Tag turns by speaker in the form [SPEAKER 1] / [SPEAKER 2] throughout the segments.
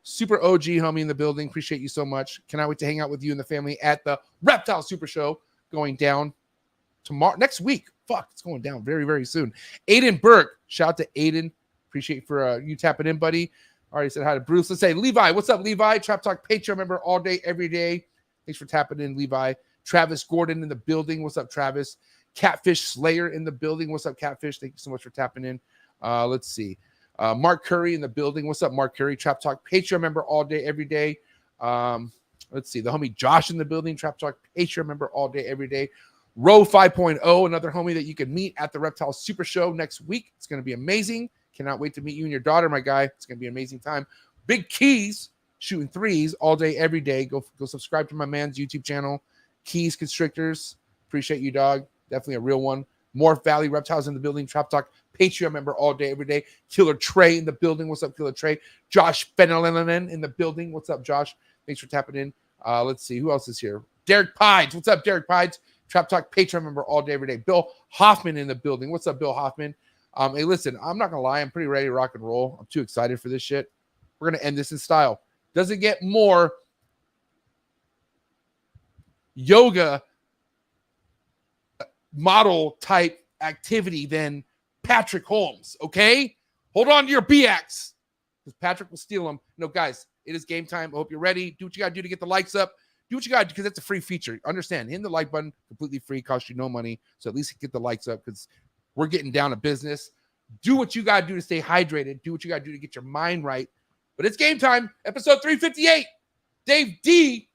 [SPEAKER 1] Super OG homie in the building. Appreciate you so much. Cannot wait to hang out with you and the family at the Reptile Super Show going down tomorrow, next week. Fuck, it's going down very, very soon. Aiden Burke. Shout out to Aiden. Appreciate for you tapping in, buddy. Already said hi to Bruce. Let's say Levi. What's up, Levi? Trap Talk Patreon member all day, every day. Thanks for tapping in, Levi. Travis Gordon in the building. What's up, Travis? Catfish Slayer in the building. What's up, Catfish? Thank you so much for tapping in. Let's see. Mark Curry in the building. What's up, Mark Curry? Trap Talk Patreon member all day, every day. Let's see. The homie Josh in the building. Trap Talk Patreon member all day, every day. Row 5.0, another homie that you can meet at the Reptile Super Show next week. It's going to be amazing. Cannot wait to meet you and your daughter, my guy. It's going to be an amazing time. Big Keys, shooting threes all day, every day. Go subscribe to my man's YouTube channel, Keys Constrictors. Appreciate you, dog. Definitely a real one. Morph Valley Reptiles in the building. Trap Talk Patreon member all day, every day. Killer Trey in the building. What's up, Killer Trey? Josh Fenelinen in the building. What's up, Josh? Thanks for tapping in. Let's see. Who else is here? Derek Pides. What's up, Derek Pides? Trap Talk Patreon member all day, every day. Bill Hoffman in the building. What's up, Bill Hoffman? Hey, listen, I'm not going to lie. I'm pretty ready to rock and roll. I'm too excited for this shit. We're going to end this in style. Doesn't get more yoga model type activity than Patrick Holmes, okay? Hold on to your BX because Patrick will steal them. No, guys, it is game time. I hope you're ready. Do what you got to do to get the likes up. Do what you got to do because that's a free feature. Understand, hitting the like button, completely free, costs you no money. So at least get the likes up because we're getting down to business. Do what you got to do to stay hydrated. Do what you got to do to get your mind right. But it's game time. Episode 358. Dave D.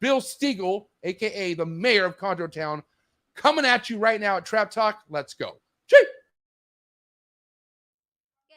[SPEAKER 1] Bill Stegall, a.k.a. the mayor of Chondro Town, coming at you right now at Trap Talk. Let's go. Chee!
[SPEAKER 2] Good.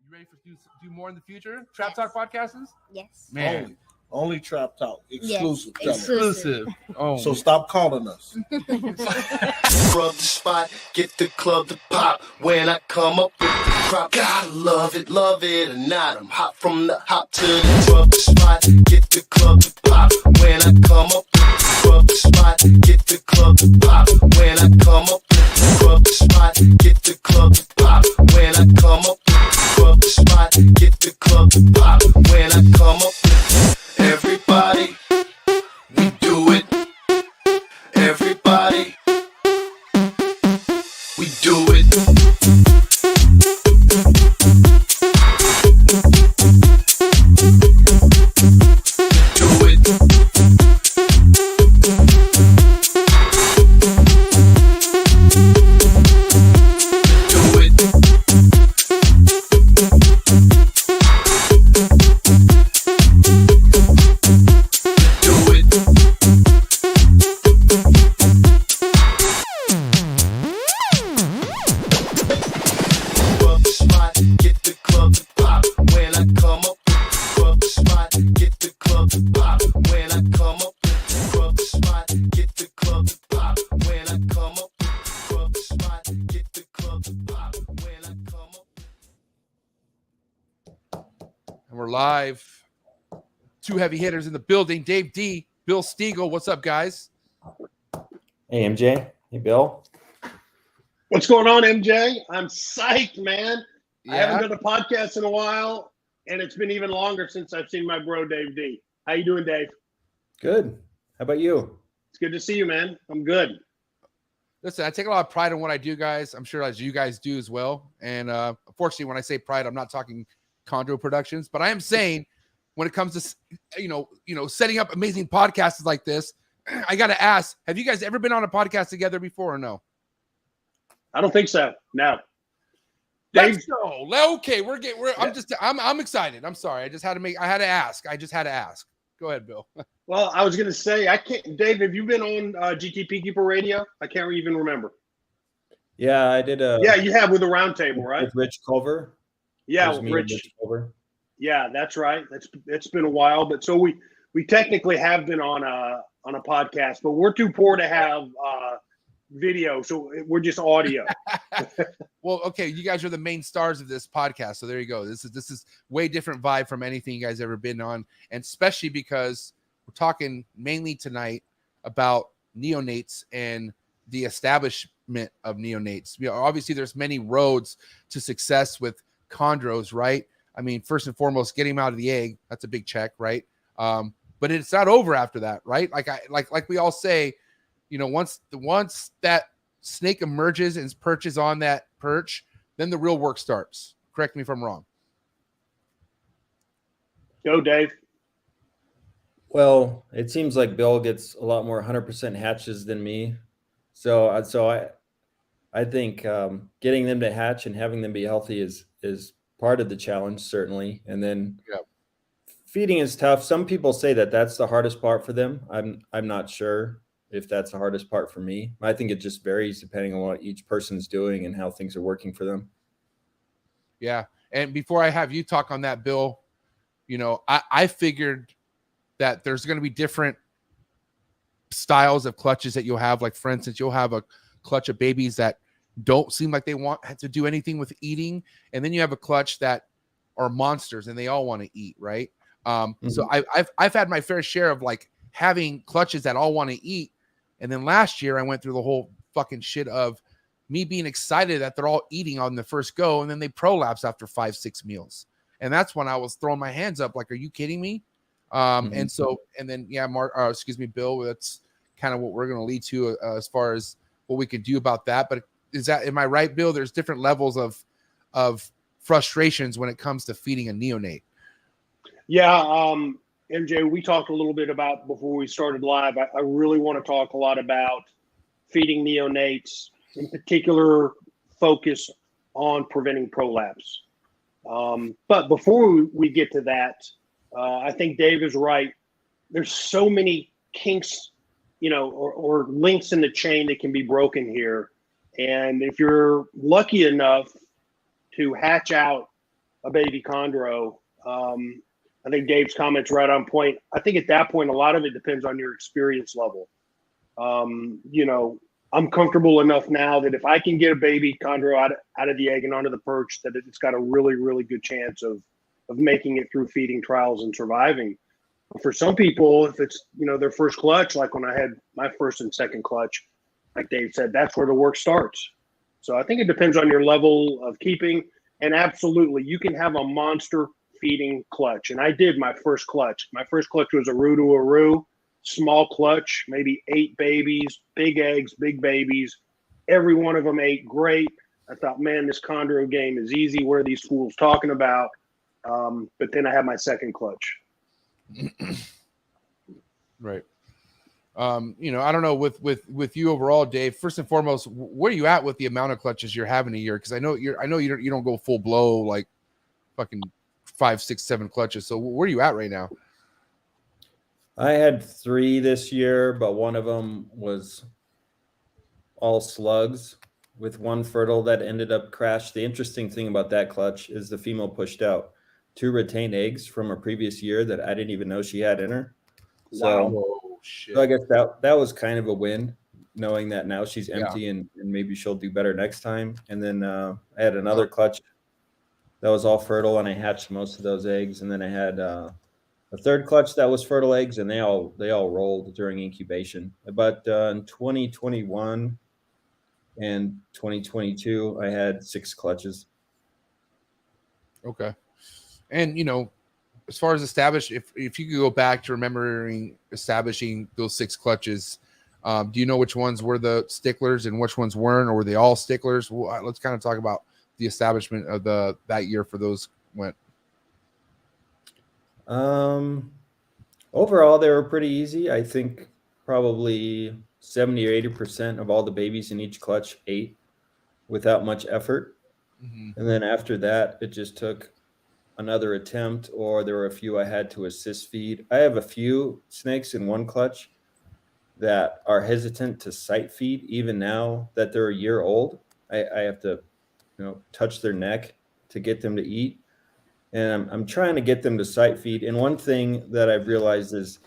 [SPEAKER 1] You ready for do more in the future? Trap Talk podcasts?
[SPEAKER 2] Yes.
[SPEAKER 1] Man.
[SPEAKER 3] Only Trap Talk. Exclusive.
[SPEAKER 2] Yes.
[SPEAKER 1] Exclusive. Oh.
[SPEAKER 3] So stop calling us.
[SPEAKER 4] Rub the spot, get the club to pop. When I come up with the crop, gotta love it or not. I'm hot from the hop to the rub the spot, get the club to pop. When I come up with the rub the spot, get the club to pop. When I come up with the rub the spot, get the club to pop. When I come up with the rub the spot, get the club to pop. When I come up with everybody, we do it. Everybody, we do it. Do it. Do it.
[SPEAKER 1] And we're live. Two heavy hitters in the building. Dave D, Bill Stegall. What's up, guys?
[SPEAKER 5] Hey, MJ. Hey, Bill.
[SPEAKER 6] What's going on, MJ? I'm psyched, man.
[SPEAKER 1] Yeah.
[SPEAKER 6] I haven't done a podcast in a while, and it's been even longer since I've seen my bro, Dave D. How you doing, Dave?
[SPEAKER 5] Good. How about you?
[SPEAKER 6] It's good to see you, man. I'm good.
[SPEAKER 1] Listen, I take a lot of pride in what I do, guys. I'm sure as you guys do as well. And unfortunately, when I say pride, I'm not talking Chondro Productions, but I am saying when it comes to setting up amazing podcasts like this, I got to ask: have you guys ever been on a podcast together before or no?
[SPEAKER 6] I don't think so. No.
[SPEAKER 1] Let's go. Okay, I'm excited. I'm sorry. I had to ask. Go ahead, Bill.
[SPEAKER 6] Well, I was going to say, I can't. Dave, have you been on GTP Keeper Radio? I can't even remember.
[SPEAKER 5] Yeah, I did a.
[SPEAKER 6] Yeah, you have with the roundtable, right?
[SPEAKER 5] With Rich Culver.
[SPEAKER 6] Yeah,
[SPEAKER 5] There's
[SPEAKER 6] with
[SPEAKER 5] me and
[SPEAKER 6] Rich.
[SPEAKER 5] Culver.
[SPEAKER 6] Yeah, that's right. It's been a while, but so we technically have been on a podcast, but we're too poor to have video, so we're just audio.
[SPEAKER 1] Well, okay, you guys are the main stars of this podcast, so there you go. This is way different vibe from anything you guys ever been on, and especially because we're talking mainly tonight about neonates and the establishment of neonates. Obviously, there's many roads to success with chondros, right? I mean, first and foremost, getting him out of the egg, that's a big check, right? But it's not over after that, right? Like we all say, you know, once that snake emerges and perches on that perch, then the real work starts. Correct me if I'm wrong.
[SPEAKER 6] Go, Dave.
[SPEAKER 5] Well, it seems like Bill gets a lot more 100% hatches than me. So I think getting them to hatch and having them be healthy is part of the challenge, certainly. And then feeding is tough. Some people say that that's the hardest part for them. I'm not sure if that's the hardest part for me. I think it just varies depending on what each person's doing and how things are working for them.
[SPEAKER 1] Yeah. And before I have you talk on that, Bill, you know, I figured that there's going to be different styles of clutches that you'll have. Like, for instance, you'll have a clutch of babies that don't seem like they want to do anything with eating. And then you have a clutch that are monsters and they all want to eat, right? So I've had my fair share of like having clutches that all want to eat. And then last year I went through the whole fucking shit of me being excited that they're all eating on the first go. And then they prolapse after 5-6 meals. And that's when I was throwing my hands up. Like, are you kidding me? And then, Bill, that's kind of what we're going to lead to as far as what we can do about that. But am I right, Bill? There's different levels of frustrations when it comes to feeding a neonate.
[SPEAKER 6] Yeah. MJ, we talked a little bit about before we started live. I really want to talk a lot about feeding neonates, in particular, focus on preventing prolapse. But before we get to that, I think Dave is right. There's so many kinks, you know, or links in the chain that can be broken here. And if you're lucky enough to hatch out a baby chondro, I think Dave's comment's right on point. I think at that point, a lot of it depends on your experience level. You know, I'm comfortable enough now that if I can get a baby chondro out of the egg and onto the perch, that it's got a really, really good chance of making it through feeding trials and surviving. But for some people, if it's, you know, their first clutch, like when I had my first and second clutch, like Dave said, that's where the work starts. So I think it depends on your level of keeping. And absolutely, you can have a monster feeding clutch. And I did my first clutch. My first clutch was a roux to a roux, small clutch, maybe 8 babies, big eggs, big babies. Every one of them ate great. I thought, man, this chondro game is easy. What are these fools talking about? But then I had my second clutch.
[SPEAKER 1] Right. You know, I don't know with you overall, Dave. First and foremost, where are you at with the amount of clutches you're having a year? Because I know you don't go full blow like fucking 5, 6, 7 clutches. So where are you at right now?
[SPEAKER 5] I had 3 this year, but one of them was all slugs with one fertile that ended up crashed. The interesting thing about that clutch is the female pushed out 2 retained eggs from a previous year that I didn't even know she had in her. So,
[SPEAKER 1] Whoa, shit.
[SPEAKER 5] so I guess that was kind of a win, knowing that now she's empty and maybe she'll do better next time. And then I had another clutch that was all fertile, and I hatched most of those eggs. And then I had a third clutch that was fertile eggs, and they all rolled during incubation. But in 2021 and 2022, I had 6 clutches.
[SPEAKER 1] Okay. And, you know, as far as established, if you could go back to remembering establishing those 6 clutches, do you know which ones were the sticklers and which ones weren't, or were they all sticklers? Well, let's kind of talk about the establishment of that year for those went.
[SPEAKER 5] Overall, they were pretty easy. I think probably 70 or 80% of all the babies in each clutch ate without much effort. Mm-hmm. And then after that, it just took another attempt, or there were a few I had to assist feed. I have a few snakes in one clutch that are hesitant to sight feed, even now that they're a year old. I have to, you know, touch their neck to get them to eat. And I'm trying to get them to sight feed. And one thing that I've realized is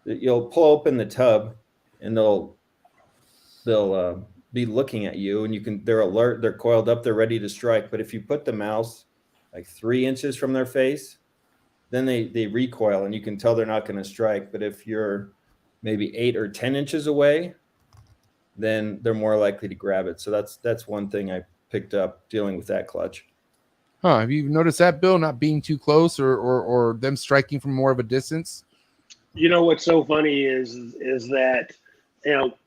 [SPEAKER 5] that you'll pull open the tub and they'll be looking at you, and they're alert, they're coiled up, they're ready to strike. But if you put the mouse like 3 inches from their face, then they recoil and you can tell they're not going to strike. But if you're maybe 8 or 10 inches away, then they're more likely to grab it. So that's one thing I picked up dealing with that clutch.
[SPEAKER 1] Huh? Have you noticed that, Bill? Not being too close, or them striking from more of a distance?
[SPEAKER 6] You know what's so funny is that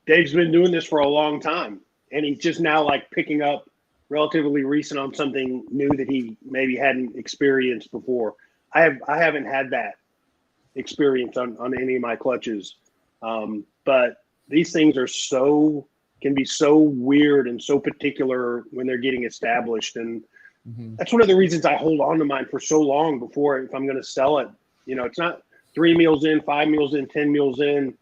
[SPEAKER 6] Dave's been doing this for a long time, and he's just now like picking up relatively recent on something new that he maybe hadn't experienced before. I haven't had that experience on any of my clutches, but these things can be so weird and so particular when they're getting established, and that's one of the reasons I hold on to mine for so long before, if I'm going to sell it. It's not 3 meals in, 5 meals in, 10 meals in.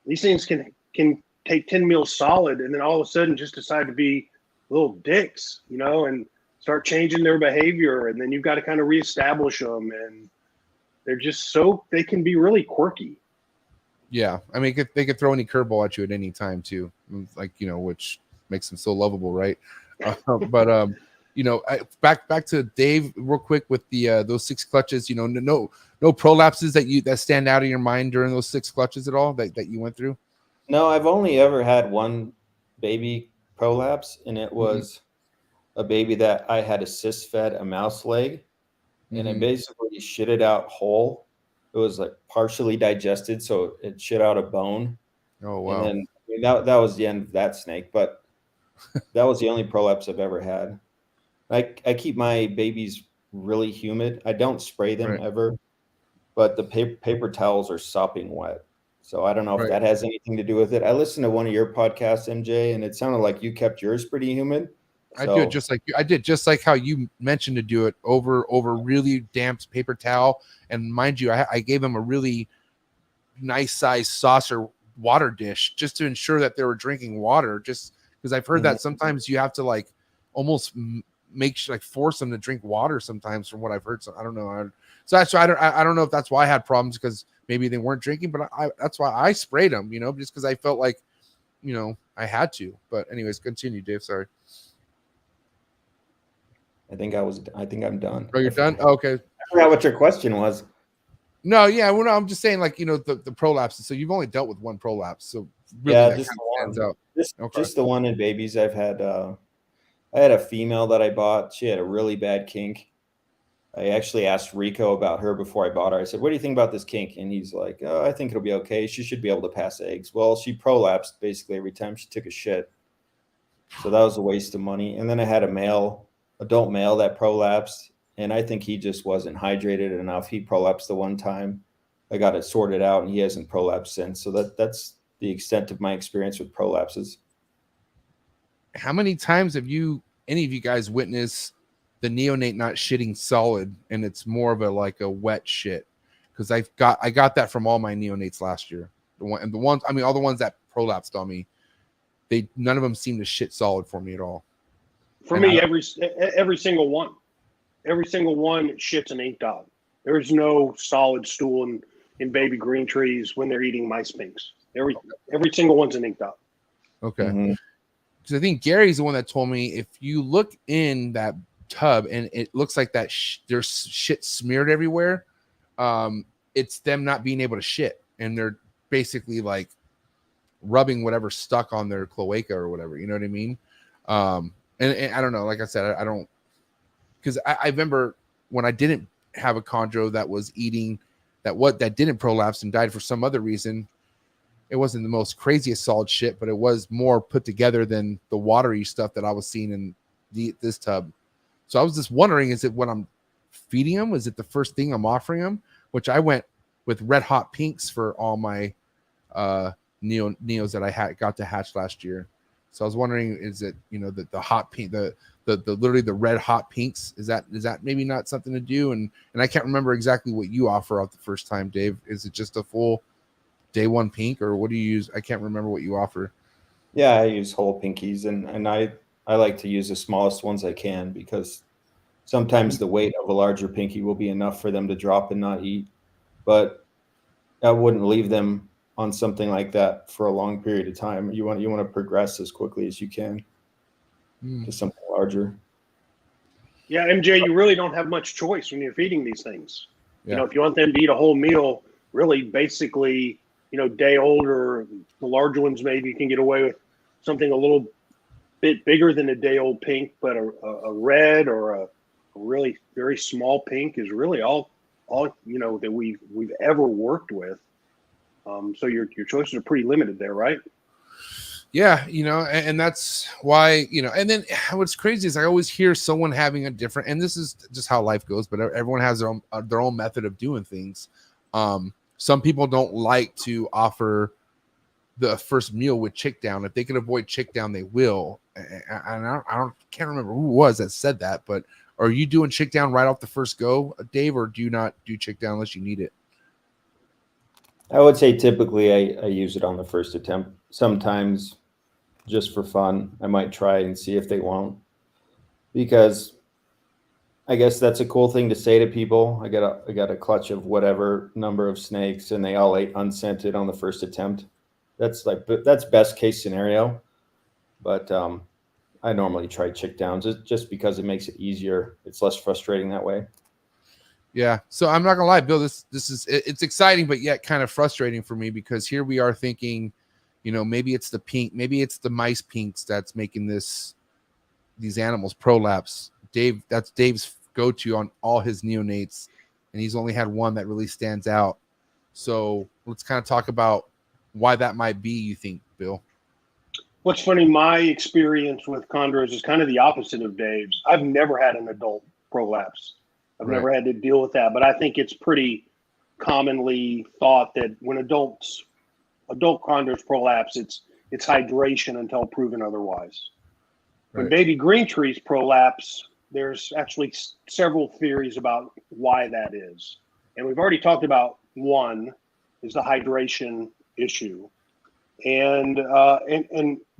[SPEAKER 6] These things can take 10 meals solid, and then all of a sudden just decide to be little dicks, and start changing their behavior, and then you've got to kind of reestablish them, and they're just they can be really quirky. Yeah,
[SPEAKER 1] I mean, they could throw any curveball at you at any time too, like which makes them so lovable, right? But back to Dave real quick with the those 6 clutches. No prolapses that stand out in your mind during those 6 clutches at all that you went through.
[SPEAKER 5] No, I've only ever had one baby prolapse, and it was a baby that I had assist fed a mouse leg, and it basically shit it out whole. It was like partially digested, so it shit out a bone.
[SPEAKER 1] Oh wow!
[SPEAKER 5] And then that was the end of that snake, but that was the only prolapse I've ever had. I keep my babies really humid. I don't spray them ever, but the paper towels are sopping wet. So I don't know if that has anything to do with it. I listened to one of your podcasts, MJ, and it sounded like you kept yours pretty humid.
[SPEAKER 1] I do it just like you. I did just like how you mentioned to do it over really damp paper towel. And mind you, I gave them a really nice size saucer water dish just to ensure that they were drinking water. Just because I've heard that sometimes you have to like almost force them to drink water sometimes, from what I've heard. So I don't know. So that's why I don't know if that's why I had problems, because maybe they weren't drinking, but that's why I sprayed them, just because I felt like, I had to. But anyways, continue, Dave. Sorry.
[SPEAKER 5] I think I'm done.
[SPEAKER 1] Oh, you're done? Oh, okay.
[SPEAKER 5] I forgot what your question was.
[SPEAKER 1] No, yeah, well, no, I'm just saying, like, the prolapses. So you've only dealt with one prolapse. So really,
[SPEAKER 5] yeah,
[SPEAKER 1] that
[SPEAKER 5] just
[SPEAKER 1] kind of stands out.
[SPEAKER 5] Just the one in babies. I've had. I had a female that I bought. She had a really bad kink. I actually asked Rico about her before I bought her. I said, "What do you think about this kink?" And he's like, "Oh, I think it'll be okay. She should be able to pass eggs." Well, she prolapsed basically every time she took a shit. So that was a waste of money. And then I had adult male that prolapsed, and I think he just wasn't hydrated enough. He prolapsed the one time. I got it sorted out, and he hasn't prolapsed since. So that's the extent of my experience with prolapses.
[SPEAKER 1] How many times have any of you guys witnessed the neonate not shitting solid, and it's more of a wet shit? Because I got that from all my neonates last year. All the ones that prolapsed on me, none of them seemed to shit solid for me at all.
[SPEAKER 6] For me, every single one shits an ink dot. There's no solid stool in baby green trees when they're eating mice pinks. Every single one's an ink dot.
[SPEAKER 1] Okay. Because I think Gary's the one that told me, if you look in that tub and it looks like that there's shit smeared everywhere, it's them not being able to shit, and they're basically like rubbing whatever stuck on their cloaca or whatever. You know what I mean? And I don't know. Like I said, I don't, because I remember when I didn't have a chondro that was eating that didn't prolapse and died for some other reason. It wasn't the most craziest solid shit, but it was more put together than the watery stuff that I was seeing in this tub. So I was just wondering, is it what I'm feeding them? Is it the first thing I'm offering them? Which I went with red hot pinks for all my neos that I got to hatch last year. So I was wondering, is it the hot pink, the literally the red hot pinks? Is that maybe not something to do? And I can't remember exactly what you offer out the first time, Dave. Is it just a full day one pink, or what do you use? I can't remember what you offer.
[SPEAKER 5] Yeah, I use whole pinkies, and I like to use the smallest ones I can, because sometimes the weight of a larger pinky will be enough for them to drop and not eat. But I wouldn't leave them on something like that for a long period of time. You want to progress as quickly as you can to something larger.
[SPEAKER 6] Yeah, MJ, you really don't have much choice when you're feeding these things.
[SPEAKER 1] Yeah.
[SPEAKER 6] If you want them to eat a whole meal, really basically, day old, or the larger ones, maybe you can get away with something a little bit bigger than a day old pink, but a red or really very small pink is really all that we've ever worked with. So your choices are pretty limited there, right?
[SPEAKER 1] Yeah, and that's why, and then what's crazy is I always hear someone having a different, and this is just how life goes, but everyone has their own method of doing things. Some people don't like to offer the first meal with chick down. If they can avoid chick down, they will. And I can't remember who it was that said that, but are you doing chick down right off the first go, Dave, or do you not do chick down unless you need it?
[SPEAKER 5] I would say typically I use it on the first attempt. Sometimes just for fun, I might try and see if they won't, because I guess that's a cool thing to say to people. I got a clutch of whatever number of snakes and they all ate unscented on the first attempt. That's best case scenario. But I normally try chick downs just because it makes it easier. It's less frustrating that way.
[SPEAKER 1] Yeah. So I'm not gonna lie, Bill, it's exciting, but yet kind of frustrating for me, because here we are thinking, maybe it's the pink, maybe it's the mice pinks that's making these animals prolapse. That's Dave's go-to on all his neonates, and he's only had one that really stands out. So let's kind of talk about why that might be, you think, Bill.
[SPEAKER 6] What's funny, my experience with chondros is kind of the opposite of Dave's. I've never had an adult prolapse. I've never had to deal with that, but I think it's pretty commonly thought that when adult chondros prolapse, it's hydration until proven otherwise. When baby green trees prolapse, there's actually several theories about why that is. And we've already talked about one is the hydration issue. And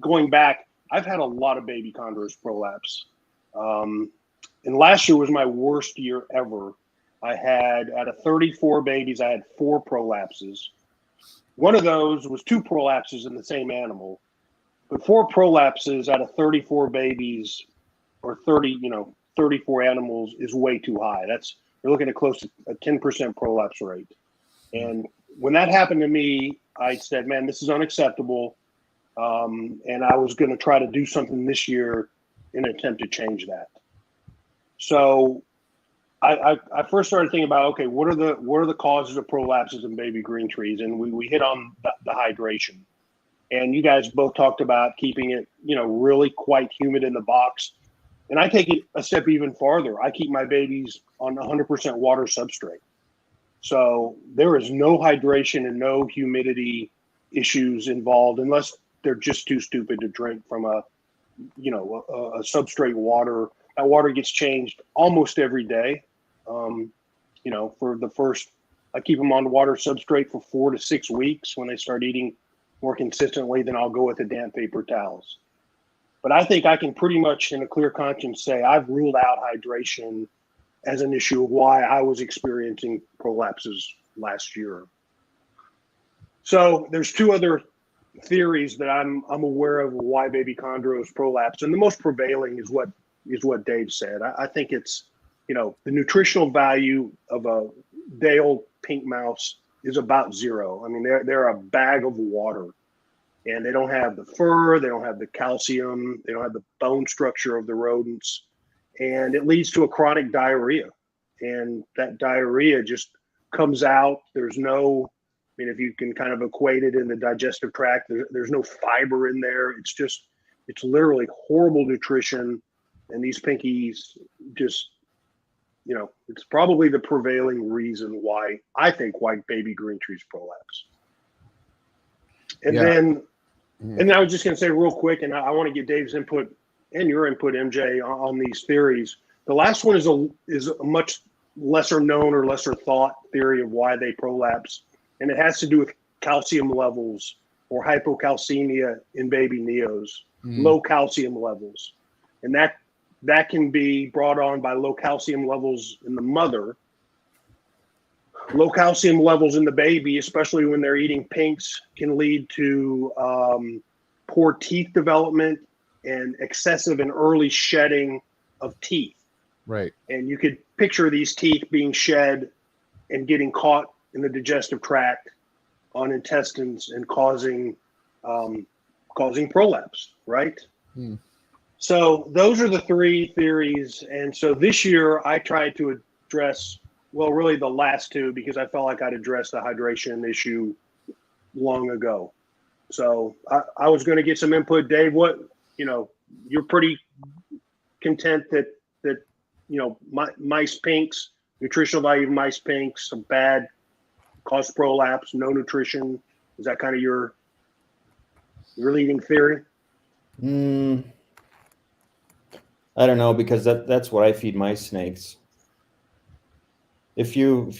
[SPEAKER 6] going back, I've had a lot of baby chondros prolapse. And last year was my worst year ever. I had, out of 34 babies, I had 4 prolapses. One of those was 2 prolapses in the same animal. But 4 prolapses out of 34 babies, or 34 animals, is way too high. You're looking at close to a 10% prolapse rate. And when that happened to me, I said, man, this is unacceptable. And I was going to try to do something this year in an attempt to change that. So I first started thinking about, okay, what are the causes of prolapses in baby green trees? And we hit on the hydration. And you guys both talked about keeping it, really quite humid in the box. And I take it a step even farther. I keep my babies on 100% water substrate. So there is no hydration and no humidity issues involved unless they're just too stupid to drink from a substrate water. That water gets changed almost every day. For the first, I keep them on water substrate for 4 to 6 weeks. When they start eating more consistently, then I'll go with the damp paper towels. But I think I can pretty much, in a clear conscience, say I've ruled out hydration as an issue of why I was experiencing prolapses last year. So there's 2 other theories that I'm aware of why baby chondros prolapse, and the most prevailing is what Dave said. I think it's, the nutritional value of a day-old pink mouse is about 0. I mean, they're a bag of water, and they don't have the fur, they don't have the calcium, they don't have the bone structure of the rodents, and it leads to a chronic diarrhea. And that diarrhea just comes out. There's no, if you can kind of equate it in the digestive tract, there's no fiber in there. It's literally horrible nutrition. And these pinkies just, it's probably the prevailing reason why baby green trees prolapse. And then I was just going to say real quick, and I want to get Dave's input and your input, MJ, on these theories. The last one is a much lesser known or lesser thought theory of why they prolapse. And it has to do with calcium levels or hypocalcemia in baby neos, low calcium levels. And that can be brought on by low calcium levels in the mother. Low calcium levels in the baby, especially when they're eating pinks, can lead to poor teeth development and excessive and early shedding of teeth.
[SPEAKER 1] Right.
[SPEAKER 6] And you could picture these teeth being shed and getting caught in the digestive tract on intestines and causing prolapse, right? So those are the three theories. And so this year I tried to address, well, really the last two, because I felt like I'd addressed the hydration issue long ago. So I was going to get some input. Dave, what, you're pretty content that mice pinks, nutritional value of mice pinks, some bad, cause prolapse, no nutrition. Is that kind of your leading theory?
[SPEAKER 5] I don't know, because that's what I feed my snakes. If you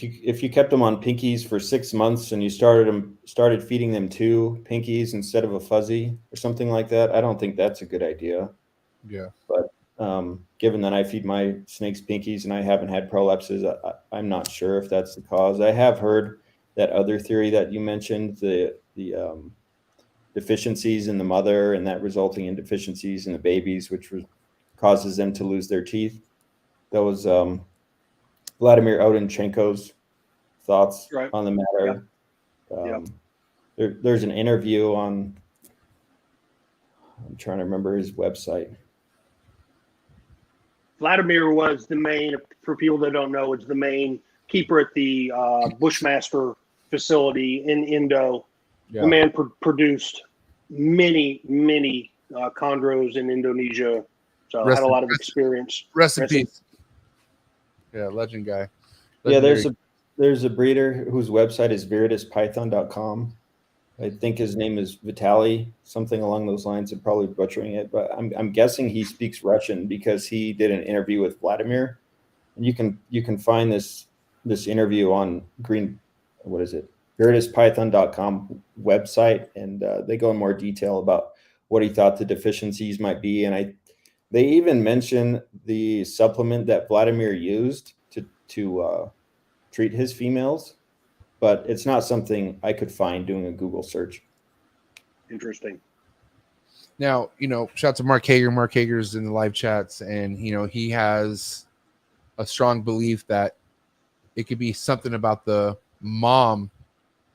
[SPEAKER 5] kept them on pinkies for 6 months and you started feeding them 2 pinkies instead of a fuzzy or something like that, I don't think that's a good idea.
[SPEAKER 1] Yeah.
[SPEAKER 5] But given that I feed my snakes pinkies and I haven't had prolapses, I'm not sure if that's the cause. I have heard that other theory that you mentioned, the deficiencies in the mother and that resulting in deficiencies in the babies, which causes them to lose their teeth. That was Vladimir Odenchenko's thoughts on the matter. There's an interview on, I'm trying to remember his website.
[SPEAKER 6] Vladimir was the main, for people that don't know, it's the main keeper at the Bushmaster facility in Indo. Yeah. The man produced many chondros in Indonesia. So had a lot of experience.
[SPEAKER 1] Rest in peace. Yeah, legend guy.
[SPEAKER 5] Legendary. Yeah, there's a breeder whose website is viridispython.com. I think his name is Vitaly, something along those lines. I'm probably butchering it, but I'm guessing he speaks Russian because he did an interview with Vladimir. And you can find this interview on viridispython.com website, and they go in more detail about what he thought the deficiencies might be. And they even mention the supplement that Vladimir used to treat his females, but it's not something I could find doing a Google search.
[SPEAKER 6] Interesting.
[SPEAKER 1] Now, shout out to Mark Hager. Mark Hager's in the live chats, and he has a strong belief that it could be something about the mom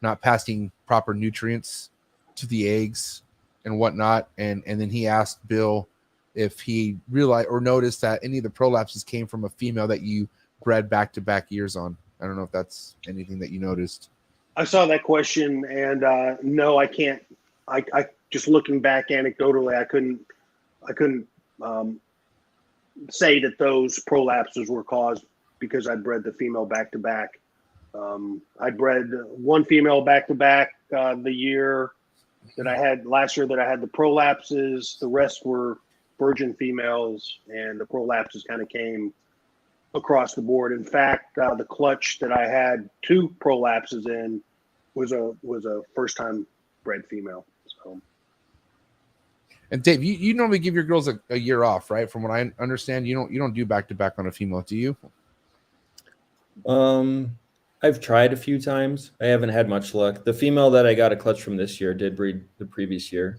[SPEAKER 1] not passing proper nutrients to the eggs and whatnot. And then he asked Bill if he realized or noticed that any of the prolapses came from a female that you bred back-to-back years on. I don't know if that's anything that you noticed.
[SPEAKER 6] I saw that question, and no, I can't. I just looking back anecdotally, I couldn't say that those prolapses were caused because I bred the female back-to-back. I bred one female back-to-back the year that I had last year that I had the prolapses. The rest were virgin females, and the prolapses kind of came across the board. In fact, the clutch that I had 2 prolapses in was a first-time bred female. So.
[SPEAKER 1] And Dave, you normally give your girls a year off, right? From what I understand, you don't do back-to-back on a female, do you?
[SPEAKER 5] I've tried a few times. I haven't had much luck. The female that I got a clutch from this year did breed the previous year.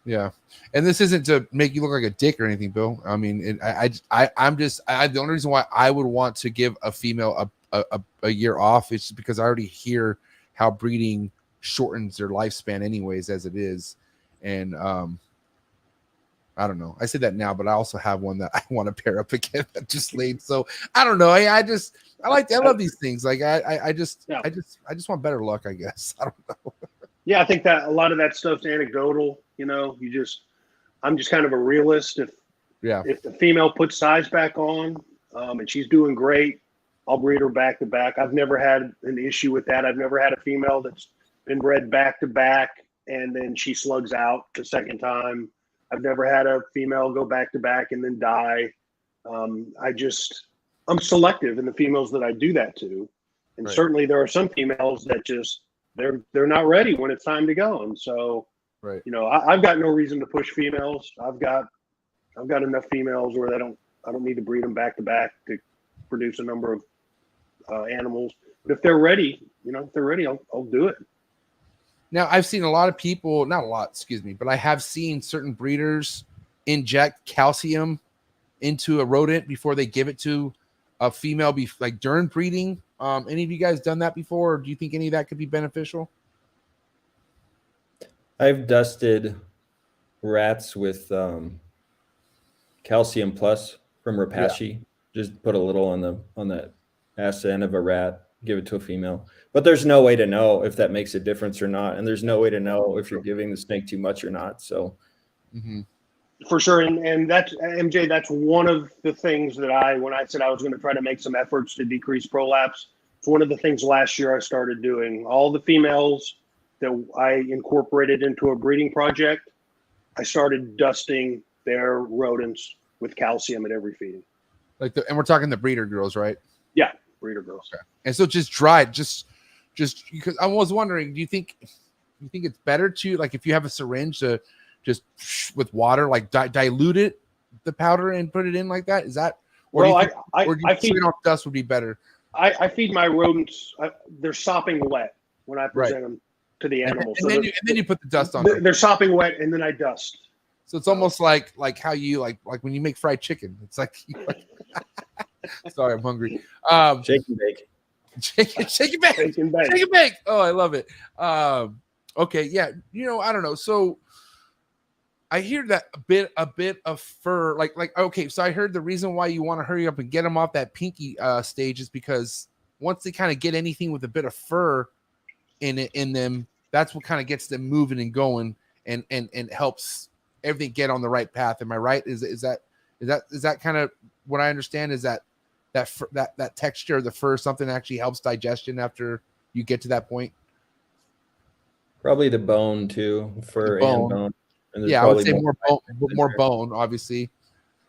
[SPEAKER 1] Yeah, and this isn't to make you look like a dick or anything, Bill. I mean, I'm just the only reason why I would want to give a female a year off is just because I already hear how breeding shortens their lifespan, anyways, as it is, and I don't know. I say that now, but I also have one that I want to pair up again that just laid. So I don't know. I love these things. Like I just want better luck, I guess. I don't know.
[SPEAKER 6] Yeah, I think that a lot of that stuff's anecdotal. I'm just kind of a realist. If the female puts size back on, and she's doing great, I'll breed her back to back. I've never had an issue with that. I've never had a female that's been bred back to back and then she slugs out the second time. I've never had a female go back to back and then die. I'm selective in the females that I do that to. And certainly there are some females that just, they're not ready when it's time to go. And so, I've got no reason to push females. I've got enough females where I don't need to breed them back to back to produce a number of animals. But if they're ready, I'll do it.
[SPEAKER 1] Now, I've seen a lot of people, not a lot, excuse me, but I have seen certain breeders inject calcium into a rodent before they give it to a female, like during breeding. Any of you guys done that before? Or do you think any of that could be beneficial?
[SPEAKER 5] I've dusted rats with Calcium Plus from Repashy. Just put a little on the ass end of a rat, give it to a female. But there's no way to know if that makes a difference or not. And there's no way to know if you're giving the snake too much or not. So
[SPEAKER 6] for sure. And that's MJ, that's one of the things that when I said I was going to try to make some efforts to decrease prolapse, it's one of the things last year I started doing. All the females that I incorporated into a breeding project, I started dusting their rodents with calcium at every feeding.
[SPEAKER 1] And we're talking the breeder girls, right?
[SPEAKER 6] Yeah, breeder girls.
[SPEAKER 1] Okay. And so just dried, just because I was wondering, do you think it's better to, like, if you have a syringe, to just with water, like dilute it, the powder, and put it in like that? Is that, or
[SPEAKER 6] well,
[SPEAKER 1] do you think straight off dust would be better?
[SPEAKER 6] I feed my rodents. They're sopping wet when I present them to the animals.
[SPEAKER 1] And then you put the dust on them.
[SPEAKER 6] They're sopping wet, and then I dust.
[SPEAKER 1] So it's almost like how you like when you make fried chicken. It's like, sorry, I'm hungry.
[SPEAKER 5] Shake and bake.
[SPEAKER 1] Shake and bake. Oh, I love it. Okay, yeah. I don't know. So I hear that a bit of fur, like okay. So I heard the reason why you want to hurry up and get them off that pinky stage is because once they kind of get anything with a bit of fur in them, that's what kind of gets them moving and going and helps everything get on the right path. Am I right? Is that kind of what I understand? Is that texture of the fur something that actually helps digestion after you get to that point?
[SPEAKER 5] Probably the bone too, fur and bone. And
[SPEAKER 1] yeah, I would say more bone, obviously.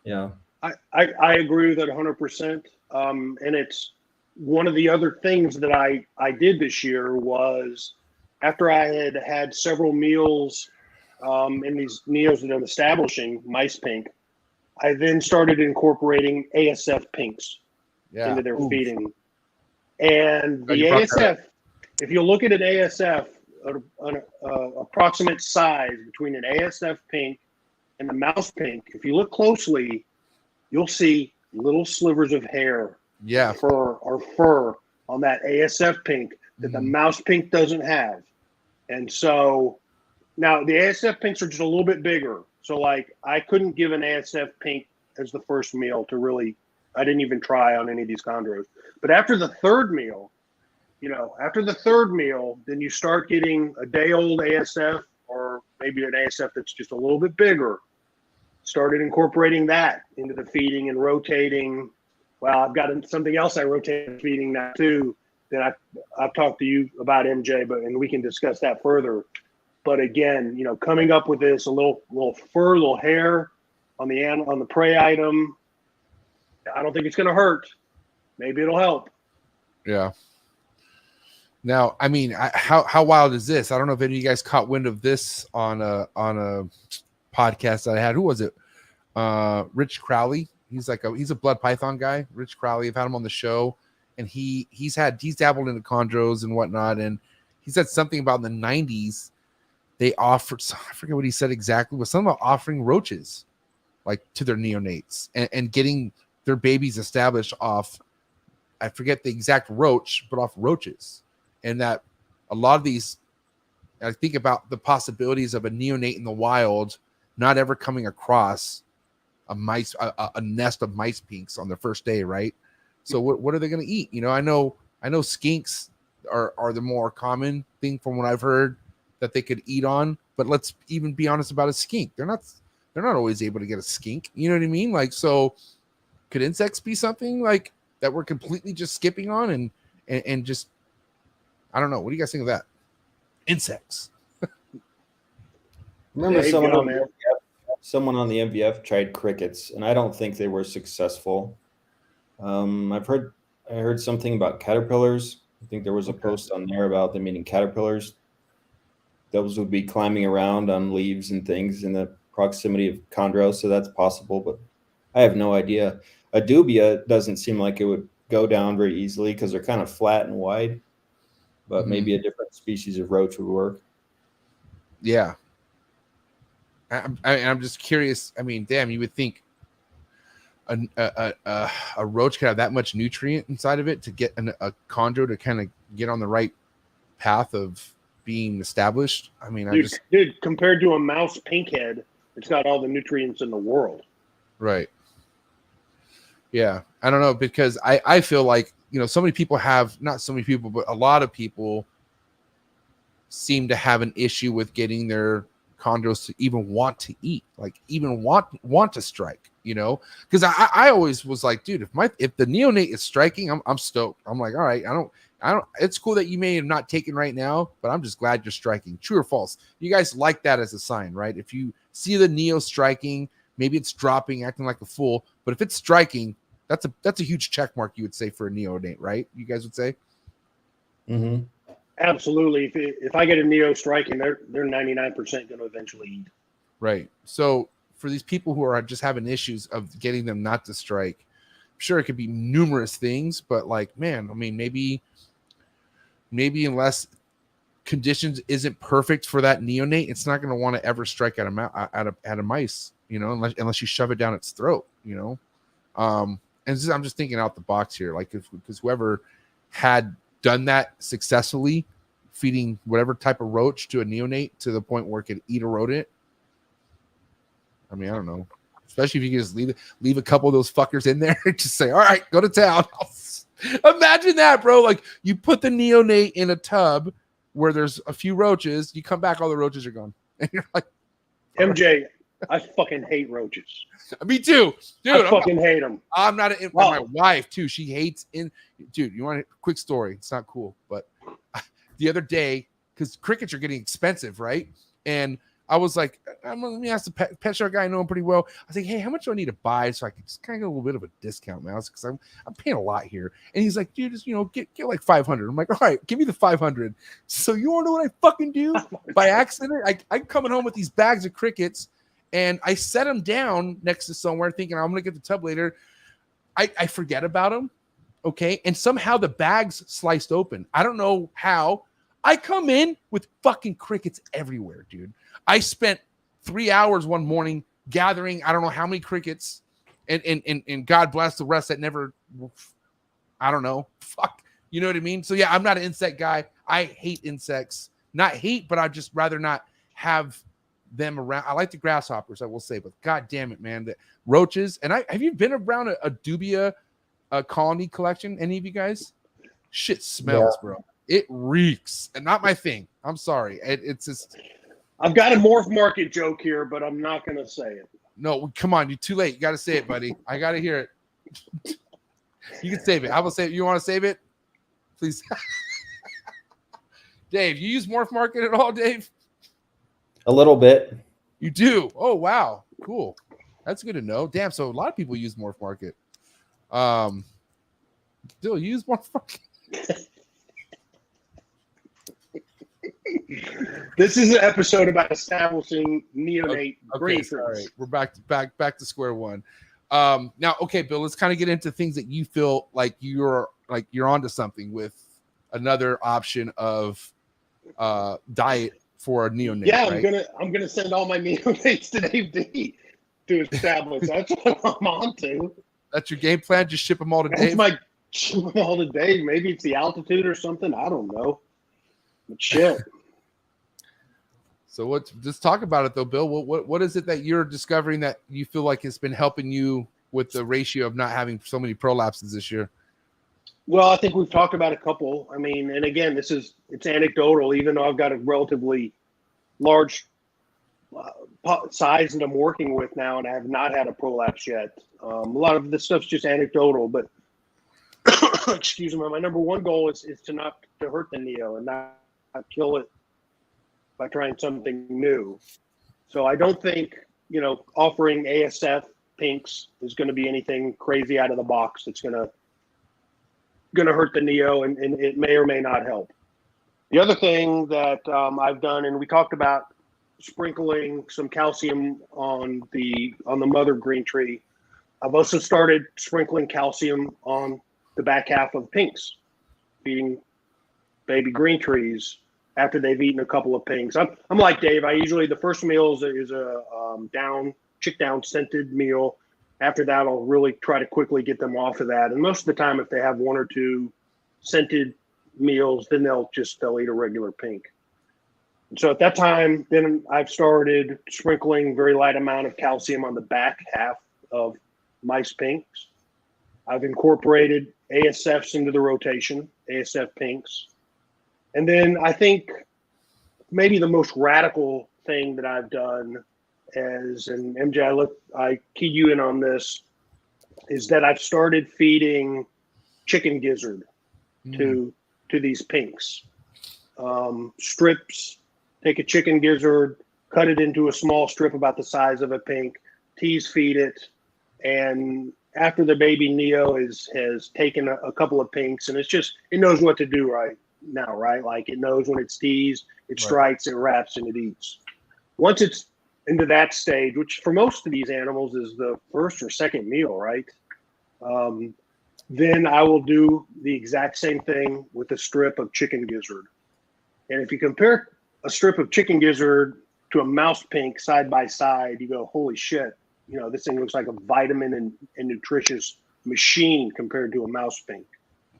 [SPEAKER 5] Yeah,
[SPEAKER 6] I agree with that 100%. And it's one of the other things that I did this year was after I had several meals in these neos that I'm establishing, mice pink, I then started incorporating ASF pinks into their feeding. And the ASF, if you look at an ASF, an approximate size between an ASF pink and the mouse pink, if you look closely, you'll see little slivers of hair, fur on that ASF pink that the mouse pink doesn't have. And so now the ASF pinks are just a little bit bigger. So like I couldn't give an ASF pink as the first meal to really, I didn't even try on any of these chondros. But after the third meal, then you start getting a day-old ASF or maybe an ASF that's just a little bit bigger. Started incorporating that into the feeding and rotating. Well, I've got something else I rotate feeding now too that I've talked to you about, MJ, and we can discuss that further. But again, coming up with this, a little fur, little hair on the prey item. I don't think it's going to hurt. Maybe it'll help.
[SPEAKER 1] Yeah. Now, I mean, how wild is this? I don't know if any of you guys caught wind of this on a podcast that I had. Who was it? Rich Crowley. He's a blood python guy. Rich Crowley. I've had him on the show, and he's dabbled into chondros and whatnot. And he said something about in the 90s they offered, I forget what he said exactly, but something about offering roaches like to their neonates and getting their babies established off, I forget the exact roach, but off roaches. And that a lot of these, I think about the possibilities of a neonate in the wild not ever coming across a nest of mice pinks on their first day, right? So what are they going to eat? I know skinks are the more common thing from what I've heard that they could eat on, but let's even be honest about a skink. They're not always able to get a skink. You know what I mean? Like, so could insects be something like that we're completely just skipping on and just, I don't know. What do you guys think of that? Insects.
[SPEAKER 5] Remember someone on the MVF tried crickets, and I don't think they were successful. I heard something about caterpillars. I think there was a post on there about them eating caterpillars. Those would be climbing around on leaves and things in the proximity of chondro, so that's possible, but I have no idea. A dubia doesn't seem like it would go down very easily because they're kind of flat and wide, but maybe a different species of roach would work.
[SPEAKER 1] Yeah. I'm just curious. I mean, damn, you would think a roach could have that much nutrient inside of it to get a chondro to kind of get on the right path of being established. I mean,
[SPEAKER 6] dude, compared to a mouse pinkhead, it's got all the nutrients in the world.
[SPEAKER 1] Right. Yeah. I don't know, because I feel like, you know, so many people have, not so many people, but a lot of people seem to have an issue with getting their chondros to even want to eat, like even want to strike, you know, because I always was like, dude, if the neonate is striking, I'm stoked. I'm like, all right, I don't, it's cool that you may have not taken right now, but I'm just glad you're striking. True or false? You guys like that as a sign, right? If you see the neo striking, maybe it's dropping, acting like a fool, but if it's striking, that's a huge check mark, you would say, for a neonate, right? You guys would say?
[SPEAKER 5] Mm-hmm.
[SPEAKER 6] Absolutely. If I get a neo striking, they're 99% going to eventually eat.
[SPEAKER 1] Right. So for these people who are just having issues of getting them not to strike, I'm sure it could be numerous things, but like, man, I mean, maybe unless conditions isn't perfect for that neonate, it's not going to want to ever strike at a mice, you know, unless you shove it down its throat, you know. And I'm just thinking out the box here, like because whoever had done that successfully, feeding whatever type of roach to a neonate to the point where it could eat a rodent. I mean, I don't know. Especially if you can just leave a couple of those fuckers in there and just say, all right, go to town. Imagine that, bro. Like you put the neonate in a tub where there's a few roaches, you come back, all the roaches are gone. And you're like,
[SPEAKER 6] MJ, I fucking hate roaches.
[SPEAKER 1] Me too, dude.
[SPEAKER 6] I fucking hate them.
[SPEAKER 1] I'm not my wife too. She hates dude. You want a quick story? It's not cool, but the other day, because crickets are getting expensive, right? And I was like, let me ask the pet shop guy I know him pretty well. I was like, hey, how much do I need to buy so I can just kind of get a little bit of a discount, man? Because I'm paying a lot here. And he's like, dude, just get like 500. I'm like, all right, give me the 500. So you want to know what I fucking do? By accident, I'm coming home with these bags of crickets. And I set them down next to somewhere thinking I'm going to get the tub later. I forget about them. Okay. And somehow the bag's sliced open. I don't know how. I come in with fucking crickets everywhere, dude. I spent 3 hours one morning gathering, I don't know how many crickets, and God bless the rest that never, I don't know. Fuck. You know what I mean? So yeah, I'm not an insect guy. I hate insects. Not hate, but I'd just rather not have them around. I like the grasshoppers, I will say, but god damn it, man, the roaches. And have you been around a dubia colony collection? Any of you guys? Shit smells, bro. It reeks, and not my thing. I'm sorry. It's just.
[SPEAKER 6] I've got a morph market joke here, but I'm not going to say it.
[SPEAKER 1] No, come on, you're too late. You got to say it, buddy. I got to hear it. You can save it. I will save it. You want to save it? Please. Dave, you use morph market at all, Dave? A
[SPEAKER 5] little bit.
[SPEAKER 1] You do? Oh, wow. Cool. That's good to know. Damn, so a lot of people use morph market. Still use morph market?
[SPEAKER 6] This is an episode about establishing neonate breeders.
[SPEAKER 1] All right, we're back to square one. Now, okay, Bill, let's kind of get into things that you feel like you're onto something with another option of diet for a neonate.
[SPEAKER 6] Yeah,
[SPEAKER 1] right?
[SPEAKER 6] I'm gonna send all my neonates to Dave D to establish. That's what I'm on to.
[SPEAKER 1] That's your game plan. Just ship them all to
[SPEAKER 6] That's
[SPEAKER 1] Dave.
[SPEAKER 6] Ship them all to Dave. Maybe it's the altitude or something. I don't know. But shit.
[SPEAKER 1] So just talk about it though, Bill. What is it that you're discovering that you feel like has been helping you with the ratio of not having so many prolapses this year?
[SPEAKER 6] Well, I think we've talked about a couple. I mean, and again, it's anecdotal, even though I've got a relatively large size that I'm working with now, and I have not had a prolapse yet. A lot of this stuff's just anecdotal, but excuse me, my number one goal is to not to hurt the neo and not kill it by trying something new. So I don't think, offering ASF pinks is going to be anything crazy out of the box that's going to hurt the neo, and it may or may not help. The other thing that I've done, and we talked about sprinkling some calcium on the mother green tree. I've also started sprinkling calcium on the back half of pinks, feeding baby green trees after they've eaten a couple of pinks. I'm like Dave. I usually, the first meal is a chick down scented meal. After that, I'll really try to quickly get them off of that. And most of the time, if they have one or two scented meals, then they'll eat a regular pink. And so at that time, then I've started sprinkling very light amount of calcium on the back half of mice pinks. I've incorporated ASFs into the rotation, ASF pinks. And then I think maybe the most radical thing that I've done is, and MJ, I keyed you in on this, is that I've started feeding chicken gizzard to these pinks. Strips, take a chicken gizzard, cut it into a small strip about the size of a pink, tease feed it, and after the baby Neo has taken a couple of pinks, and it knows what to do right now, right? Like it knows when it's teased, it strikes, it wraps, and it eats. Once it's into that stage, which for most of these animals is the first or second meal, right? Then I will do the exact same thing with a strip of chicken gizzard. And if you compare a strip of chicken gizzard to a mouse pink side by side, you go, holy shit, this thing looks like a vitamin and nutritious machine compared to a mouse pink.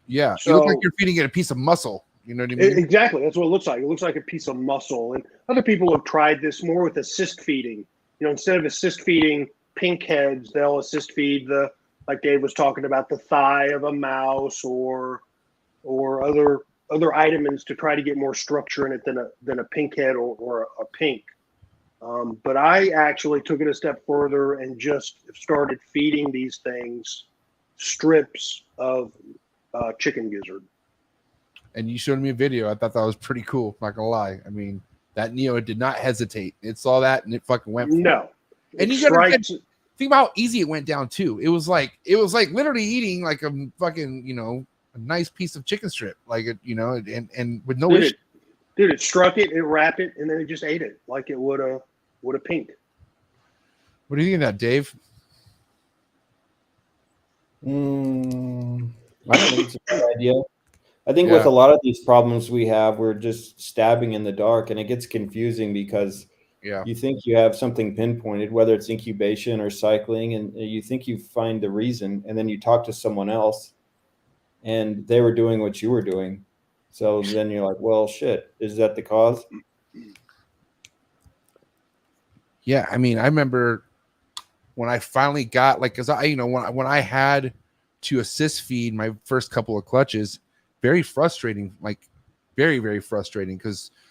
[SPEAKER 1] Yeah,
[SPEAKER 6] so,
[SPEAKER 1] it looks like you're feeding it a piece of muscle. You know what I mean?
[SPEAKER 6] Exactly. That's what it looks like. It looks like a piece of muscle. And other people have tried this more with assist feeding. Instead of assist feeding pink heads, they'll assist feed like Dave was talking about, the thigh of a mouse or other items to try to get more structure in it than a pink head or a pink. But I actually took it a step further and just started feeding these things strips of chicken gizzard. And
[SPEAKER 1] you showed me a video. I thought that was pretty cool. Not gonna lie. I mean, that Neo did not hesitate. It saw that and it fucking went.
[SPEAKER 6] No.
[SPEAKER 1] And you gotta think about how easy it went down too. It was like literally eating like a fucking a nice piece of chicken strip, like and with no issue.
[SPEAKER 6] Dude, it struck it, it wrapped it, and then it just ate it like it would a pink.
[SPEAKER 1] What do you think of that, Dave?
[SPEAKER 5] I think it's a good idea. I think with a lot of these problems we have, we're just stabbing in the dark, and it gets confusing because you think you have something pinpointed, whether it's incubation or cycling, and you think you find the reason, and then you talk to someone else, and they were doing what you were doing. So then you're like, well, shit, is that the cause?
[SPEAKER 1] Yeah, I mean, I remember when I finally got because when I had to assist feed my first couple of clutches, very frustrating, like very, very frustrating.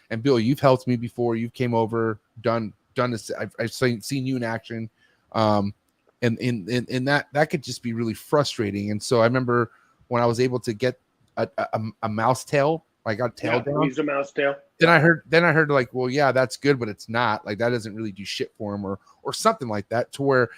[SPEAKER 1] And Bill, you've helped me before. You've came over, done this. I've seen you in action, and that could just be really frustrating. And so I remember when I was able to get a mouse tail, I got tail down.
[SPEAKER 6] Used a mouse tail.
[SPEAKER 1] Then I heard like, well, yeah, that's good, but it's not like that doesn't really do shit for him or something like that. To where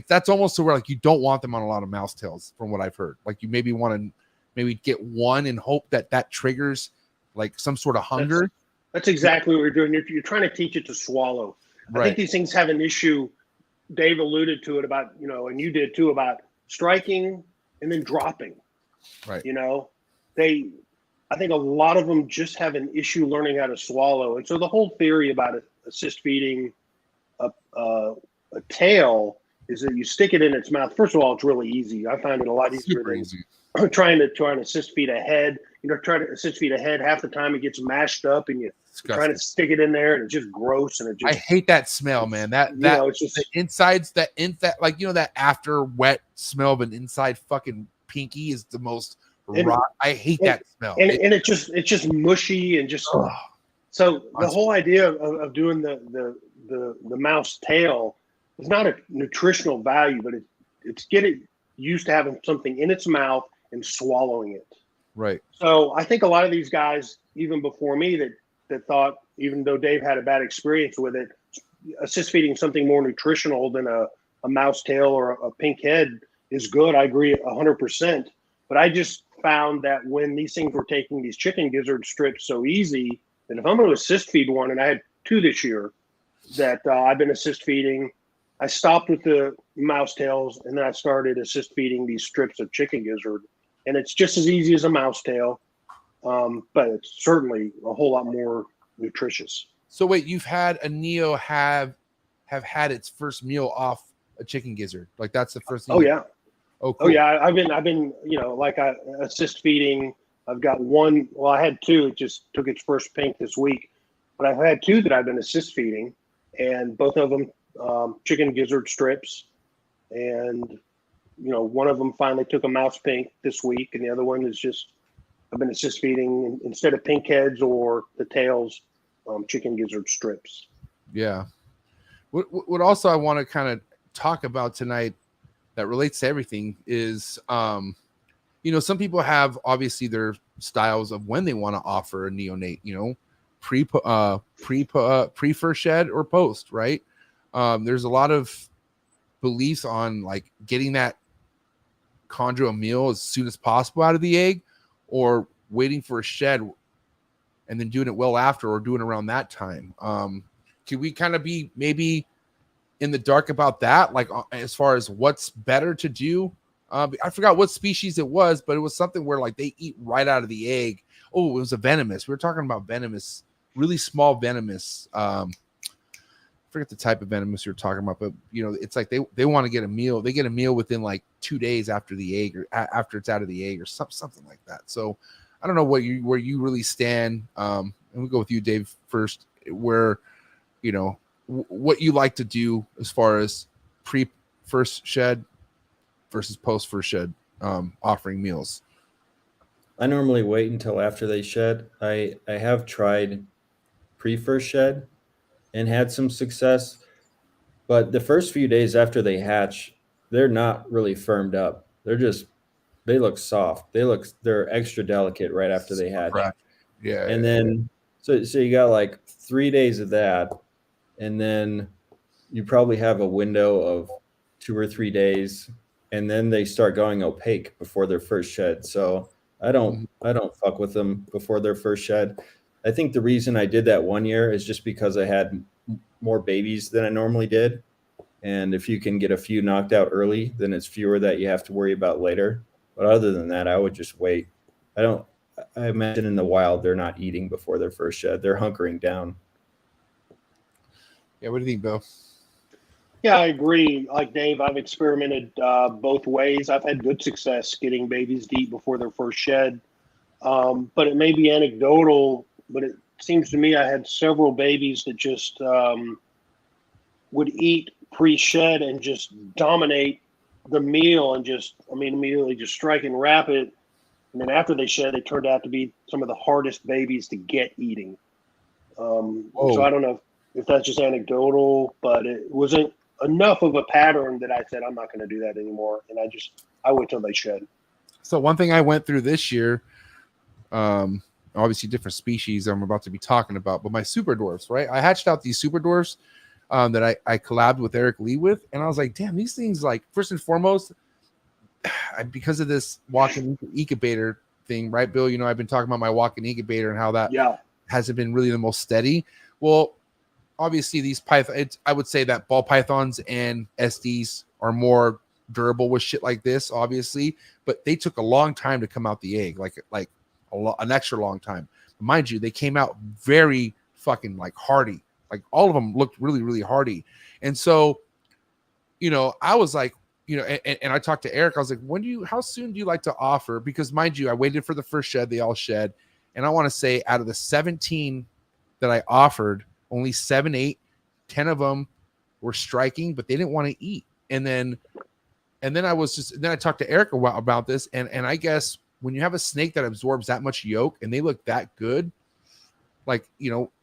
[SPEAKER 1] that's almost to where like you don't want them on a lot of mouse tails, from what I've heard. Like you maybe want to get one and hope that triggers like some sort of hunger.
[SPEAKER 6] That's exactly what you're doing. You're trying to teach it to swallow.
[SPEAKER 1] Right.
[SPEAKER 6] I think these things have an issue. Dave alluded to it about and you did too, about striking and then dropping.
[SPEAKER 1] Right.
[SPEAKER 6] I think a lot of them just have an issue learning how to swallow. And so the whole theory about assist feeding a tail is that you stick it in its mouth. First of all, it's really easy. I find it a lot easier than trying to assist feed a head. Try to assist feed a head. Half the time it gets mashed up and you're trying to stick it in there and it's just gross. And I
[SPEAKER 1] hate that smell, man. It's just the insides, that after wet smell of an inside fucking pinky is the most I hate that smell.
[SPEAKER 6] And it's just mushy and just so the whole idea of doing the mouse tail is not a nutritional value, but it's getting used to having something in its mouth and swallowing it.
[SPEAKER 1] Right.
[SPEAKER 6] So I think a lot of these guys, even before me, that thought, even though Dave had a bad experience with it, assist feeding something more nutritional than a mouse tail or a pink head is good. I agree 100%. But I just found that when these things were taking these chicken gizzard strips so easy, that if I'm going to assist feed one, and I had 2 this year that I've been assist feeding, I stopped with the mouse tails and then I started assist feeding these strips of chicken gizzard. And it's just as easy as a mouse tail, but it's certainly a whole lot more nutritious.
[SPEAKER 1] So wait, you've had a Neo have had its first meal off a chicken gizzard? Like that's the first thing?
[SPEAKER 6] Oh, yeah.
[SPEAKER 1] Oh, cool.
[SPEAKER 6] Oh yeah, I've been, like I assist feeding. I've got one. Well, I had 2. It just took its first pink this week, but I've had 2 that I've been assist feeding, and both of them chicken gizzard strips. and one of them finally took a mouse pink this week, and the other one is just I've been assist feeding instead of pink heads or the tails, chicken gizzard strips.
[SPEAKER 1] Yeah. What also I want to kind of talk about tonight that relates to everything is, some people have obviously their styles of when they want to offer a neonate, pre first shed or post, right? There's a lot of beliefs on like getting that chondro meal as soon as possible out of the egg, or waiting for a shed and then doing it well after, or doing around that time. Could we kind of be maybe in the dark about that? Like as far as what's better to do? I forgot what species it was, but it was something where like they eat right out of the egg. Oh, it was a venomous. We were talking about venomous, really small venomous. Forget the type of venomous you're talking about, but it's like they want to get a meal. They get a meal within like 2 days after the egg, or after it's out of the egg, or something like that. So I don't know where you really stand. And we'll go with you, Dave, first, where, what you like to do as far as pre first shed versus post first shed, offering meals.
[SPEAKER 5] I normally wait until after they shed. I have tried pre first shed and had some success, but the first few days after they hatch, they're not really firmed up. They look soft. They're extra delicate right after they hatch.
[SPEAKER 1] Right. Yeah.
[SPEAKER 5] And then so you got like 3 days of that, and then you probably have a window of 2 or 3 days, and then they start going opaque before their first shed. So I don't fuck with them before their first shed. I think the reason I did that 1 year is just because I had more babies than I normally did. And if you can get a few knocked out early, then it's fewer that you have to worry about later. But other than that, I would just wait. I imagine in the wild, they're not eating before their first shed. They're hunkering down.
[SPEAKER 1] Yeah. What do you think, Bill?
[SPEAKER 6] Yeah, I agree. Like Dave, I've experimented both ways. I've had good success getting babies to eat before their first shed. But it may be anecdotal, but it seems to me I had several babies that just would eat pre-shed and just dominate the meal and immediately just strike and wrap it. And then after they shed, they turned out to be some of the hardest babies to get eating. So I don't know if that's just anecdotal, but it wasn't enough of a pattern that I said, I'm not going to do that anymore. And I wait till they shed.
[SPEAKER 1] So one thing I went through this year, obviously different species I'm about to be talking about, but my super dwarfs, right? I hatched out these super dwarfs that I collabed with Eric Lee with. And I was like, damn, these things, like, first and foremost, because of this walk-in incubator thing, right, Bill? I've been talking about my walk-in incubator and how that hasn't been really the most steady. Well, obviously these pythons, I would say that ball pythons and SDs are more durable with shit like this, obviously, but they took a long time to come out the egg, like an extra long time. Mind you, they came out very fucking like hardy. Like all of them looked really, really hardy. And so, I was like, and I talked to Eric. I was like, how soon do you like to offer? Because mind you, I waited for the first shed. They all shed. And I want to say out of the 17 that I offered, only 7, 8, 10 of them were striking, but they didn't want to eat. And then I talked to Eric about this. And I guess when you have a snake that absorbs that much yolk and they look that good, like,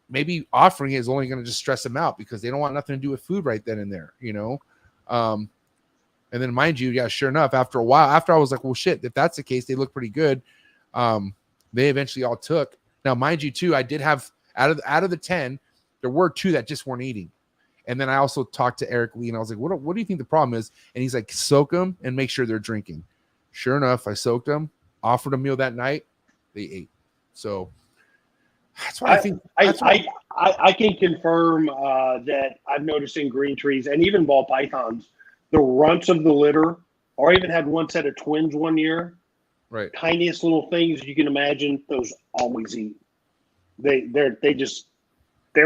[SPEAKER 1] maybe offering it is only going to just stress them out because they don't want nothing to do with food right then and there, and then mind you, yeah, sure enough, after a while, after I was like, well, shit, if that's the case, they look pretty good. They eventually all took. Now, mind you, too, I did have out of the 10, there were 2 that just weren't eating. And then I also talked to Eric Lee and I was like, what do you think the problem is? And he's like, soak them and make sure they're drinking. Sure enough, I soaked them, offered a meal that night. They ate. So that's why I think
[SPEAKER 6] I can confirm that I've noticed in green trees and even ball pythons, the runts of the litter, or I even had one set of twins 1 year.
[SPEAKER 1] Right.
[SPEAKER 6] Tiniest little things you can imagine, those always eat. They're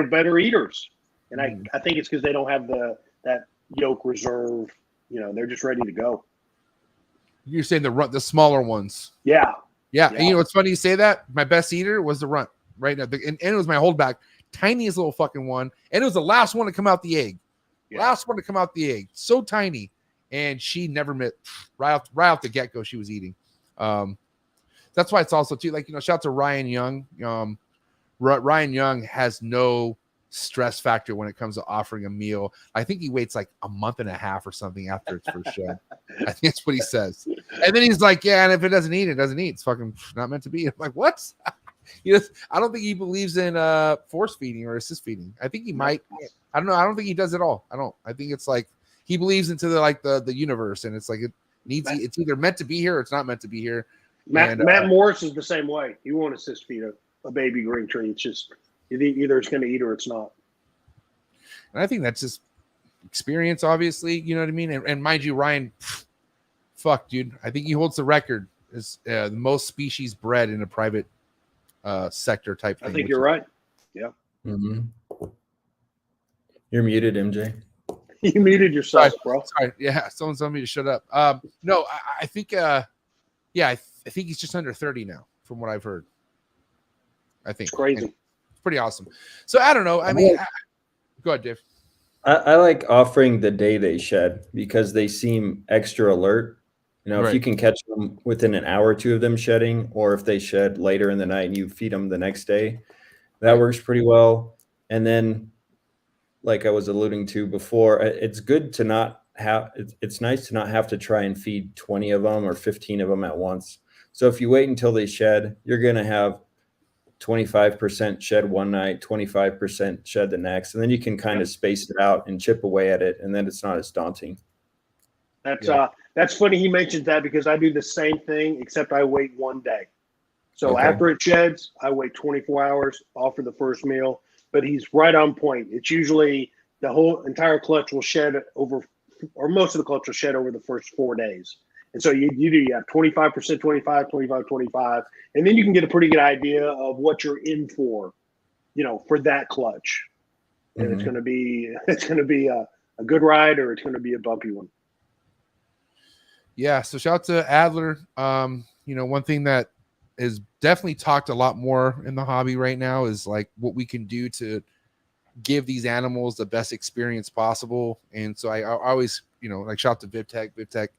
[SPEAKER 6] better eaters. And I think it's because they don't have that yolk reserve. They're just ready to go.
[SPEAKER 1] You're saying the smaller ones.
[SPEAKER 6] Yeah.
[SPEAKER 1] And it's funny you say that. My best eater was the runt right now. And it was my holdback, tiniest little fucking one. And it was the last one to come out the egg. Yeah. Last one to come out the egg. So tiny. and she never met right off the get go. She was eating. That's why it's also too like shout out to Ryan Young. Ryan Young has no stress factor when it comes to offering a meal. I think he waits like a month and a half or something after its first show. I think that's what he says. And then he's like, yeah, and if it doesn't eat, it doesn't eat. It's fucking not meant to be. I'm like, what? I don't think he believes in force feeding or assist feeding. I think he might. I don't know. I don't think he does at all. I think it's like he believes into the universe, and it's like it's either meant to be here or it's not meant to be here.
[SPEAKER 6] Matt Morris is the same way. He won't assist feed a baby green tree. It's just either it's going to eat or it's not.
[SPEAKER 1] And I think that's just experience, obviously. You know what I mean? And mind you, Ryan, fuck, dude. I think he holds the record as the most species bred in a private sector type thing.
[SPEAKER 6] I think you're right. Yeah.
[SPEAKER 5] Mm-hmm. You're muted, MJ.
[SPEAKER 6] You muted yourself, bro.
[SPEAKER 1] Sorry. Yeah, someone told me to shut up. No, I think I think he's just under 30 now, from what I've heard. I think
[SPEAKER 6] it's crazy.
[SPEAKER 1] It's pretty awesome. So I don't know. I mean, go ahead, Dave.
[SPEAKER 5] I like offering the day they shed because they seem extra alert.
[SPEAKER 1] Right.
[SPEAKER 5] If you can catch them within an hour or two of them shedding, or if they shed later in the night and you feed them the next day, that works pretty well. And then, like I was alluding to before, it's good to not have, it's nice to not have to try and feed 20 of them or 15 of them at once. So if you wait until they shed, you're going to have 25% shed one night, 25% shed the next, and then you can kind of space it out and chip away at it, and then it's not as daunting.
[SPEAKER 6] That's funny he mentions that because I do the same thing, except I wait one day. So after it sheds, I wait 24 hours, offer the first meal, but he's right on point. It's usually the whole entire clutch will shed over, or most of the clutch will shed over the first 4 days. And so you have 25%, 25, 25, 25, and then you can get a pretty good idea of what you're in for, for that clutch. And it's going to be a good ride, or it's going to be a bumpy one.
[SPEAKER 1] Yeah. So shout out to Adler. One thing that is definitely talked a lot more in the hobby right now is like what we can do to give these animals the best experience possible. And so I always, like shout out to VivTech.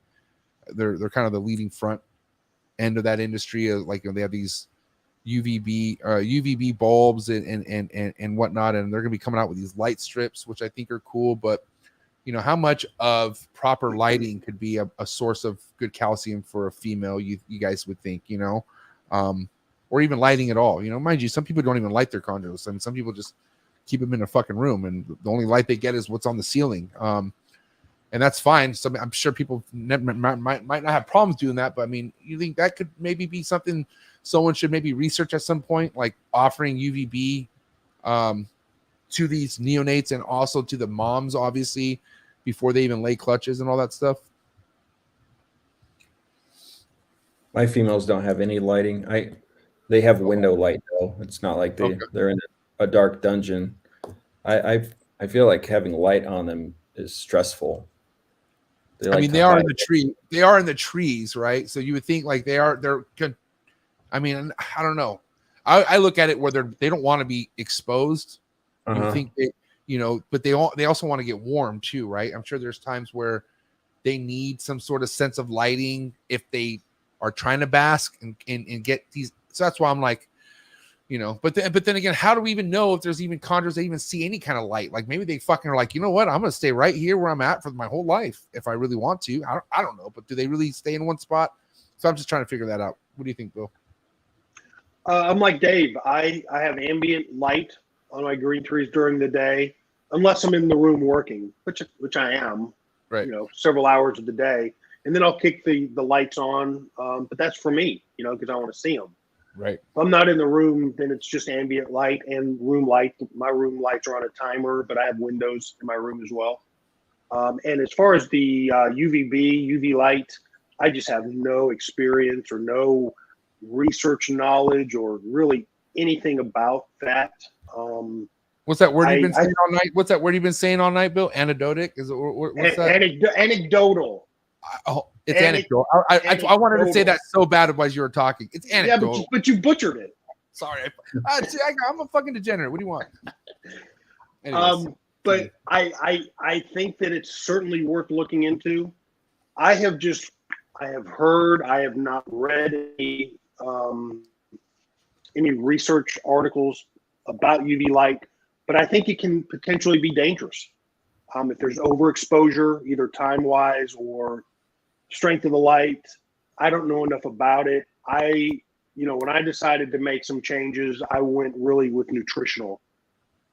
[SPEAKER 1] They're kind of the leading front end of that industry. Like they have these UVB bulbs and whatnot, and they're gonna be coming out with these light strips, which I think are cool. But how much of proper lighting could be a source of good calcium for a female? You guys would think, or even lighting at all. Mind you, some people don't even light their chondros. I mean, some people just keep them in a fucking room, and the only light they get is what's on the ceiling. And that's fine. So I'm sure people might not have problems doing that, but I mean, you think that could maybe be something someone should maybe research at some point, like offering UVB to these neonates and also to the moms, obviously, before they even lay clutches and all that stuff?
[SPEAKER 5] My females don't have any lighting. They have window light though. It's not like they're in a dark dungeon. I feel like having light on them is stressful.
[SPEAKER 1] They are in the tree. They are in the trees, right? So you would think like they're good. I mean, I don't know. I look at it where they don't want to be exposed. You think they, but they also want to get warm too, right? I'm sure there's times where they need some sort of sense of lighting if they are trying to bask and get these. So that's why I'm like, but then again, how do we even know if there's even chondros that even see any kind of light? Like maybe they fucking are like, you know what? I'm going to stay right here where I'm at for my whole life if I really want to. I don't know, but do they really stay in one spot? So I'm just trying to figure that out. What do you think, Bill?
[SPEAKER 6] I'm like Dave. I have ambient light on my green trees during the day, unless I'm in the room working, which I am,
[SPEAKER 1] right?
[SPEAKER 6] Several hours of the day, and then I'll kick the lights on. But that's for me, because I want to see them.
[SPEAKER 1] Right.
[SPEAKER 6] If I'm not in the room, then it's just ambient light and room light. My room lights are on a timer, but I have windows in my room as well. And as far as the UV light, I just have no experience or no research knowledge or really anything about that.
[SPEAKER 1] What's that word you've been saying all night? What's that word you've been saying all night, Bill? Anecdotic? Is it what's that?
[SPEAKER 6] Anecdotal.
[SPEAKER 1] It's anecdotal. I wanted to say that so bad as you were talking. It's anecdotal.
[SPEAKER 6] Yeah, but you butchered it.
[SPEAKER 1] Sorry. I'm a fucking degenerate. What do you want?
[SPEAKER 6] Anyways. But I think that it's certainly worth looking into. I have heard, I have not read any research articles about UV light, but I think it can potentially be dangerous. If there's overexposure, either time-wise or strength of the light. I don't know enough about it. When I decided to make some changes, I went really with nutritional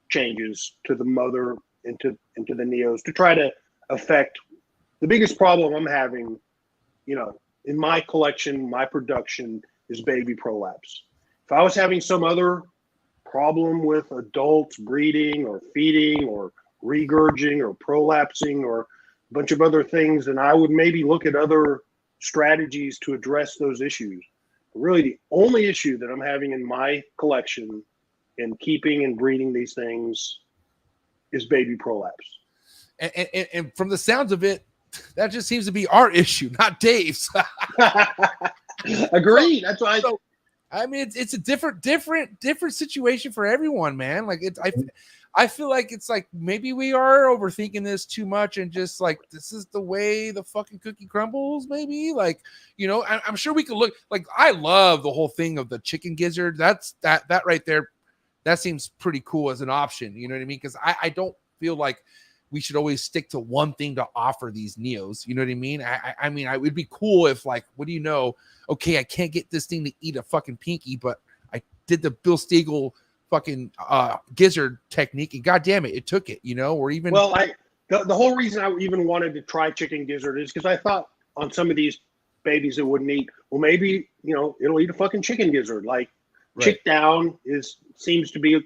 [SPEAKER 6] changes to the mother and to the neos to try to affect the biggest problem I'm having, in my collection, my production is baby prolapse. If I was having some other problem with adults breeding or feeding or regurging or prolapsing or a bunch of other things, then I would maybe look at other strategies to address those issues. Really, the only issue that I'm having in my collection in keeping and breeding these things is baby prolapse.
[SPEAKER 1] And from the sounds of it, that just seems to be our issue, not Dave's.
[SPEAKER 6] Agreed. That's why.
[SPEAKER 1] I mean, it's a different situation for everyone, man. Like I feel like it's like maybe we are overthinking this too much and just like this is the way the fucking cookie crumbles. Maybe like I'm sure we could look like I love the whole thing of the chicken gizzard. That right there, that seems pretty cool as an option. You know what I mean? Because I don't feel like we should always stick to one thing to offer these neos. You know what I mean? I mean, it would be cool if like, what do you know? Okay, I can't get this thing to eat a fucking pinky, but I did the Bill Stegall fucking gizzard technique, and god damn it, it took it. Or even
[SPEAKER 6] the whole reason I even wanted to try chicken gizzard is because I thought on some of these babies that wouldn't eat, well, maybe it'll eat a fucking chicken gizzard. Like chick down seems to be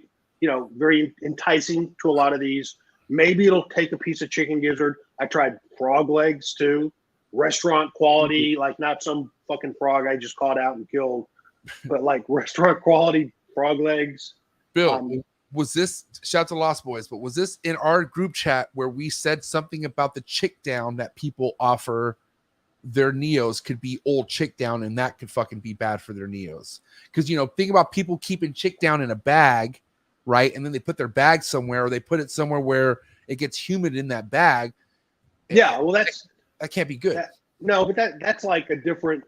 [SPEAKER 6] very enticing to a lot of these. Maybe it'll take a piece of chicken gizzard. I tried frog legs too, restaurant quality, like not some fucking frog I just caught out and killed, but like restaurant quality frog legs.
[SPEAKER 1] Bill, was this, shout out to Lost Boys, but was this in our group chat where we said something about the chick down that people offer their neos could be old chick down and that could fucking be bad for their neos? Because, think about people keeping chick down in a bag, right? And then they put their bag somewhere or they put it somewhere where it gets humid in that bag.
[SPEAKER 6] Yeah, well,
[SPEAKER 1] that can't be good.
[SPEAKER 6] But that's like a different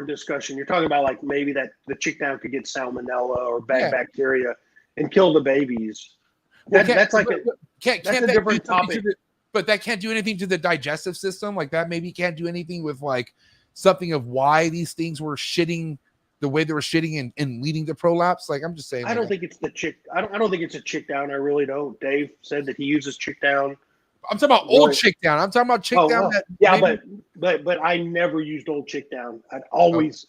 [SPEAKER 6] discussion. You're talking about like maybe that the chick down could get salmonella or bad bacteria and kill the babies. That's like a different topic.
[SPEAKER 1] But that can't do anything to the digestive system. Like that maybe can't do anything with like something of why these things were shitting the way they were shitting and leading to prolapse. Like I'm just saying.
[SPEAKER 6] I don't think it's the chick. I don't think it's a chick down. I really don't. Dave said that he uses chick down.
[SPEAKER 1] I'm talking about old chick down. I'm talking about chick down.
[SPEAKER 6] But I never used old chick down. I've always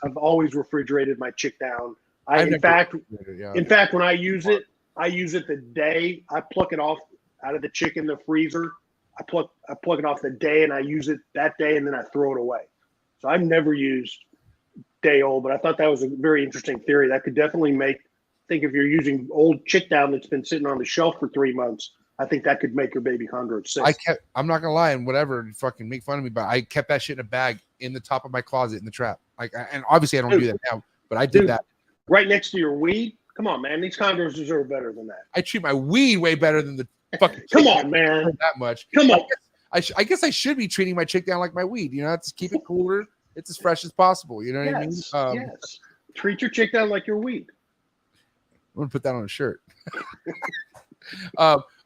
[SPEAKER 6] refrigerated my chick down. In fact, when I use it the day I pluck it off out of the chick in the freezer. I pluck it off the day and I use it that day and then I throw it away. So I've never used day old, but I thought that was a very interesting theory. That could definitely think if you're using old chick down that's been sitting on the shelf for 3 months, I think that could make your baby chondro sick.
[SPEAKER 1] I'm not gonna lie, and whatever, fucking make fun of me, but I kept that shit in a bag in the top of my closet in the trap. Like, and obviously I don't do that now, but I did that
[SPEAKER 6] right next to your weed. Come on, man, these chondros deserve better than that.
[SPEAKER 1] I treat my weed way better than the fucking.
[SPEAKER 6] Come on, man,
[SPEAKER 1] that much.
[SPEAKER 6] Come on.
[SPEAKER 1] I guess I should be treating my chick down like my weed. Just keep it cooler. It's as fresh as possible. You know what I mean?
[SPEAKER 6] Yes. Treat your chick down like your weed.
[SPEAKER 1] I'm gonna put that on a shirt.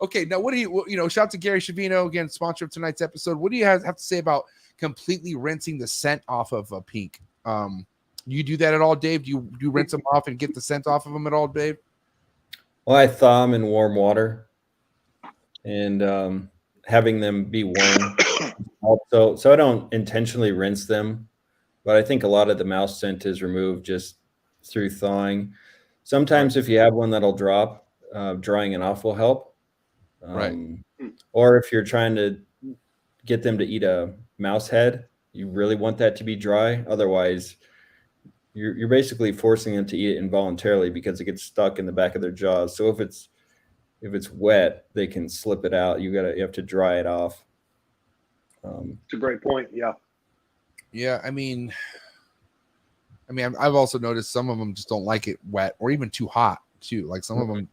[SPEAKER 1] Okay, now what do you shout out to Gary Shavino again, sponsor of tonight's episode. What do you have to say about completely rinsing the scent off of a pink? You do that at all, Dave? Do you rinse them off and get the scent off of them at all, Dave?
[SPEAKER 5] Well, I thaw them in warm water and having them be warm. So I don't intentionally rinse them, but I think a lot of the mouse scent is removed just through thawing. Sometimes if you have one that'll drop, drying it off will help.
[SPEAKER 1] Right.
[SPEAKER 5] Or if you're trying to get them to eat a mouse head, you really want that to be dry. Otherwise, you're basically forcing them to eat it involuntarily because it gets stuck in the back of their jaws. So if it's wet, they can slip it out. You have to dry it off.
[SPEAKER 6] It's a great point. Yeah.
[SPEAKER 1] Yeah. I mean, I've also noticed some of them just don't like it wet or even too hot too. Like some of them,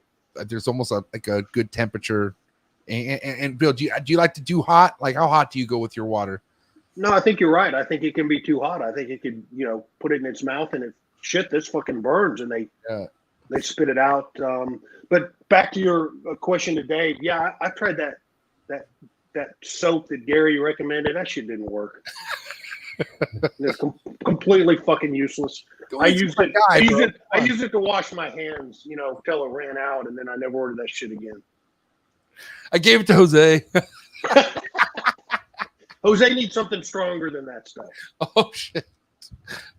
[SPEAKER 1] there's almost a good temperature And Bill, do you like to do hot? Like, how hot do you go with your water?
[SPEAKER 6] No, I think you're right. I think it can be too hot. I think it could, put it in its mouth and this fucking burns, and they spit it out. But back to your question to Dave. Yeah, I tried that soap that Gary recommended. That shit didn't work. It's completely fucking useless. I used it to wash my hands, till it ran out, and then I never ordered that shit again.
[SPEAKER 1] I gave it to Jose.
[SPEAKER 6] Jose needs something stronger than that stuff.
[SPEAKER 1] Oh shit!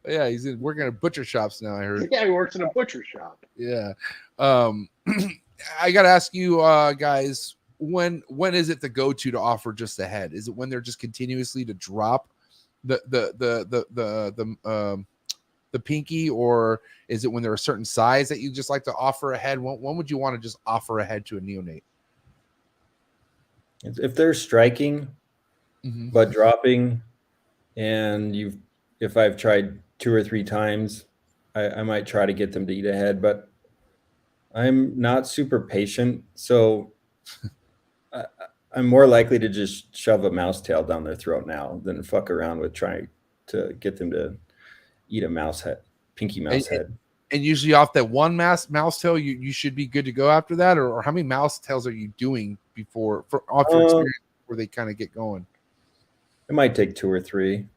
[SPEAKER 1] Yeah, he's working at butcher shops now. I heard.
[SPEAKER 6] Yeah, he works in a butcher shop.
[SPEAKER 1] Yeah. I gotta ask you, guys, when is it the go-to to offer just the head? Is it when they're just continuously to drop the pinky, or is it when they're a certain size that you just like to offer a head? When would you want to just offer a head to a neonate?
[SPEAKER 5] If they're striking, but dropping, and if I've tried 2 or 3 times, I might try to get them to eat a head, but I'm not super patient, so I'm more likely to just shove a mouse tail down their throat now than fuck around with trying to get them to eat a mouse head, pinky mouse head.
[SPEAKER 1] And usually off that one mouse tail, you should be good to go after that, or how many mouse tails are you doing off your experience before they kind of get going?
[SPEAKER 5] It might take 2 or 3. Okay.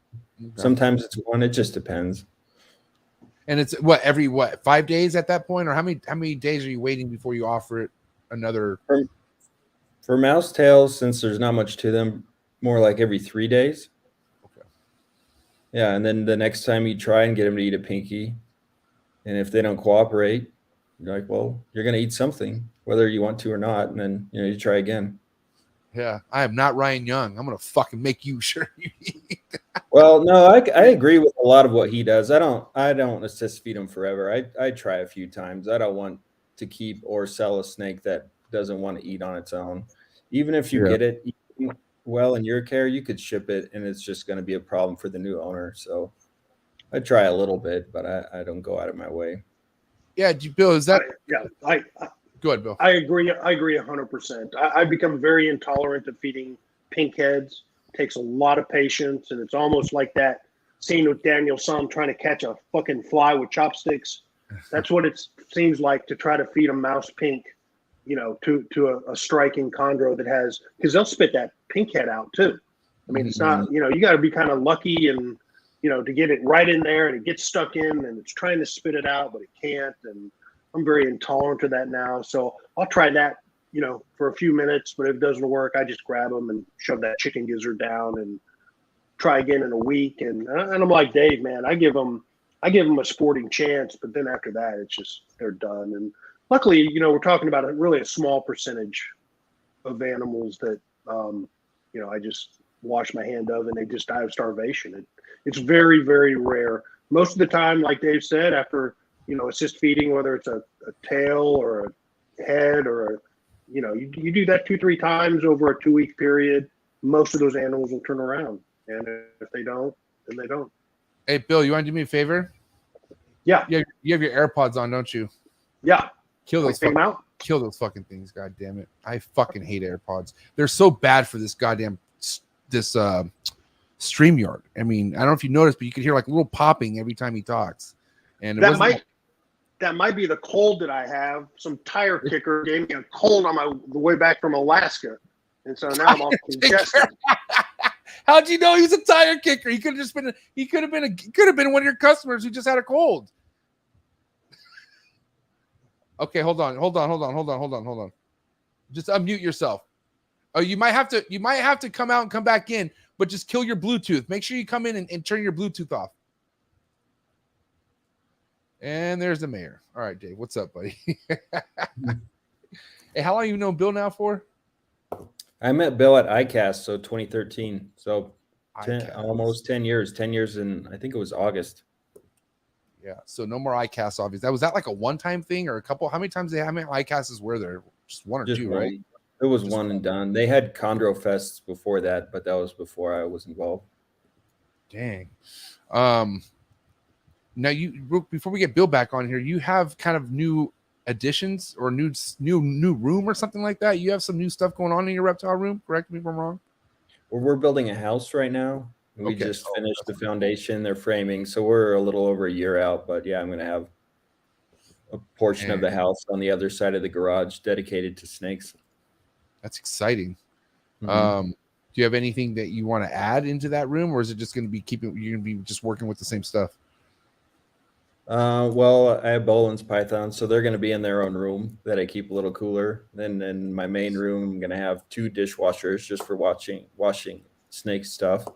[SPEAKER 5] Sometimes it's 1. It just depends.
[SPEAKER 1] And it's every 5 days at that point, or how many days are you waiting before you offer it another?
[SPEAKER 5] For mouse tails, since there's not much to them, more like every 3 days.
[SPEAKER 1] Okay.
[SPEAKER 5] Yeah, and then the next time you try and get them to eat a pinky, and if they don't cooperate, you're like, well, you're gonna eat something, whether you want to or not, and then you try again.
[SPEAKER 1] Yeah, I am not Ryan Young. I'm gonna fucking make you sure you eat.
[SPEAKER 5] Well, no, I agree with a lot of what he does. I don't assist feed him forever. I try a few times. I don't want to keep or sell a snake that doesn't want to eat on its own. Even if you get it eating well in your care, you could ship it, and it's just going to be a problem for the new owner. So I try a little bit, but I don't go out of my way.
[SPEAKER 1] Yeah, Bill, is that?
[SPEAKER 6] Go ahead, Bill. I agree 100%. I've become very intolerant of feeding pink heads. It takes a lot of patience, and it's almost like that scene with Daniel Son trying to catch a fucking fly with chopsticks. That's what it seems like to try to feed a mouse pink, to a striking chondro that has, because they'll spit that pink head out too. I mean, it's not, you got to be kind of lucky and, to get it right in there, and it gets stuck in and it's trying to spit it out, but it can't. And I'm very intolerant to that now. So I'll try that, for a few minutes, but if it doesn't work, I just grab them and shove that chicken gizzard down and try again in a week. And I'm like Dave, man, I give them a sporting chance, but then after that, it's just, they're done. And luckily, we're talking about really a small percentage of animals that, I just wash my hand of and they just die of starvation. It's very, very rare. Most of the time, like Dave said, after, assist feeding, whether it's a tail or a head or you do that 2-3 times over a 2-week period, most of those animals will turn around. And if they don't, then they don't.
[SPEAKER 1] Hey, Bill, you want to do me a favor?
[SPEAKER 6] Yeah.
[SPEAKER 1] You have your AirPods on, don't you?
[SPEAKER 6] Yeah.
[SPEAKER 1] Kill those fucking things, god damn it. I fucking hate AirPods. They're so bad for this goddamn StreamYard. I mean, I don't know if you noticed, but you could hear like a little popping every time he talks. And
[SPEAKER 6] that might be the cold that I have. Some tire kicker gave me a cold on the way back from Alaska. And so now I'm all congested.
[SPEAKER 1] How'd you know he was a tire kicker? He could have been one of your customers who just had a cold. Okay, hold on. Just unmute yourself. Oh, you might have to come out and come back in, but just kill your Bluetooth. Make sure you come in and turn your Bluetooth off. And there's the mayor. All right, Dave, what's up, buddy? Hey, how long you known Bill now for?
[SPEAKER 5] I met Bill at ICAST, so 2013. So almost 10 years. 10 years in, I think it was August.
[SPEAKER 1] Yeah. So no more ICAST, obviously. Was that like a one-time thing or a couple? How many ICASTs were there? Just one or two,
[SPEAKER 5] one.
[SPEAKER 1] Right?
[SPEAKER 5] It was one and done. They had Chondro Fests before that, but that was before I was involved.
[SPEAKER 1] Dang. Now before we get Bill back on here, you have kind of new additions or new room or something like that? You have some new stuff going on in your reptile room. Correct me if I'm wrong.
[SPEAKER 5] Well, we're building a house right now. We
[SPEAKER 1] Okay.
[SPEAKER 5] just finished the foundation. They're framing, so we're a little over a year out. But yeah, I'm going to have a portion of the house on the other side of the garage dedicated to snakes.
[SPEAKER 1] That's exciting.
[SPEAKER 5] Mhm.
[SPEAKER 1] Do you have anything that you want to add into that room, or is it just going to be you're going to be just working with the same stuff?
[SPEAKER 5] Well, I have Bolin's pythons, so they're going to be in their own room that I keep a little cooler. Then in my main room, I'm going to have 2 dishwashers just for washing snake stuff.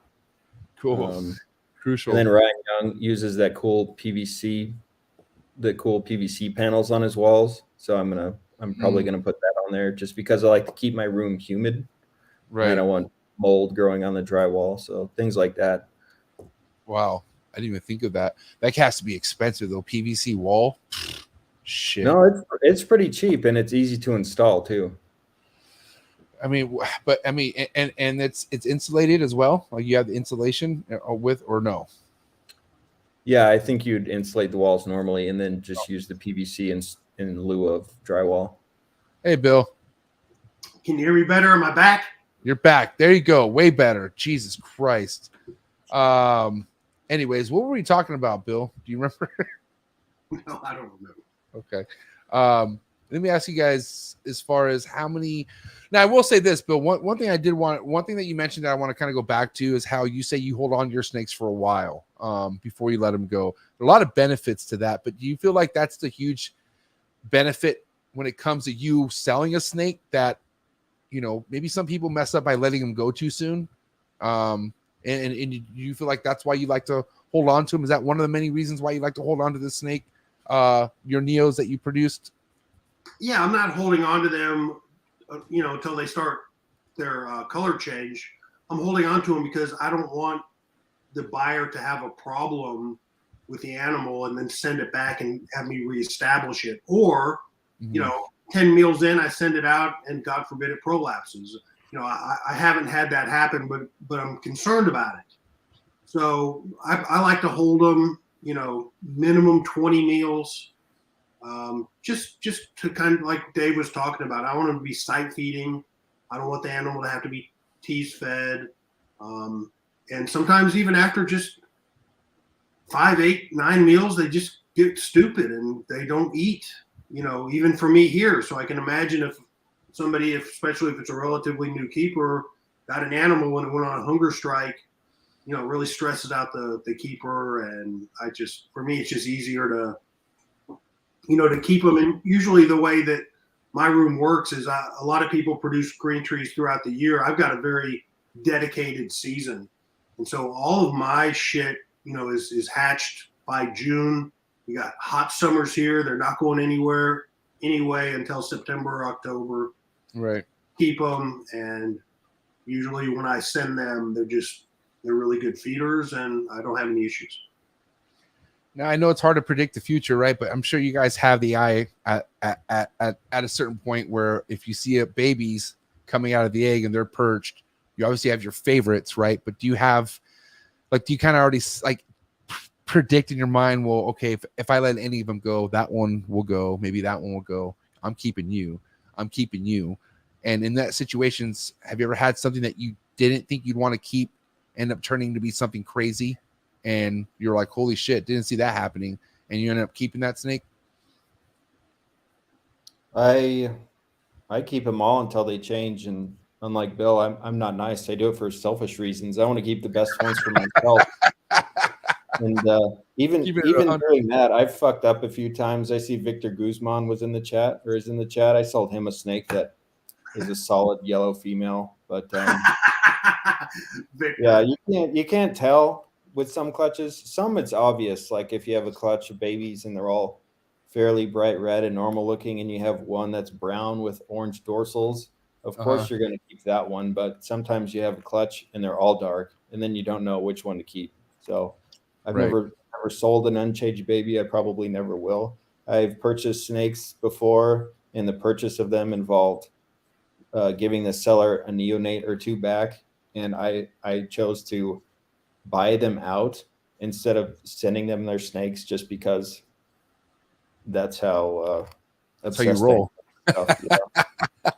[SPEAKER 1] Cool. Crucial.
[SPEAKER 5] And then Ryan Young uses the cool PVC panels on his walls. So I'm probably gonna put that on there just because I like to keep my room humid.
[SPEAKER 1] Right.
[SPEAKER 5] And I don't want mold growing on the drywall. So things like that.
[SPEAKER 1] Wow. I didn't even think of that. That has to be expensive though. PVC wall. Shit.
[SPEAKER 5] No, it's pretty cheap and it's easy to install too.
[SPEAKER 1] And it's insulated as well. Like you have the insulation with or no?
[SPEAKER 5] Yeah, I think you'd insulate the walls normally and then just use the PVC in lieu of drywall.
[SPEAKER 1] Hey, Bill.
[SPEAKER 2] Can you hear me better? Am I back?
[SPEAKER 1] You're back. There you go. Way better. Jesus Christ. Anyways, what were we talking about, Bill? Do you remember?
[SPEAKER 2] No, I don't remember.
[SPEAKER 1] Okay. Let me ask you guys as far as how many. Now, I will say this, Bill. One thing that you mentioned that I want to kind of go back to is how you say you hold on to your snakes for a while before you let them go. There are a lot of benefits to that, but do you feel like that's the huge benefit when it comes to you selling a snake that, you know, maybe some people mess up by letting them go too soon? And you feel like that's why you like to hold on to them? Is that one of the many reasons why you like to hold on to the snake, your Neos that you produced?
[SPEAKER 2] Yeah, I'm not holding on to them, until they start their color change. I'm holding on to them because I don't want the buyer to have a problem with the animal and then send it back and have me reestablish it. Or, 10 meals in, I send it out and God forbid it prolapses. I haven't had that happen, but I'm concerned about it. So I like to hold them, minimum 20 meals. Just to kind of like Dave was talking about, I want them to be sight feeding. I don't want the animal to have to be tease fed. And sometimes even after just 5, 8, 9 meals, they just get stupid and they don't eat, even for me here. So I can imagine if somebody, especially if it's a relatively new keeper, got an animal when it went on a hunger strike, really stresses out the keeper. And for me, it's just easier to keep them. And usually the way that my room works is a lot of people produce green trees throughout the year. I've got a very dedicated season. And so all of my shit, is hatched by June. We got hot summers here. They're not going anywhere anyway until September or October.
[SPEAKER 1] Right.
[SPEAKER 2] Keep them. And usually when I send them, they're really good feeders and I don't have any issues.
[SPEAKER 1] Now I know it's hard to predict the future, right? But I'm sure you guys have the eye at a certain point where if you see babies coming out of the egg and they're perched, you obviously have your favorites, right? But do you kind of already predict in your mind? Well, okay, if I let any of them go, that one will go. Maybe that one will go. I'm keeping you. And in that situations, have you ever had something that you didn't think you'd want to keep end up turning to be something crazy? And you're like, holy shit, didn't see that happening. And you end up keeping that snake?
[SPEAKER 5] I keep them all until they change. And unlike Bill, I'm not nice. I do it for selfish reasons. I want to keep the best ones for myself. And even during that, I've fucked up a few times. I see Victor Guzman is in the chat. I sold him a snake that is a solid yellow female. But yeah, you can't tell with some clutches. Some it's obvious, like if you have a clutch of babies and they're all fairly bright red and normal looking, and you have one that's brown with orange dorsals, of course you're going to keep that one. But sometimes you have a clutch and they're all dark, and then you don't know which one to keep. So I've never sold an uncaged baby. I probably never will. I've purchased snakes before, and the purchase of them involved giving the seller a neonate or 2 back, and I chose to buy them out instead of sending them their snakes, just because that's how
[SPEAKER 1] That's how you
[SPEAKER 5] obsessed
[SPEAKER 1] roll.
[SPEAKER 5] stuff, yeah.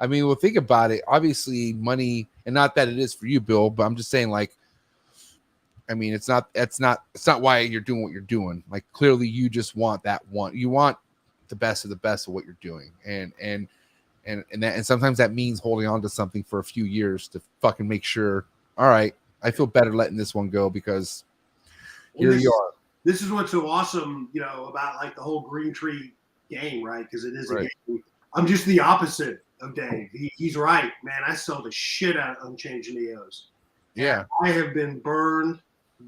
[SPEAKER 1] I mean, well, think about it. Obviously, money, and not that it is for you, Bill, but I'm just saying, like, I mean, it's not why you're doing what you're doing. Like, clearly, you just want that one. You want the best of the best of what you're doing, and sometimes that means holding on to something for a few years to fucking make sure. All right, I feel better letting this one go because here you are.
[SPEAKER 2] This is what's so awesome, you know, about like the whole green tree game, right? Because it is a game. I'm just the opposite of Dave. He's right, man. I sell the shit out of unchanged Neos.
[SPEAKER 1] Yeah,
[SPEAKER 2] I have been burned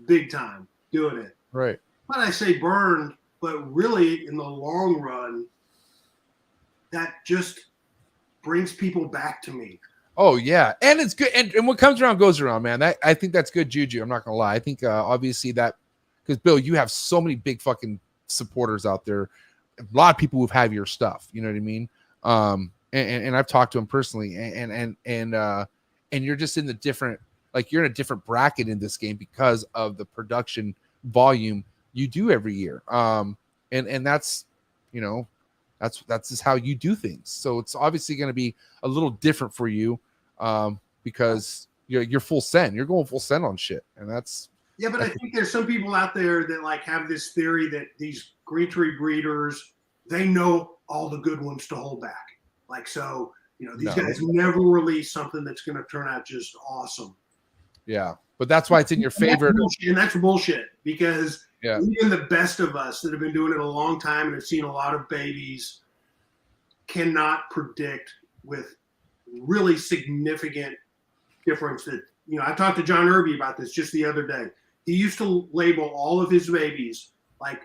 [SPEAKER 2] big time doing it.
[SPEAKER 1] right.
[SPEAKER 2] But I say burned, but really in the long run, that just brings people back to me.
[SPEAKER 1] Oh yeah, and it's good. And what comes around goes around, man. I think that's good juju. I'm not gonna lie. I think obviously that because Bill, you have so many big fucking supporters out there. A lot of people who've had your stuff. You know what I mean? And I've talked to them personally, and you're just in the different, like you're in a different bracket in this game because of the production volume you do every year. And that's, you know, that's just how you do things. So it's obviously going to be a little different for you, because you're full send. You're going full send on shit, and that's.
[SPEAKER 2] Yeah, but I think there's some people out there that like have this theory that these green tree breeders, they know all the good ones to hold back. Like, so, you know, these guys never release something that's going to turn out just awesome.
[SPEAKER 1] Yeah, but that's why it's in your favor.
[SPEAKER 2] And that's bullshit, because
[SPEAKER 1] yeah,
[SPEAKER 2] even the best of us that have been doing it a long time and have seen a lot of babies cannot predict with really significant difference that, you know, I talked to John Irby about this just the other day. He used to label all of his babies, like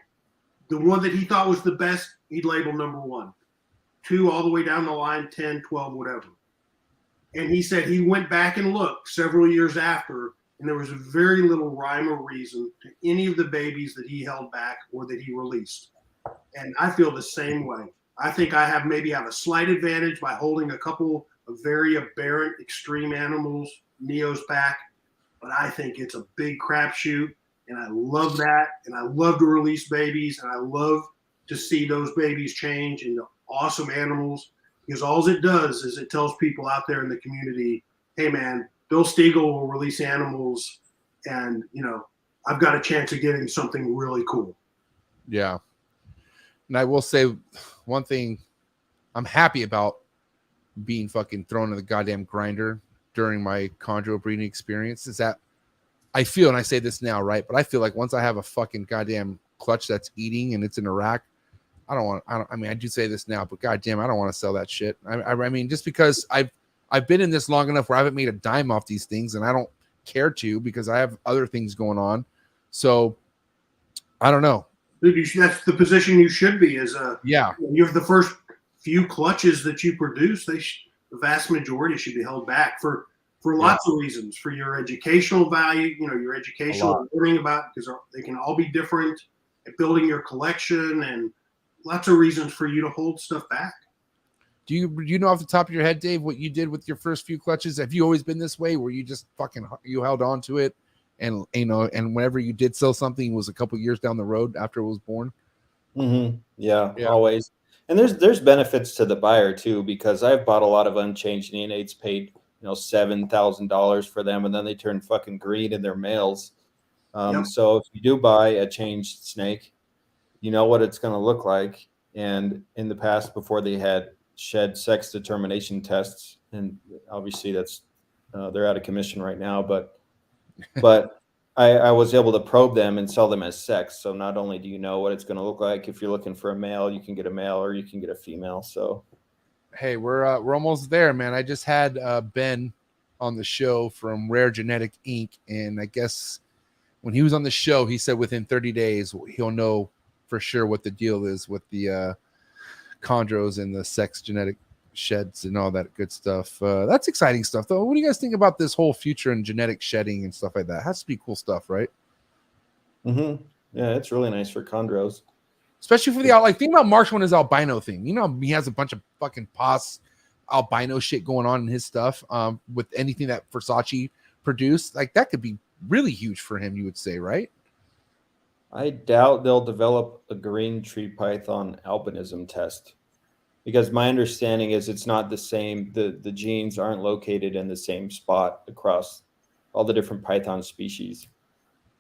[SPEAKER 2] the one that he thought was the best, he'd label number 1, 2, all the way down the line, 10, 12, whatever. And he said he went back and looked several years after, and there was very little rhyme or reason to any of the babies that he held back or that he released. And I feel the same way. I think I have a slight advantage by holding a couple of very aberrant, extreme animals, Neos back, but I think it's a big crapshoot, and I love that, and I love to release babies, and I love to see those babies change into awesome animals, because all it does is it tells people out there in the community, hey man, Bill Stegall will release animals, and you know, I've got a chance of getting something really cool.
[SPEAKER 1] Yeah. And I will say one thing I'm happy about being fucking thrown in the goddamn grinder during my chondro breeding experience is that I feel, and I say this now, right? But I feel like once I have a fucking goddamn clutch that's eating and it's in a rack, I mean, I do say this now, but goddamn, I don't want to sell that shit. I mean, just because I've been in this long enough where I haven't made a dime off these things, and I don't care to because I have other things going on. So I don't know.
[SPEAKER 2] Dude, that's the position you should be.
[SPEAKER 1] Yeah.
[SPEAKER 2] You have the first few clutches that you produce. The vast majority should be held back for lots of reasons. For your educational value, you know, your educational learning about, because they can all be different. At building your collection, and lots of reasons for you to hold stuff back.
[SPEAKER 1] Do you know off the top of your head, Dave, what you did with your first few clutches? Have you always been this way, where you just fucking you held on to it, and you know, and whenever you did sell something, it was a couple years down the road after it was born?
[SPEAKER 5] Mm-hmm. Yeah, always. And there's benefits to the buyer too, because I've bought a lot of unchanged neonates, paid $7,000 for them, and then they turn fucking green in their males. So if you do buy a changed snake, you know what it's going to look like. And in the past, before they had shed sex determination tests, and obviously that's they're out of commission right now, but I was able to probe them and sell them as sex. So not only do you know what it's going to look like, if you're looking for a male, you can get a male or you can get a female. So
[SPEAKER 1] hey, we're almost there, man. I just had Ben on the show from Rare Genetic Inc., and I guess when he was on the show, he said within 30 days he'll know for sure what the deal is with the chondros and the sex genetic sheds and all that good stuff. That's exciting stuff, though. What do you guys think about this whole future in genetic shedding and stuff like that? It has to be cool stuff, right?
[SPEAKER 5] Mm-hmm. Yeah, it's really nice for chondros.
[SPEAKER 1] Especially for the think about Mark's one, his albino thing. You know, he has a bunch of fucking pos albino shit going on in his stuff. With anything that Versace produced, like that could be really huge for him, you would say, right?
[SPEAKER 5] I doubt they'll develop a green tree python albinism test. because my understanding is it's not the same. The genes aren't located in the same spot across all the different python species.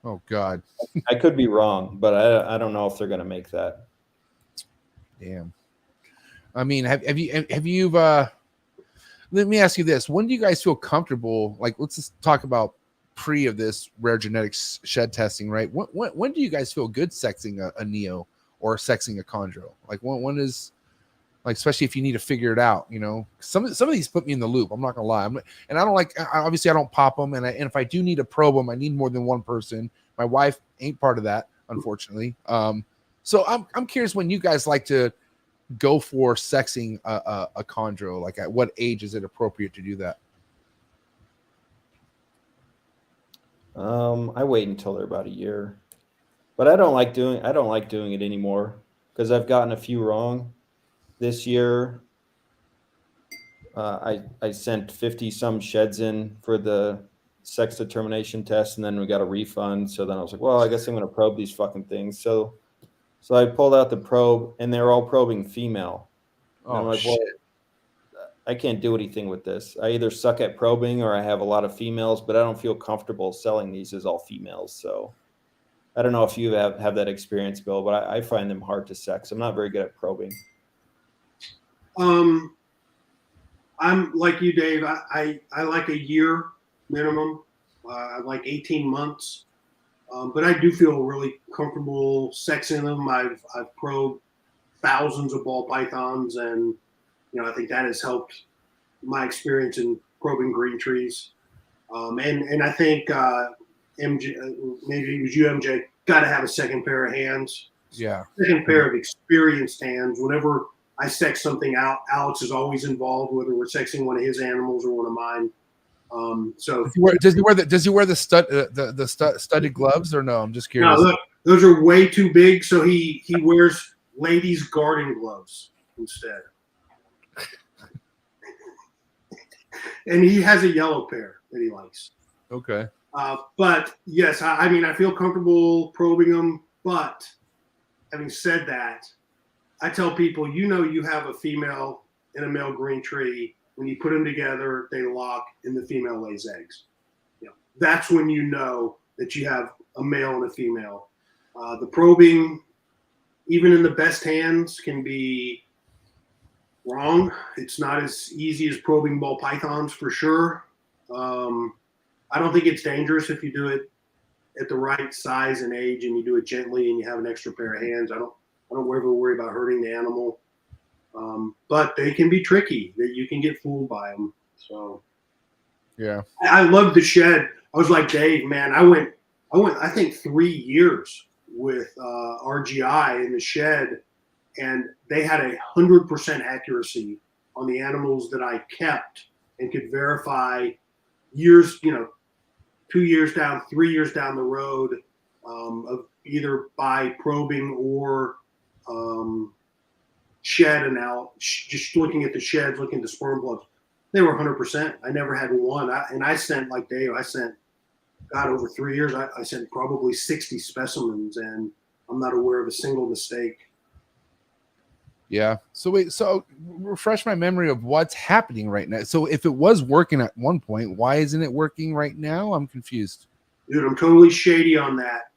[SPEAKER 1] Oh God.
[SPEAKER 5] I could be wrong, but I don't know if they're going to make that.
[SPEAKER 1] Damn. I mean, have you let me ask you this. When do you guys feel comfortable? Like, let's just talk about pre of this rare genetics shed testing, right? When do you guys feel good sexing a neo or sexing a chondro? Like when is, like, especially if you need to figure it out, you know, some of these put me in the loop. I'm not gonna lie. And I don't like, obviously I don't pop them. And if I do need to probe them, I need more than one person. My wife ain't part of that, unfortunately. So I'm curious when you guys like to go for sexing a chondro. Like, at what age is it appropriate to do that?
[SPEAKER 5] I wait until they're about a year, but I don't like doing it anymore because I've gotten a few wrong. This year, I sent 50 some sheds in for the sex determination test, and then we got a refund. So then I was like, well, I guess I'm going to probe these fucking things. So I pulled out the probe, and they're all probing female. And I'm like,
[SPEAKER 1] shit.
[SPEAKER 5] well, I can't do anything with this. I either suck at probing or I have a lot of females, but I don't feel comfortable selling these as all females. So I don't know if you have that experience, Bill, but I find them hard to sex. I'm not very good at probing.
[SPEAKER 2] I'm like you, Dave. I like a year minimum. I like 18 months. But I do feel really comfortable sexing them. I've probed thousands of ball pythons, and I think that has helped my experience in probing green trees. And I think MJ, maybe it was you, MJ, got to have a second pair of hands.
[SPEAKER 1] Yeah.
[SPEAKER 2] Second pair of experienced hands. Whenever I sex something out, Alex is always involved, whether we're sexing one of his animals or one of mine. So
[SPEAKER 1] does he wear the studded gloves or no? I'm just curious.
[SPEAKER 2] No, look, those are way too big. So he wears ladies' garden gloves instead. And he has a yellow pair that he likes.
[SPEAKER 1] Okay.
[SPEAKER 2] But yes, I mean, I feel comfortable probing them. But having said that, I tell people, you have a female and a male green tree. When you put them together, they lock and the female lays eggs. That's when you know that you have a male and a female. The probing, even in the best hands, can be wrong. It's not as easy as probing ball pythons for sure. I don't think it's dangerous if you do it at the right size and age and you do it gently and you have an extra pair of hands. I don't ever worry about hurting the animal. But they can be tricky. That you can get fooled by them. So,
[SPEAKER 1] yeah,
[SPEAKER 2] I love the shed. I was like Dave, man. I went. I think 3 years with RGI in the shed, and they had 100% accuracy on the animals that I kept and could verify years. 2 years down, 3 years down the road, of either by probing or shed and out, just looking at the sheds, looking at the sperm plugs, they were 100%. I never had one. I sent, like Dave, God, over 3 years, I sent probably 60 specimens, and I'm not aware of a single mistake.
[SPEAKER 1] Yeah. So wait, so refresh my memory of what's happening right now. So if it was working at one point, why isn't it working right now? I'm confused.
[SPEAKER 2] Dude, I'm totally shady on that.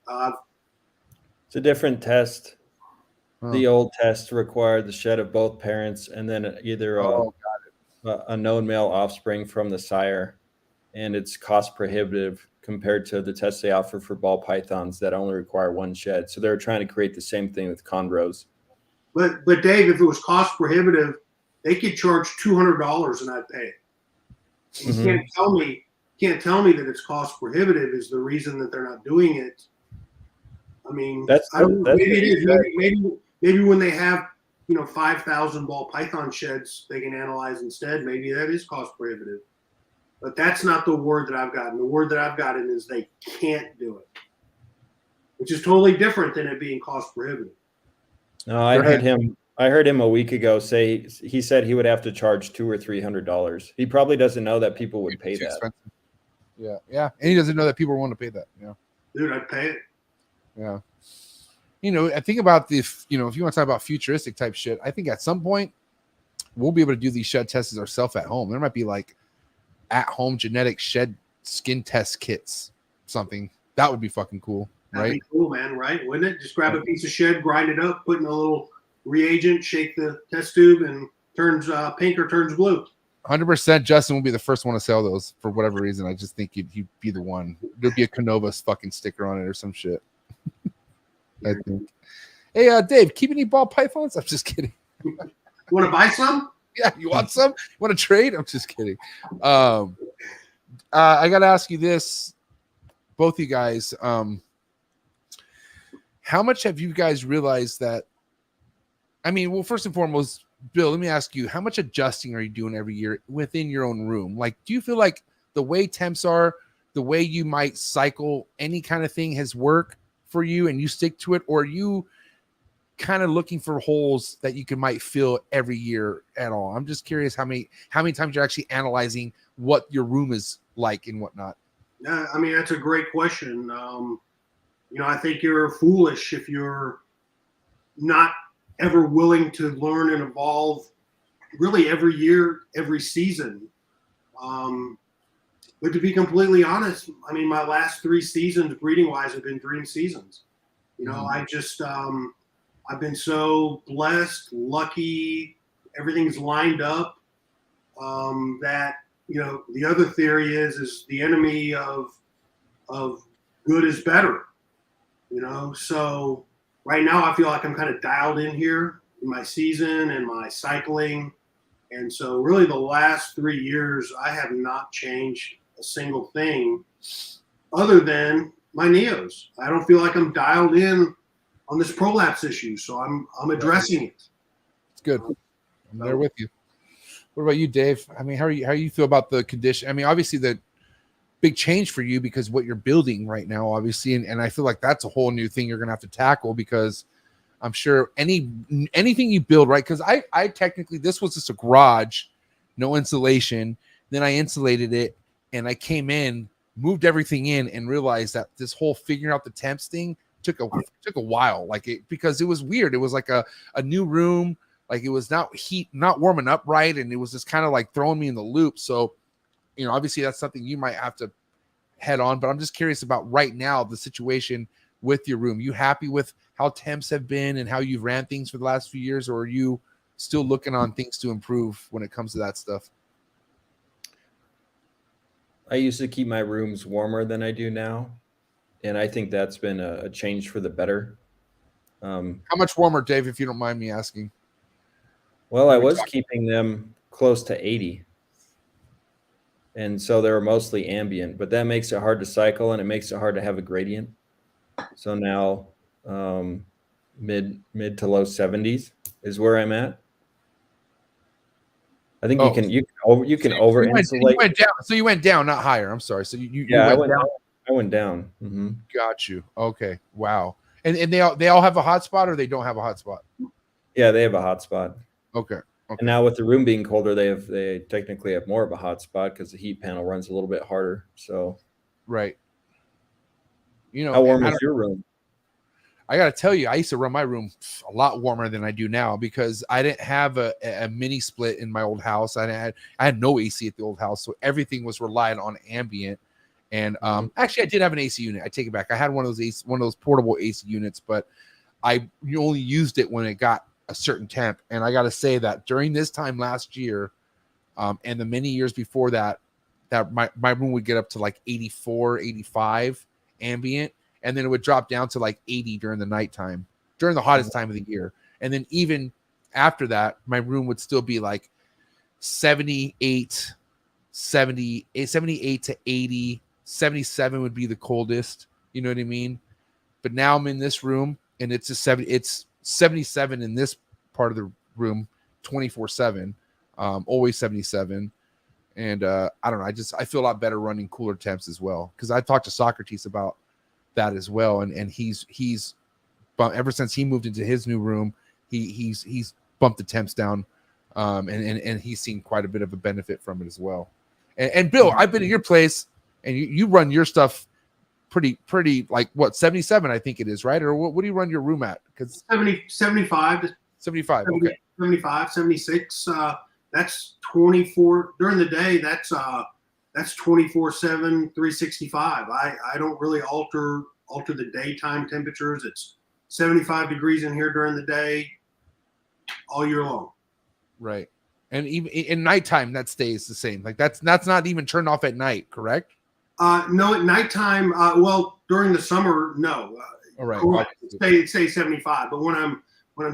[SPEAKER 5] It's a different test. The old test required the shed of both parents and then either a known male offspring from the sire, and it's cost prohibitive compared to the test they offer for ball pythons that only require one shed. So they're trying to create the same thing with chondros.
[SPEAKER 2] But Dave, if it was cost prohibitive, they could charge $200 and I'd pay it. You can't tell me that it's cost prohibitive is the reason that they're not doing it. I mean, maybe it is. Maybe when they have 5,000 ball python sheds they can analyze instead, maybe that is cost prohibitive. But that's not the word that I've gotten. The word that I've gotten is they can't do it, which is totally different than it being cost prohibitive.
[SPEAKER 5] No, I heard him a week ago say he said he would have to charge $200 or $300. He probably doesn't know that people would pay that.
[SPEAKER 1] Expensive. Yeah, and he doesn't know that people want to pay that. Yeah,
[SPEAKER 2] dude, I'd pay it.
[SPEAKER 1] Yeah, I think about the if you want to talk about futuristic type shit, I think at some point we'll be able to do these shed tests ourselves at home. There might be like at-home genetic shed skin test kits, something that would be fucking cool,
[SPEAKER 2] That'd
[SPEAKER 1] right?
[SPEAKER 2] be cool, man, right? Wouldn't it? Just grab a piece of shed, grind it up, put in a little reagent, shake the test tube, and turns pink or turns blue.
[SPEAKER 1] 100%. Justin will be the first one to sell those for whatever reason. I just think he'd be the one. There'd be a Canovas fucking sticker on it or some shit. I think. Hey, Dave, keep any ball pythons? I'm just kidding.
[SPEAKER 2] You want to buy some?
[SPEAKER 1] Yeah, you want some? You want to trade? I'm just kidding. I got to ask you this, both you guys. How much have you guys realized that? I mean, well, first and foremost, Bill, let me ask you, how much adjusting are you doing every year within your own room? Like, do you feel like the way temps are, the way you might cycle any kind of thing has worked for you and you stick to it? Or are you kind of looking for holes that you might fill every year at all? I'm just curious how many times you're actually analyzing what your room is like and whatnot.
[SPEAKER 2] Yeah, I mean, that's a great question. I think you're foolish if you're not ever willing to learn and evolve really every year, every season. But to be completely honest, I mean, my last 3 seasons breeding wise have been dream seasons. I just, I've been so blessed, lucky, everything's lined up, that, the other theory is the enemy of good is better, so right now I feel like I'm kind of dialed in here in my season and my cycling. And so really the last 3 years, I have not changed a single thing other than my neos. I don't feel like I'm dialed in on this prolapse issue. So I'm addressing it.
[SPEAKER 1] It's good. I'm there with you. What about you, Dave? I mean, how you feel about the condition? I mean, obviously the big change for you because what you're building right now, obviously, and I feel like that's a whole new thing you're gonna have to tackle, because I'm sure anything you build, right? Because I technically, this was just a garage, no insulation. Then I insulated it and I came in, moved everything in, and realized that this whole figuring out the temps thing took a while, because it was weird. It was like a new room, like it was not warming up right, and it was just kind of like throwing me in the loop. So obviously that's something you might have to head on, but I'm just curious about right now, the situation with your room. You happy with how temps have been and how you've ran things for the last few years, or are you still looking on things to improve when it comes to that stuff?
[SPEAKER 5] I used to keep my rooms warmer than I do now, and I think that's been a change for the better.
[SPEAKER 1] How much warmer, Dave, if you don't mind me asking?
[SPEAKER 5] Well, I was keeping them close to 80. And so they were mostly ambient, but that makes it hard to cycle and it makes it hard to have a gradient. So now mid to low 70s is where I'm at. I think you can over insulate.
[SPEAKER 1] You went down. So you went down, not higher. I'm sorry. So you
[SPEAKER 5] I
[SPEAKER 1] went down.
[SPEAKER 5] I went down. Mm-hmm.
[SPEAKER 1] Got you. Okay. Wow. And they all have a hot spot, or they don't have a hot spot?
[SPEAKER 5] Yeah, they have a hot spot.
[SPEAKER 1] Okay.
[SPEAKER 5] And now with the room being colder, they technically have more of a hot spot because the heat panel runs a little bit harder. So
[SPEAKER 1] right.
[SPEAKER 5] How warm is your room?
[SPEAKER 1] I got to tell you, I used to run my room a lot warmer than I do now because I didn't have a mini split in my old house. I had no AC at the old house, so everything was relied on ambient. And actually, I did have an AC unit. I take it back. I had one of those portable AC units, but you only used it when it got a certain temp. And I got to say that during this time last year, and the many years before that my room would get up to like 84, 85 ambient. And then it would drop down to like 80 during the nighttime, during the hottest time of the year. And then even after that, my room would still be like 78 to 80, 77 would be the coldest. You know what I mean? But now I'm in this room and it's 77 in this part of the room, 24/7, always 77. And I don't know. I feel a lot better running cooler temps as well. Cause I talked to Socrates about that as well. And he's ever since he moved into his new room, he's bumped the temps down. And he's seen quite a bit of a benefit from it as well. And Bill, I've been at your place and you run your stuff pretty like what, 77, I think it is, right? Or what do you run your room at? Because
[SPEAKER 2] 75.
[SPEAKER 1] 75. Okay.
[SPEAKER 2] 75, 76. That's 24 during the day. That's 24/7, 365. I don't really alter the daytime temperatures. It's 75 degrees in here during the day, all year long.
[SPEAKER 1] Right. And even in nighttime, that stays the same. Like that's not even turned off at night, correct?
[SPEAKER 2] No, at nighttime. Well, during the summer, no.
[SPEAKER 1] All right.
[SPEAKER 2] Correct. Say 75. But when I'm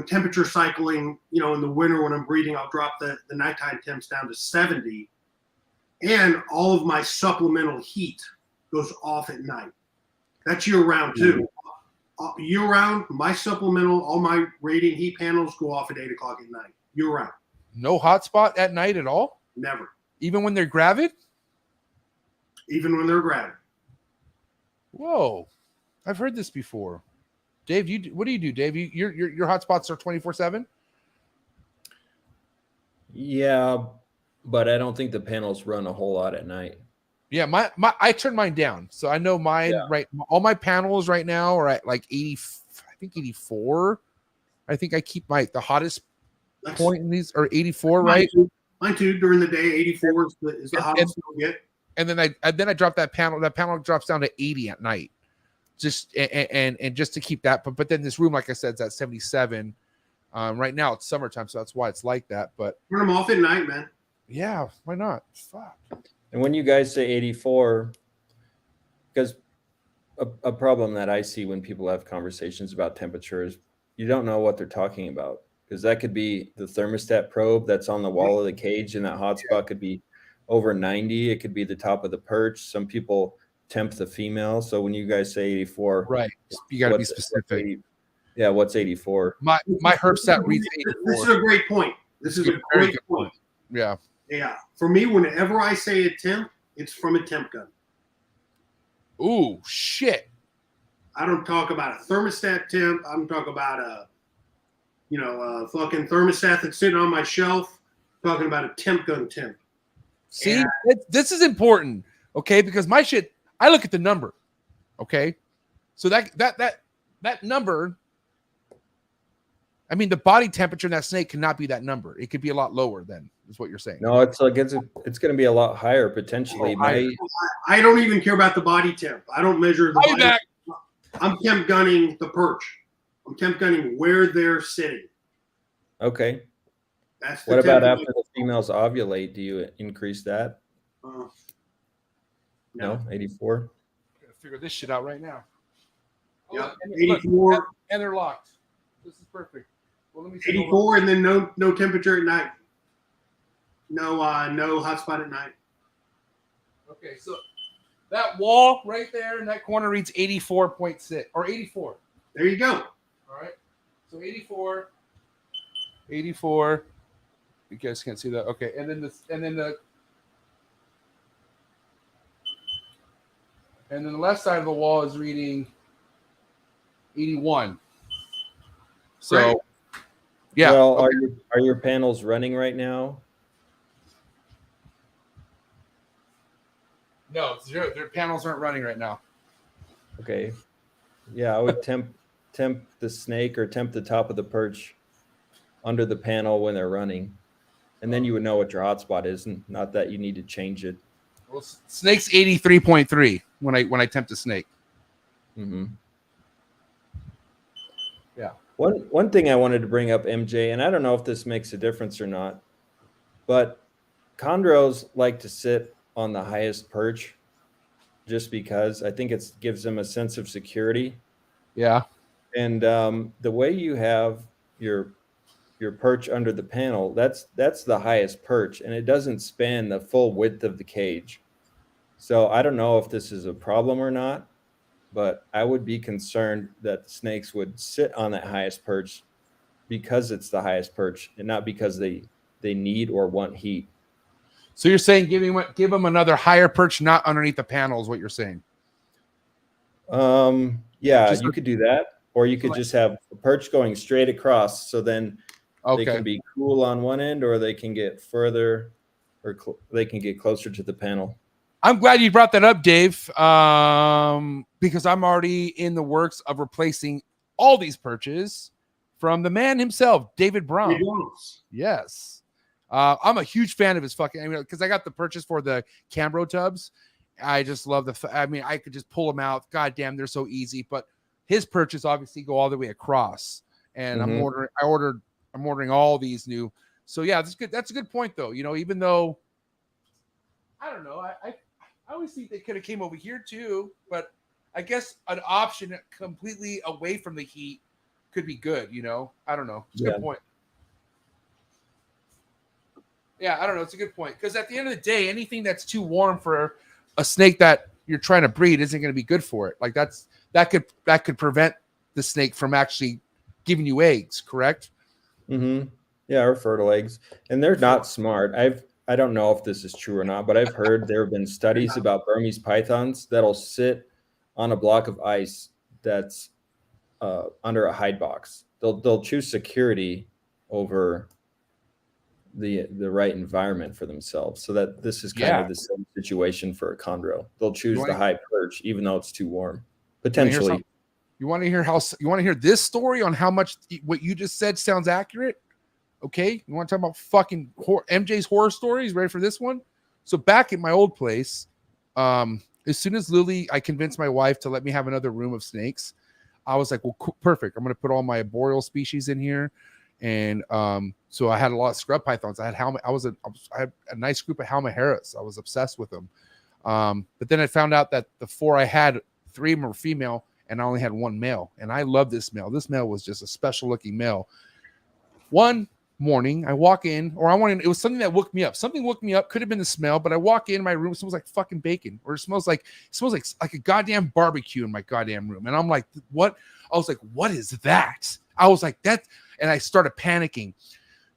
[SPEAKER 2] temperature cycling, in the winter when I'm breeding, I'll drop the nighttime temps down to 70, and all of my supplemental heat goes off at night. That's year round too. Year round, my supplemental, all my radiant heat panels go off at 8 o'clock at night. Year round.
[SPEAKER 1] No hotspot at night at all?
[SPEAKER 2] Never.
[SPEAKER 1] Even when they're gravid?
[SPEAKER 2] Even when they're gravid.
[SPEAKER 1] Whoa. I've heard this before. Dave, what do you do, Dave? Your hotspots are 24/7?
[SPEAKER 5] Yeah, but I don't think the panels run a whole lot at night.
[SPEAKER 1] Yeah, I turned mine down. So I know mine, right? All my panels right now are at like 80, I think 84. I think I keep the hottest point in these, or 84, right?
[SPEAKER 2] Mine too. During the day, 84 is the hottest you'll get.
[SPEAKER 1] And then I drop that panel. That panel drops down to 80 at night, just and just to keep that. But then this room, like I said, is at 77. Right now it's summertime, so that's why it's like that. But
[SPEAKER 2] turn them off at night, man.
[SPEAKER 1] Yeah, why not? Fuck.
[SPEAKER 5] And when you guys say 84, because a problem that I see when people have conversations about temperatures, you don't know what they're talking about, because that could be the thermostat probe that's on the wall of the cage, and that hotspot could be over 90. It could be the top of the perch. Some people temp the female. So when you guys say 84,
[SPEAKER 1] right, you got to be specific.
[SPEAKER 5] What's 84?
[SPEAKER 1] My herpstat reads 84.
[SPEAKER 2] This is a great point. This is a great point.
[SPEAKER 1] Yeah.
[SPEAKER 2] Yeah. For me, whenever I say a temp, it's from a temp gun.
[SPEAKER 1] Ooh, shit.
[SPEAKER 2] I don't talk about a thermostat temp. I'm talking about a fucking thermostat that's sitting on my shelf. I'm talking about a temp gun temp.
[SPEAKER 1] See, this is important, okay? Because my shit, I look at the number, okay? So that number, I mean, the body temperature in that snake cannot be that number. It could be a lot lower than is what you're saying.
[SPEAKER 5] No, it's like it's going to be a lot higher potentially.
[SPEAKER 2] I don't even care about the body temp. I don't measure the body temp. I'm temp gunning the perch. I'm temp gunning where they're sitting.
[SPEAKER 5] Okay.
[SPEAKER 2] That's
[SPEAKER 5] what about after the females ovulate? Do you increase that? No, 84.
[SPEAKER 1] Gotta figure this shit out right now.
[SPEAKER 2] Yeah, 84,
[SPEAKER 1] and they're locked. This is perfect. Well, let me
[SPEAKER 2] 84, and then no temperature at night. No hotspot at night.
[SPEAKER 1] Okay, so that wall right there in that corner reads 84.6 or 84.
[SPEAKER 2] There you go.
[SPEAKER 1] All right. So 84. You guys can't see that. Okay, and then the left side of the wall is reading 81. So
[SPEAKER 2] right.
[SPEAKER 1] Yeah.
[SPEAKER 5] Well, are your panels running right now?
[SPEAKER 1] No, their panels aren't running right now.
[SPEAKER 5] Okay. Yeah, I would temp the snake or temp the top of the perch under the panel when they're running. And then you would know what your hotspot is, and not that you need to change it.
[SPEAKER 1] Well, snake's 83.3 when I tempt a snake.
[SPEAKER 5] Mm-hmm.
[SPEAKER 1] Yeah.
[SPEAKER 5] One thing I wanted to bring up, MJ, and I don't know if this makes a difference or not, but chondros like to sit on the highest perch just because I think it gives them a sense of security.
[SPEAKER 1] Yeah.
[SPEAKER 5] And the way you have your perch under the panel, that's the highest perch, and it doesn't span the full width of the cage. So I don't know if this is a problem or not, but I would be concerned that the snakes would sit on that highest perch because it's the highest perch and not because they need or want heat.
[SPEAKER 1] So you're saying give them another higher perch, not underneath the panel, is what you're saying?
[SPEAKER 5] Yeah, you could do that, or you could just have a perch going straight across. So then they can be cool on one end, or they can get further, or they can get closer to the panel.
[SPEAKER 1] I'm glad you brought that up, Dave, because I'm already in the works of replacing all these perches from the man himself, David Brown.
[SPEAKER 2] Yes.
[SPEAKER 1] Yes. I'm a huge fan of his fucking, because I got the purchase for the Chondro tubs. I just love I could just pull them out. God damn, they're so easy. But his purchase obviously go all the way across. And I'm ordering all these new. So yeah, that's good. That's a good point though. Even though I don't know, I always think they could have came over here too, but I guess an option completely away from the heat could be good, I don't know. It's a good point. Yeah, I don't know. It's a good point. Because at the end of the day, anything that's too warm for a snake that you're trying to breed isn't going to be good for it. Like that could prevent the snake from actually giving you eggs, correct?
[SPEAKER 5] Mm-hmm. Yeah, or fertile eggs. And they're not smart. I don't know if this is true or not, but I've heard there have been studies about Burmese pythons that'll sit on a block of ice that's under a hide box. They'll choose security over the right environment for themselves. So that this is kind of the same situation for a chondro. They'll choose the high perch even though it's too warm. Potentially.
[SPEAKER 1] You want to hear this story on how much what you just said sounds accurate? Okay, you want to talk about fucking MJ's horror stories? Ready for this one? So back at my old place, as soon as I convinced my wife to let me have another room of snakes, I was like, well, perfect. I'm going to put all my arboreal species in here. And so I had a lot of scrub pythons. I had a nice group of Halmaheras. I was obsessed with them. But then I found out that the 4 I had, 3 of them were female, and I only had 1 male. And I love this male. This male was just a special looking male. One morning, I walk in, it was something that woke me up. Something woke me up. Could have been the smell, but I walk in my room. It smells like fucking bacon, or it smells like a goddamn barbecue in my goddamn room. And I'm like, what? I was like, what is that? I was like, that. And I started panicking.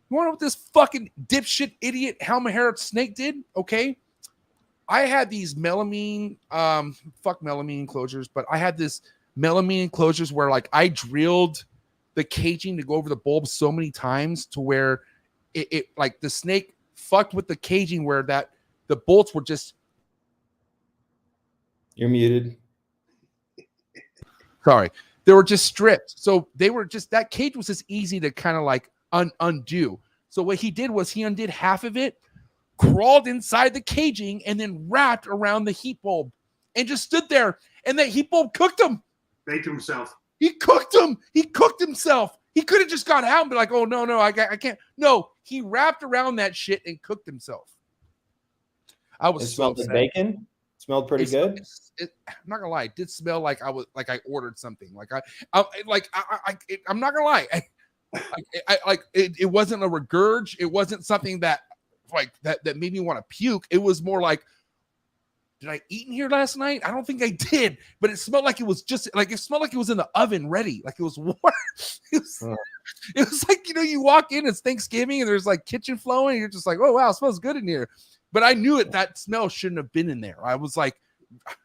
[SPEAKER 1] You want to know what this fucking dipshit idiot Halmahera snake did? Okay. I had these melamine, fuck melamine enclosures, but I had this melamine enclosures where like I drilled the caging to go over the bulb so many times to where it like the snake fucked with the caging where that the bolts were just.
[SPEAKER 5] You're muted.
[SPEAKER 1] Sorry. They were just stripped. So they were just, that cage was just easy to kind of like undo. So what he did was he undid half of it, crawled inside the caging, and then wrapped around the heat bulb and just stood there. And that heat bulb cooked him.
[SPEAKER 2] Baked himself.
[SPEAKER 1] He cooked him. He cooked himself. He could have just got out and be like, oh, no, I can't. No, he wrapped around that shit and cooked himself. I was
[SPEAKER 5] smelled like bacon. Smelled pretty good.
[SPEAKER 1] I'm not gonna lie. It did smell like I ordered something. I'm not gonna lie. It wasn't a regurg. It wasn't something that that made me want to puke. It was more like, did I eat in here last night? I don't think I did, but it smelled like it was just like it smelled like it was in the oven ready, like it was warm. It was like, you walk in, it's Thanksgiving, and there's like kitchen flowing, and you're just like, oh wow, it smells good in here. But I knew that smell shouldn't have been in there. I was like,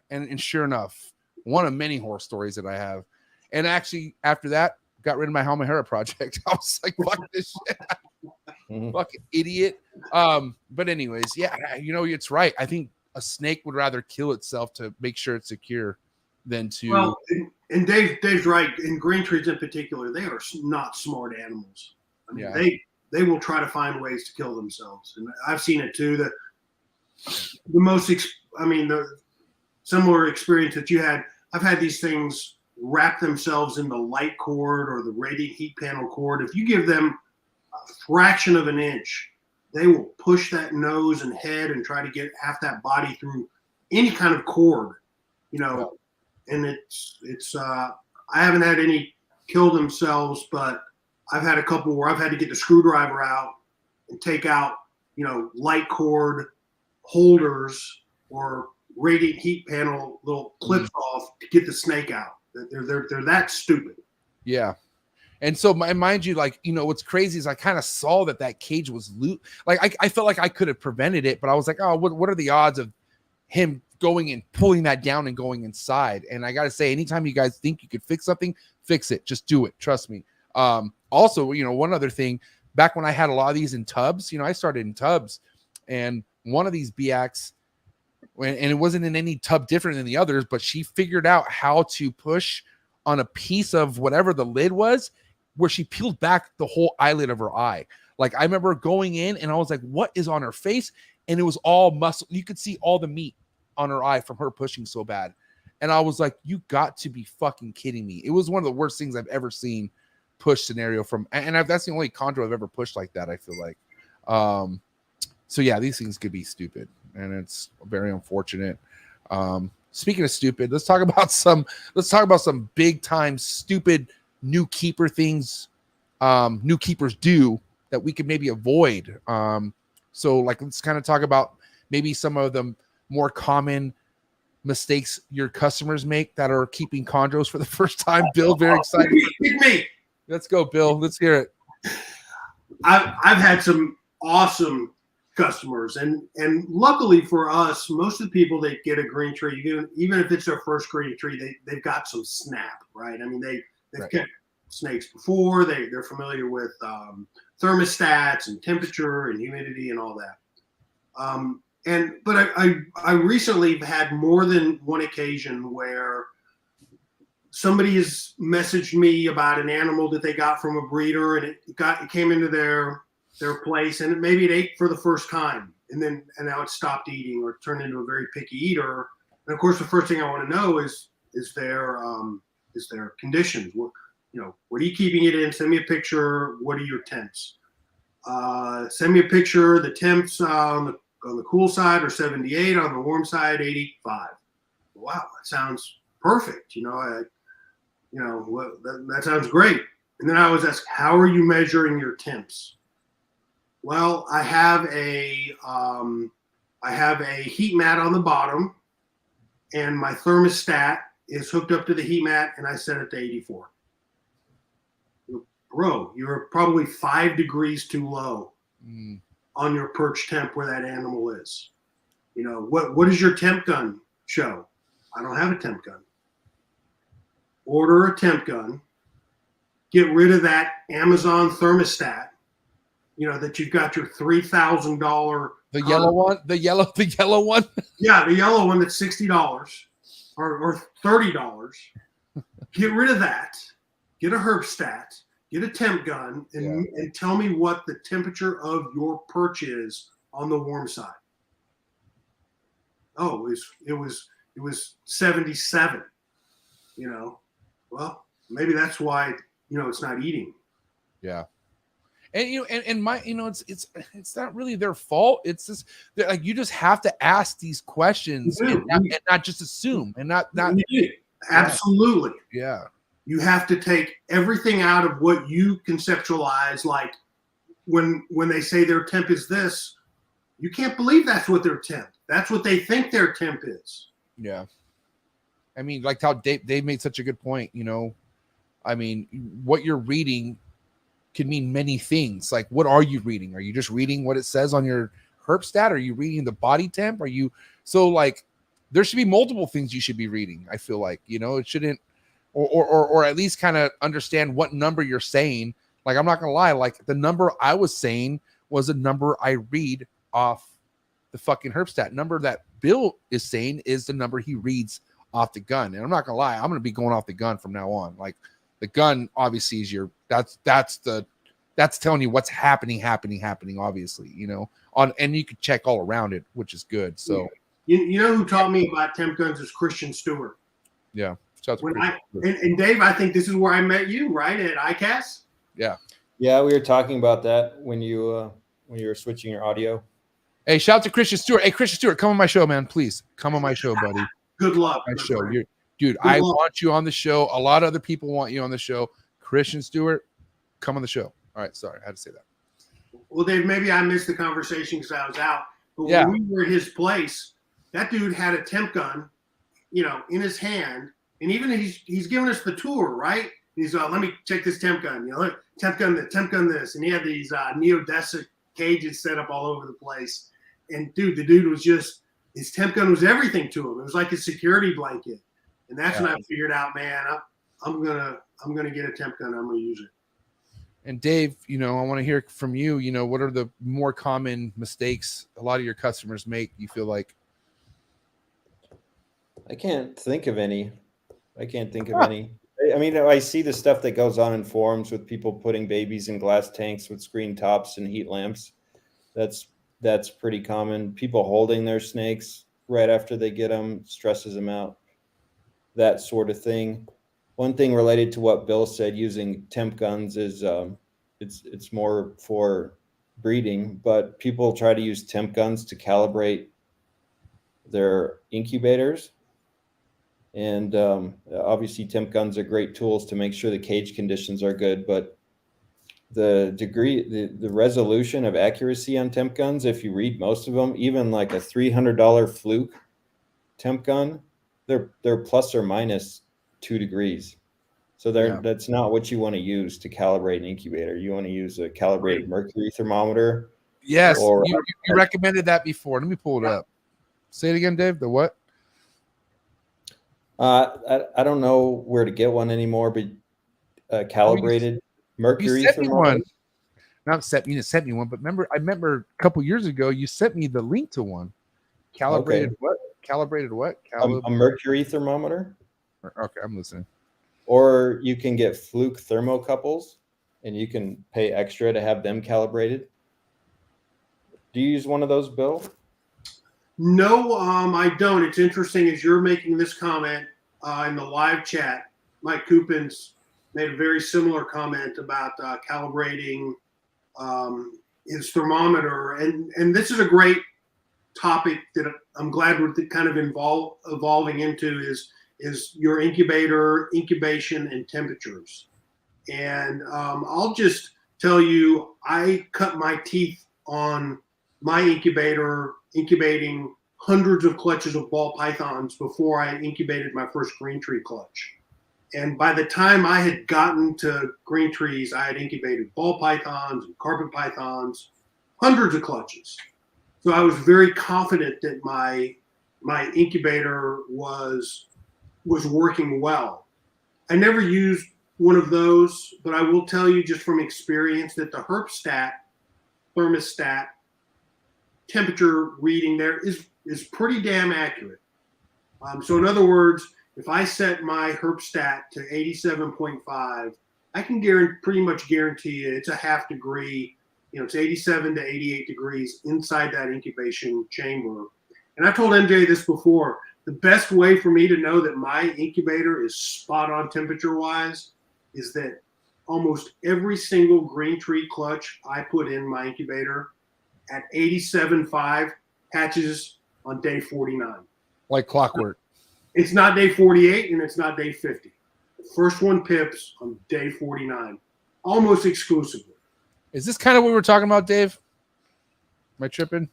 [SPEAKER 1] and sure enough, one of many horror stories that I have. And actually, after that, got rid of my Halmahera project. I was like, fuck this shit. Fucking idiot. But anyways, yeah, it's right. I think a snake would rather kill itself to make sure it's secure than to.
[SPEAKER 2] Well, and Dave's right. In green trees in particular, they are not smart animals. I mean, they will try to find ways to kill themselves. And I've seen it too. The similar experience that you had, I've had these things wrap themselves in the light cord or the radiant heat panel cord. If you give them a fraction of an inch, they will push that nose and head and try to get half that body through any kind of cord, and it's I haven't had any kill themselves, but I've had a couple where I've had to get the screwdriver out and take out, light cord holders or radiant heat panel little clips off to get the snake out. They're that stupid.
[SPEAKER 1] Yeah. And so mind you, what's crazy is I kind of saw that cage was loose. Like I felt like I could have prevented it, but I was like, oh, what are the odds of him going and pulling that down and going inside? And I got to say, anytime you guys think you could fix something, fix it. Just do it. Trust me. Also, one other thing, back when I had a lot of these in tubs, I started in tubs, and one of these BX, and it wasn't in any tub different than the others, but she figured out how to push on a piece of whatever the lid was where she peeled back the whole eyelid of her eye. Like I remember going in and I was like, what is on her face? And it was all muscle. You could see all the meat on her eye from her pushing so bad. And I was like, you got to be fucking kidding me. It was one of the worst things I've ever seen push scenario from, and that's the only chondro I've ever pushed like that, I feel like. So yeah, these things could be stupid and it's very unfortunate. Speaking of stupid, let's talk about some big time stupid new keeper things new keepers do that we could maybe avoid. So like, let's kind of talk about maybe some of the more common mistakes your customers make that are keeping chondros for the first time. Bill, very excited.
[SPEAKER 2] Pick me.
[SPEAKER 1] Let's go, Bill. Let's hear it.
[SPEAKER 2] I've had some awesome customers, and luckily for us, most of the people that get a green tree, even if it's their first green tree, they've got some snap, right? I mean, they've
[SPEAKER 1] Right.
[SPEAKER 2] kept snakes before. They're familiar with thermostats and temperature and humidity and all that. But I recently had more than one occasion where somebody has messaged me about an animal that they got from a breeder, and it came into their place, and maybe it ate for the first time, and now it stopped eating or turned into a very picky eater. And of course, the first thing I want to know is their conditions. What are you keeping it in? Send me a picture. What are your temps? Send me a picture. The temps on the cool side are 78, on the warm side 85. Wow, that sounds perfect. That sounds great. And then I was asked, how are you measuring your temps? Well, I have a heat mat on the bottom, and my thermostat is hooked up to the heat mat, and I set it to 84. Bro, you're probably 5 degrees too low on your perch temp where that animal is. What does your temp gun show? I don't have a temp gun. Order a temp gun. Get rid of that Amazon thermostat. That you've got your $3,000.
[SPEAKER 1] The yellow one. The yellow one.
[SPEAKER 2] Yeah, the yellow one that's $60 or $30. Get rid of that. Get a herpstat. Get a temp gun and tell me what the temperature of your perch is on the warm side. Oh, it was 77. Well, maybe that's why it's not eating.
[SPEAKER 1] Yeah. And it's not really their fault. It's just like you just have to ask these questions and not just assume and not
[SPEAKER 2] Absolutely.
[SPEAKER 1] Yeah.
[SPEAKER 2] You have to take everything out of what you conceptualize. Like when they say their temp is this, you can't believe that's what their temp. That's what they think their temp is.
[SPEAKER 1] Yeah. I mean, like how Dave made such a good point. I mean, what you're reading can mean many things. Like, what are you reading? Are you just reading what it says on your herpstat? Are you reading the body temp? There should be multiple things you should be reading. I feel like, it shouldn't, or at least kind of understand what number you're saying. Like, I'm not going to lie. Like, the number I was saying was a number I read off the fucking herpstat. Number that Bill is saying is the number he reads off the gun. And I'm not going to lie. I'm going to be going off the gun from now on. Like, the gun obviously is that's telling you what's happening, obviously, and you can check all around it, which is good. So,
[SPEAKER 2] you know who taught me about temp guns is Christian Stewart.
[SPEAKER 1] Yeah.
[SPEAKER 2] And Dave, I think this is where I met you, right? At ICAS?
[SPEAKER 1] Yeah.
[SPEAKER 5] Yeah, we were talking about that when you were switching your audio.
[SPEAKER 1] Hey, shout out to Christian Stewart. Hey, Christian Stewart, come on my show, man. Please come on my show, buddy.
[SPEAKER 2] Good luck.
[SPEAKER 1] My show. Dude, I want you on the show. A lot of other people want you on the show. Christian Stewart, come on the show. All right, sorry, I had to say that.
[SPEAKER 2] Well, Dave, maybe I missed the conversation because I was out. But when we were at his place, that dude had a temp gun, in his hand, and even he's giving us the tour, right? He's let me check this temp gun. Temp gun this, and he had these neonates cages set up all over the place. And dude, the dude was just his temp gun was everything to him. It was like a security blanket. And that's when I figured out, man, I'm gonna get a temp gun. I'm gonna use it.
[SPEAKER 1] And Dave, I want to hear from you. What are the more common mistakes a lot of your customers make? You feel like?
[SPEAKER 5] I can't think of any. I mean, I see the stuff that goes on in forums with people putting babies in glass tanks with screen tops and heat lamps. That's pretty common. People holding their snakes right after they get them stresses them out. That sort of thing. One thing related to what Bill said, using temp guns is it's more for breeding, but people try to use temp guns to calibrate their incubators. And obviously temp guns are great tools to make sure the cage conditions are good, but the resolution of accuracy on temp guns, if you read most of them, even like a $300 Fluke temp gun, they're plus or minus 2 degrees. So that's not what you want to use to calibrate an incubator. You want to use a calibrated mercury thermometer.
[SPEAKER 1] Yes,
[SPEAKER 5] or,
[SPEAKER 1] you recommended that before. Let me pull it up. Say it again, Dave. The what?
[SPEAKER 5] I don't know where to get one anymore, but calibrated mercury
[SPEAKER 1] you sent me
[SPEAKER 5] thermometer.
[SPEAKER 1] one. Not sent you sent me one, but I remember a couple years ago you sent me the link to one. Calibrated what? Calibrated what?
[SPEAKER 5] A mercury thermometer.
[SPEAKER 1] Okay, I'm listening.
[SPEAKER 5] Or you can get Fluke thermocouples, and you can pay extra to have them calibrated. Do you use one of those, Bill?
[SPEAKER 2] No, I don't. It's interesting as you're making this comment in the live chat. Mike Coopins made a very similar comment about calibrating his thermometer, and this is a great topic that I'm glad we're kind of evolving into is your incubator, incubation, and temperatures. And I'll just tell you, I cut my teeth on my incubator, incubating hundreds of clutches of ball pythons before I incubated my first green tree clutch. And by the time I had gotten to green trees, I had incubated ball pythons and carpet pythons, hundreds of clutches. So I was very confident that my incubator was working well. I never used one of those, but I will tell you just from experience that the herp stat, thermostat, temperature reading there is pretty damn accurate. So in other words, if I set my herp stat to 87.5, I can pretty much guarantee you it's a half degree. It's 87 to 88 degrees inside that incubation chamber. And I told MJ this before. The best way for me to know that my incubator is spot on temperature wise is that almost every single green tree clutch I put in my incubator at 87.5 hatches on day 49.
[SPEAKER 1] Like clockwork.
[SPEAKER 2] It's not day 48 and it's not day 50. The first one pips on day 49, almost exclusively.
[SPEAKER 1] Is this kind of what we were talking about, Dave? Am I tripping?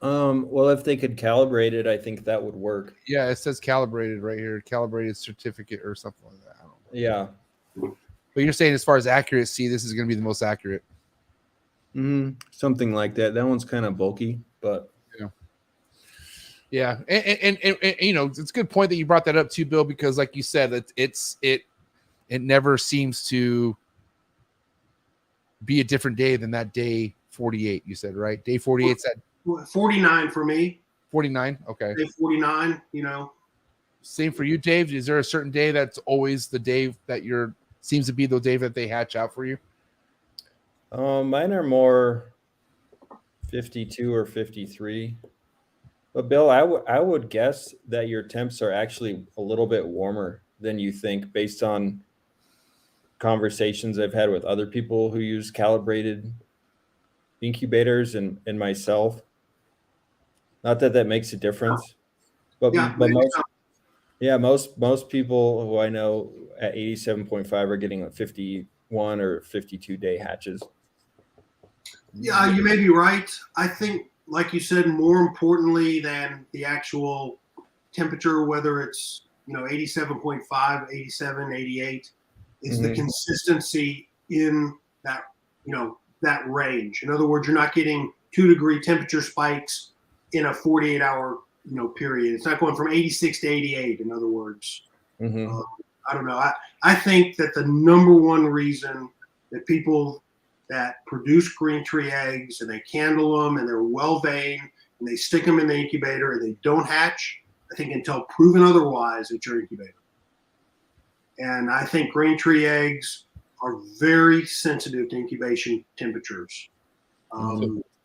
[SPEAKER 5] Well, if they could calibrate it, I think that would work.
[SPEAKER 1] Yeah, it says calibrated right here, calibrated certificate or something like that. I don't know.
[SPEAKER 5] Yeah.
[SPEAKER 1] But you're saying as far as accuracy, this is going to be the most accurate.
[SPEAKER 5] Something like that. That one's kind of bulky, but
[SPEAKER 1] yeah. And it's a good point that you brought that up too, Bill, because like you said, it never seems to be a different day than that day 48. You said, right? Day 48 at
[SPEAKER 2] 49 for me.
[SPEAKER 1] 49. Okay.
[SPEAKER 2] Day 49.
[SPEAKER 1] Same for you, Dave. Is there a certain day that's always the day that seems to be the day that they hatch out for you?
[SPEAKER 5] Mine are more 52 or 53. But Bill, I would guess that your temps are actually a little bit warmer than you think, based on conversations I've had with other people who use calibrated incubators and myself. Not that makes a difference, but most people who I know at 87.5 are getting like 51 or 52 day hatches.
[SPEAKER 2] Yeah, you may be right. I think, like you said, more importantly than the actual temperature, whether it's 87.5, 87, 88, is the consistency in that that range. In other words, you're not getting 2 degree temperature spikes in a 48-hour period. It's not going from 86 to 88. In other words, I don't know. I think that the number one reason that people that produce green tree eggs and they candle them and they're well veined and they stick them in the incubator and they don't hatch, I think until proven otherwise, it's your incubator. And I think green tree eggs are very sensitive to incubation temperatures.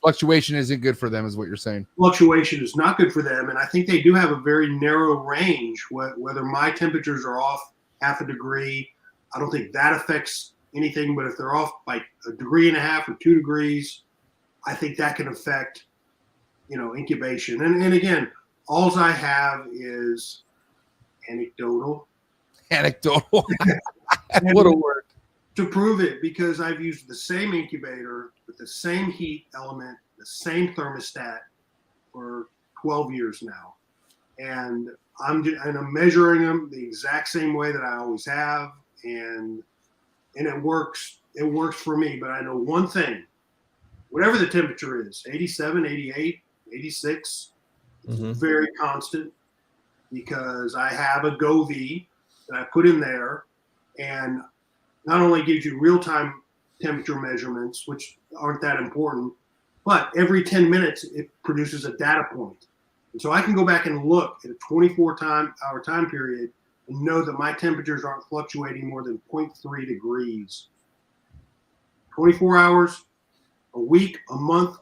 [SPEAKER 1] Fluctuation isn't good for them, is what you're saying.
[SPEAKER 2] Fluctuation is not good for them. And I think they do have a very narrow range. Whether my temperatures are off half a degree, I don't think that affects anything. But if they're off by 1.5 degrees or 2 degrees, I think that can affect, incubation. And again, all I have is anecdotal.
[SPEAKER 1] Anecdotal. What a word.
[SPEAKER 2] To prove it, because I've used the same incubator with the same heat element, the same thermostat for 12 years now. And I'm measuring them the exact same way that I always have. And it works. It works for me. But I know one thing, whatever the temperature is, 87, 88, 86, it's very constant, because I have a Govee that I put in there, and not only gives you real-time temperature measurements, which aren't that important, but every 10 minutes it produces a data point. And so I can go back and look at a 24-hour time period and know that my temperatures aren't fluctuating more than 0.3 degrees. 24 hours, a week, a month,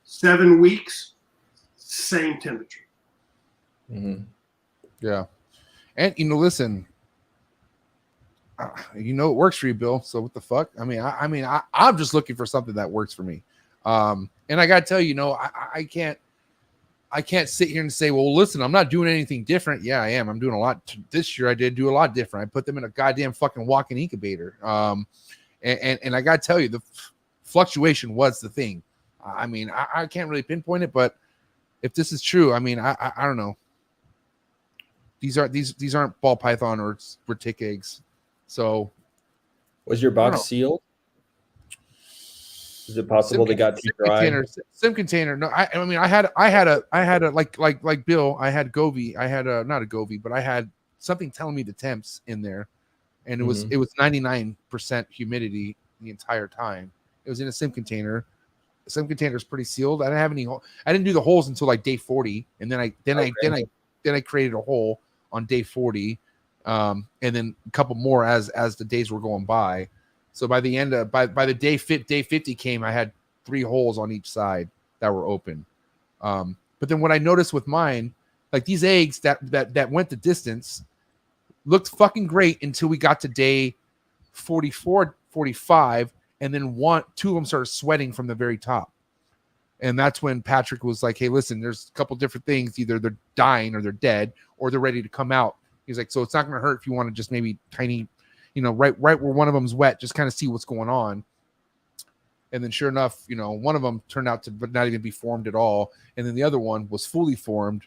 [SPEAKER 2] 7 weeks, same temperature.
[SPEAKER 1] Yeah. And, listen, it works for you, Bill. So what the fuck? I'm just looking for something that works for me. And I got to tell you, I can't sit here and say, well, listen, I'm not doing anything different. Yeah, I am. I'm doing a lot. This year I did do a lot different. I put them in a goddamn fucking walk-in incubator. And I got to tell you, the fluctuation was the thing. I can't really pinpoint it, but if this is true, I don't know. These aren't ball python or tick eggs. So,
[SPEAKER 5] was your box sealed? Is it possible they got too dry?
[SPEAKER 1] Sim container. No, I had a like Bill. I had Govee. I had not a Govee, but I had something telling me the temps in there, and it was 99% humidity the entire time. It was in a sim container. The sim container is pretty sealed. I didn't have any. I didn't do the holes until like day 40, and then I created a hole on day 40. And then a couple more as the days were going by. So by the end of by the day 50 came, I had 3 holes on each side that were open. But then what I noticed with mine, like these eggs that went the distance looked fucking great until we got to day 44, 45, and then 2 of them started sweating from the very top. And that's when Patrick was like, hey, listen, there's a couple different things. Either they're dying or they're dead or they're ready to come out. He's like, so it's not going to hurt if you want to just maybe tiny, right where one of them's wet, just kind of see what's going on. And then sure enough, one of them turned out to not even be formed at all. And then the other one was fully formed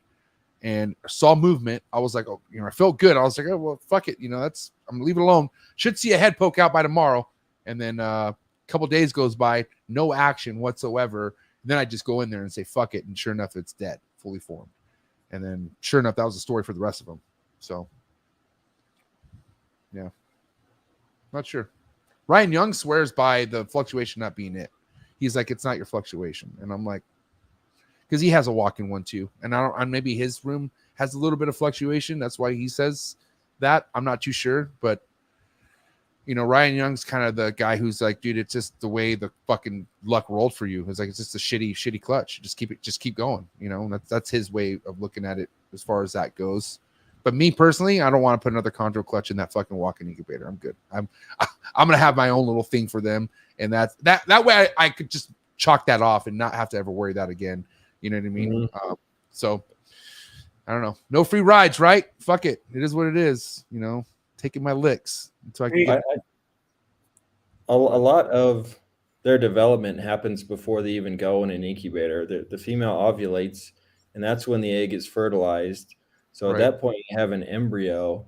[SPEAKER 1] and saw movement. I was like, oh, I felt good. I was like, oh, well, fuck it. I'm going to leave it alone. Should see a head poke out by tomorrow. And then a couple days goes by, no action whatsoever. And then I just go in there and say, fuck it. And sure enough, it's dead, fully formed. And then sure enough, that was the story for the rest of them. So, yeah, not sure. Ryan Young swears by the fluctuation not being it. He's like, it's not your fluctuation. And I'm like, because he has a walk-in one too. And maybe his room has a little bit of fluctuation. That's why he says that. I'm not too sure. But, Ryan Young's kind of the guy who's like, dude, it's just the way the fucking luck rolled for you. It's like, it's just a shitty clutch. Just keep going. That's his way of looking at it as far as that goes. But me personally, I don't want to put another Chondro clutch in that fucking walk-in incubator. I'm good. I'm gonna have my own little thing for them, and that way I could just chalk that off and not have to ever worry that again. You know what I mean? So I don't know. No free rides, right? Fuck it. It is what it is. Taking my licks until I can get.
[SPEAKER 5] A lot of their development happens before they even go in an incubator. The female ovulates, and that's when the egg is fertilized. So at that point, you have an embryo,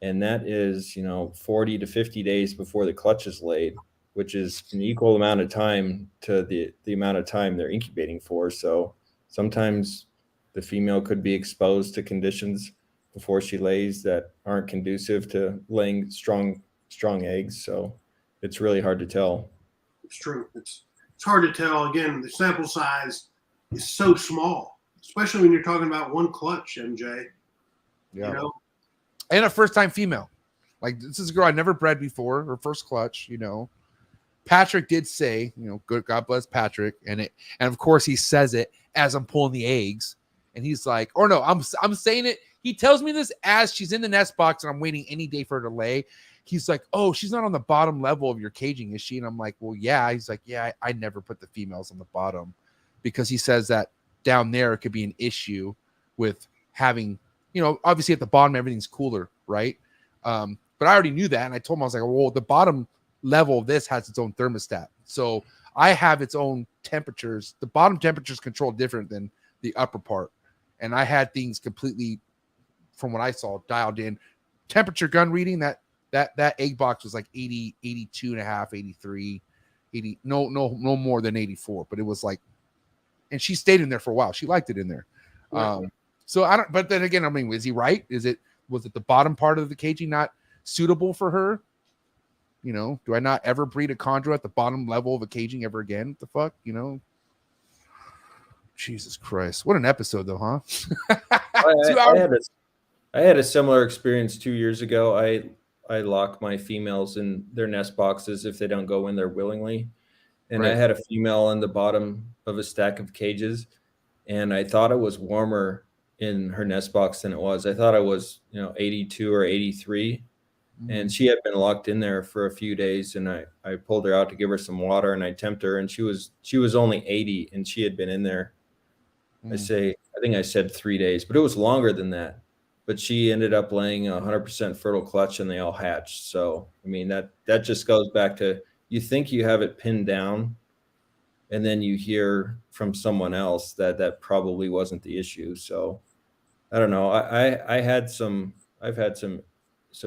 [SPEAKER 5] and that is, 40 to 50 days before the clutch is laid, which is an equal amount of time to the amount of time they're incubating for. So sometimes the female could be exposed to conditions before she lays that aren't conducive to laying strong eggs. So it's really hard to tell.
[SPEAKER 2] It's true. It's hard to tell. Again, the sample size is so small, especially when you're talking about one clutch, MJ.
[SPEAKER 1] Yeah. And a first-time female. Like, this is a girl I never bred before, her first clutch, you know. Patrick did say, you know, good, God bless Patrick. And of course he says it as I'm pulling the eggs. And he's like, or no, I'm saying it. He tells me this as she's in the nest box and I'm waiting any day for her to lay. He's like, oh, she's not on the bottom level of your caging, is she? And I'm like, well, yeah. He's like, yeah, I never put the females on the bottom, because he says that down there it could be an issue with having, you know, obviously at the bottom everything's cooler, right? But I already knew that, and I told him, I was like, well, the bottom level of this has its own thermostat, so I have its own temperatures. The bottom temperatures control different than the upper part, and I had things completely, from what I saw, dialed in. Temperature gun reading, that egg box was like 80, 82 and a half, 83, 80, no more than 84, but it was like, and she stayed in there for a while. She liked it in there. So I don't, but then again, I mean, is he right? Was it the bottom part of the caging not suitable for her? You know, do I not ever breed a chondro at the bottom level of a caging ever again? What the fuck, you know? Jesus Christ. What an episode though, huh? 2 hours.
[SPEAKER 5] I had a similar experience 2 years ago. I lock my females in their nest boxes if they don't go in there willingly. And
[SPEAKER 1] Right.
[SPEAKER 5] I had a female in the bottom of a stack of cages, and I thought it was warmer in her nest box than it was. I thought it was, 82 or 83. And she had been locked in there for a few days, and I pulled her out to give her some water, and I temped her, and she was only 80, and she had been in there. I think I said 3 days, but it was longer than that. But she ended up laying 100% fertile clutch, and they all hatched. So, I mean, that just goes back to, you think you have it pinned down, and then you hear from someone else that probably wasn't the issue. So I don't know. I've had some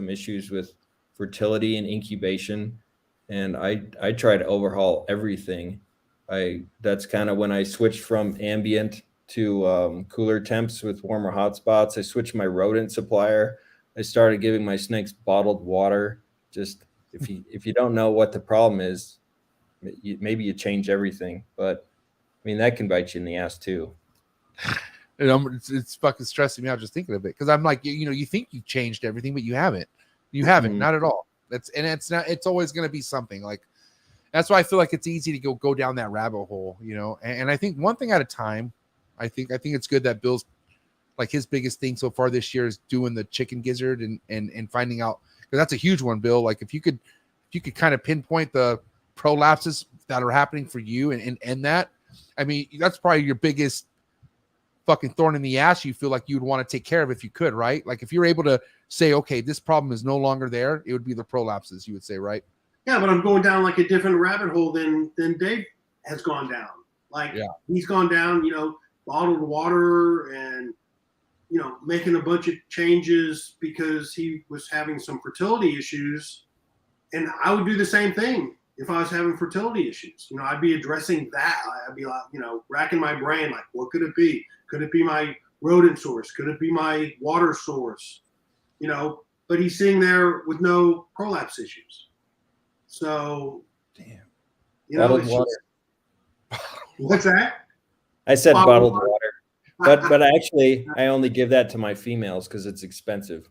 [SPEAKER 5] issues with fertility and incubation, and I try to overhaul everything. That's kind of when I switched from ambient to cooler temps with warmer hotspots. I switched my rodent supplier. I started giving my snakes bottled water. Just if you don't know what the problem is, maybe you change everything. But I mean, that can bite you in the ass too.
[SPEAKER 1] It's fucking stressing me out just thinking of it, because I'm like, you think you've changed everything, but you haven't. You haven't, not at all. It's always going to be something. Like, that's why I feel like it's easy to go down that rabbit hole, And I think one thing at a time. I think it's good that Bill's, like, his biggest thing so far this year is doing the chicken gizzard and finding out, because that's a huge one, Bill. Like, if you could kind of pinpoint the prolapses that are happening for you and end that, I mean, that's probably your biggest fucking thorn in the ass you feel like you'd want to take care of if you could, right? Like, if you're able to say, okay, this problem is no longer there, it would be the prolapses, you would say, right?
[SPEAKER 2] Yeah, but I'm going down like a different rabbit hole than Dave has gone down. Like, he's gone down, bottled water and, making a bunch of changes because he was having some fertility issues. And I would do the same thing if I was having fertility issues. I'd be addressing that. I'd be like, racking my brain, like, what could it be? Could it be my rodent source? Could it be my water source? But he's sitting there with no prolapse issues. So,
[SPEAKER 1] damn.
[SPEAKER 5] Bottled water.
[SPEAKER 2] What's that?
[SPEAKER 5] I said bottled water. But actually, I only give that to my females because it's expensive.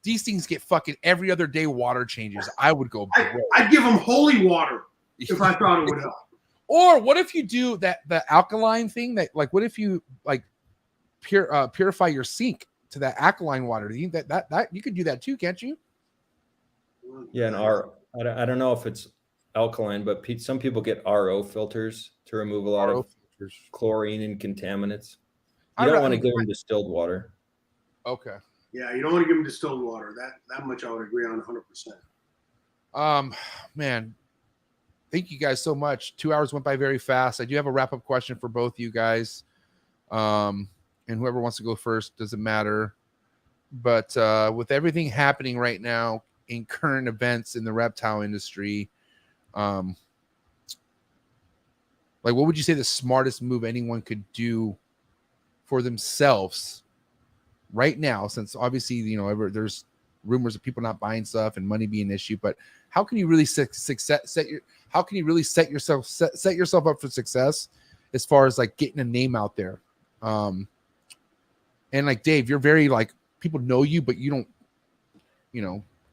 [SPEAKER 1] These things get fucking every other day water changes. I would go.
[SPEAKER 2] I'd give them holy water if I thought it would help.
[SPEAKER 1] Or what if you do the alkaline thing? That, like, what if you like purify your sink to that alkaline water? Do you think that you could do that too, can't you?
[SPEAKER 5] Yeah, I don't know if it's alkaline, but some people get RO filters to remove a lot of chlorine and contaminants. You don't want to give them distilled water.
[SPEAKER 1] Okay.
[SPEAKER 2] Yeah, you don't want to give them distilled water. That much I would agree on 100%.
[SPEAKER 1] Man, thank you guys so much. 2 hours went by very fast. I do have a wrap-up question for both you guys. And whoever wants to go first, doesn't matter. But with everything happening right now in current events in the reptile industry, like, what would you say the smartest move anyone could do for themselves right now? Since obviously, there's rumors of people not buying stuff and money being an issue, but how can you really set yourself up for success as far as like getting a name out there? And like Dave, you're very like, people know you, but you don't,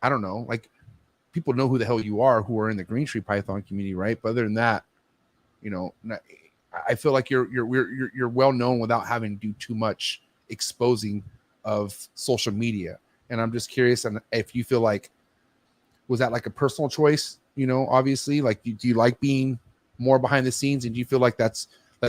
[SPEAKER 1] I don't know, like people know who the hell you are who are in the green tree python community, right? But other than that, I feel like you're well known without having to do too much exposing of social media. And I'm just curious, and if you feel like, was that like a personal choice? Obviously, like, do you like being more behind the scenes, and do you feel like that's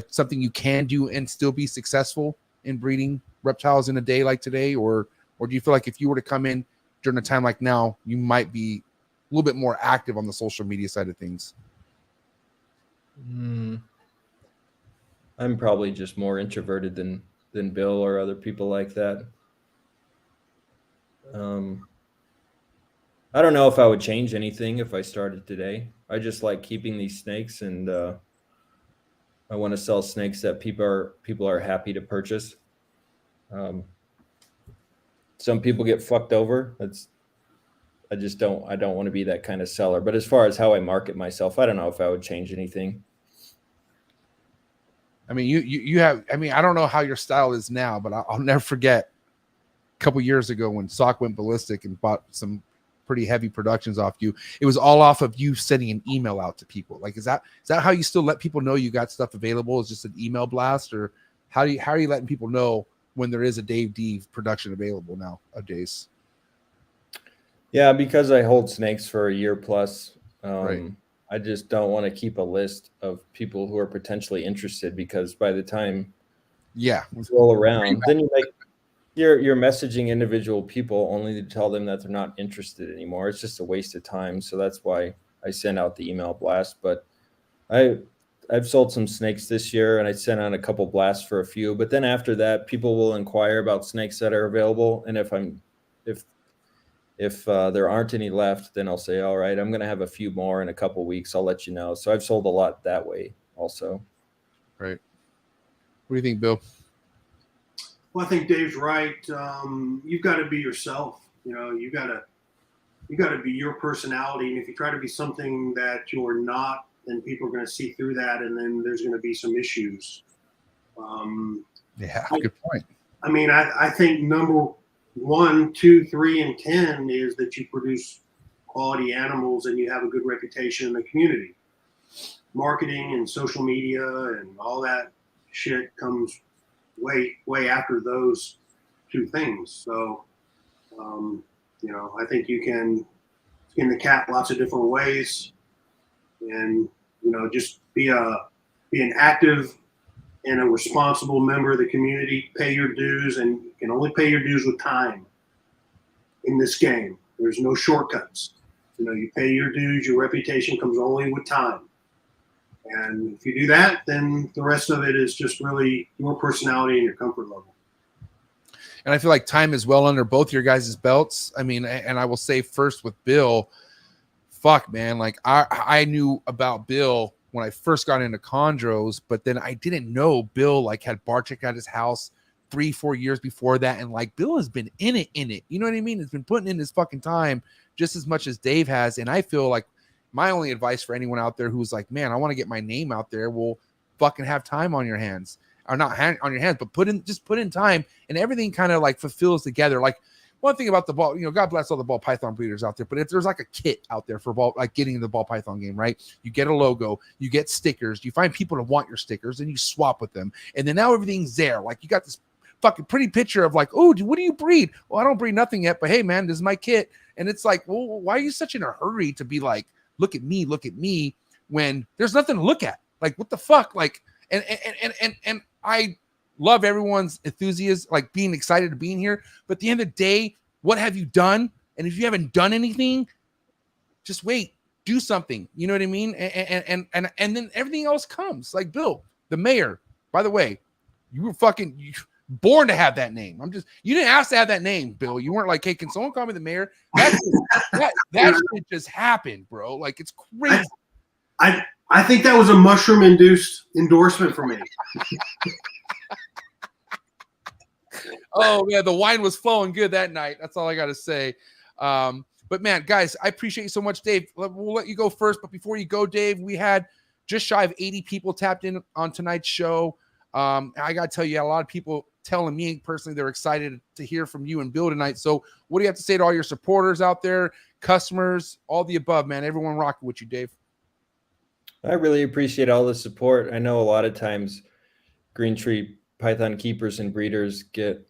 [SPEAKER 1] something you can do and still be successful in breeding reptiles in a day like today, or do you feel like if you were to come in during a time like now, you might be a little bit more active on the social media side of things?
[SPEAKER 5] I'm probably just more introverted than Bill or other people like that. I don't know if I would change anything if I started today. I just like keeping these snakes, and I want to sell snakes that people are happy to purchase. Some people get fucked over. I don't want to be that kind of seller. But as far as how I market myself, I don't know if I would change anything.
[SPEAKER 1] I mean, you have, I mean, I don't know how your style is now, but I'll never forget a couple years ago when Sock went ballistic and bought some pretty heavy productions off you. It was all off of you sending an email out to people. Like, is that how you still let people know you got stuff available? Is just an email blast, or how are you letting people know when there is a Dave D production available nowadays?
[SPEAKER 5] Yeah, because I hold snakes for a year plus.
[SPEAKER 1] Right.
[SPEAKER 5] I just don't want to keep a list of people who are potentially interested, because by the time
[SPEAKER 1] you
[SPEAKER 5] roll around, then you're messaging individual people only to tell them that they're not interested anymore. It's just a waste of time. So that's why I send out the email blast. But I've sold some snakes this year, and I sent out a couple blasts for a few. But then after that, people will inquire about snakes that are available, and if there aren't any left, then I'll say, all right, I'm going to have a few more in a couple weeks. I'll let you know. So I've sold a lot that way also. Right.
[SPEAKER 1] What do you think, Bill?
[SPEAKER 2] Well, I think Dave's right. You've got to be yourself. You got to be your personality. And if you try to be something that you're not, then people are going to see through that, and then there's going to be some issues.
[SPEAKER 1] Good point.
[SPEAKER 2] I mean, I think number 1, 2, 3, and 10 is that you produce quality animals and you have a good reputation in the community. Marketing and social media and all that shit comes way after those 2 things. So, I think you can skin the cat lots of different ways, and just be an active and a responsible member of the community. Pay your dues, and you can only pay your dues with time in this game. There's no shortcuts. You pay your dues. Your reputation comes only with time. And if you do that, then the rest of it is just really your personality and your comfort level.
[SPEAKER 1] And I feel like time is well under both your guys' belts. I mean, and I will say first with Bill, fuck, man, like I knew about Bill when I first got into chondros, but then I didn't know Bill like had Barczyk at his house 3-4 years before that. And like Bill has been in it. You know what I mean? It's been putting in his fucking time just as much as Dave has. And I feel like my only advice for anyone out there who's like, man, I want to get my name out there, will fucking have time on your hands. Or not on your hands, but put in time, and everything kind of like fulfills together. Like one thing about the ball, God bless all the ball python breeders out there, but if there's like a kit out there for ball, like getting into the ball python game, right? You get a logo, you get stickers, you find people to want your stickers, and you swap with them, and then now everything's there. Like you got this fucking pretty picture of like, oh, what do you breed? Well, I don't breed nothing yet, but hey, man, this is my kit. And it's like, well, why are you such in a hurry to be like, look at me, when there's nothing to look at? Like, what the fuck? Like, and I love everyone's enthusiasm, like being excited to being here. But at the end of the day, what have you done? And if you haven't done anything, just wait, do something. You know what I mean? And then everything else comes. Like Bill, the mayor. By the way, you were born to have that name. You didn't ask to have that name, Bill. You weren't like, hey, can someone call me the mayor? That shit just happened, bro. Like, it's crazy.
[SPEAKER 2] I think that was a mushroom-induced endorsement for me.
[SPEAKER 1] Oh, yeah, the wine was flowing good that night. That's all I got to say. But, man, guys, I appreciate you so much, Dave. We'll let you go first. But before you go, Dave, we had just shy of 80 people tapped in on tonight's show. I got to tell you, a lot of people telling me personally they're excited to hear from you and Bill tonight. So what do you have to say to all your supporters out there, customers, all the above, man? Everyone rocking with you, Dave.
[SPEAKER 5] I really appreciate all the support. I know a lot of times green tree python keepers and breeders get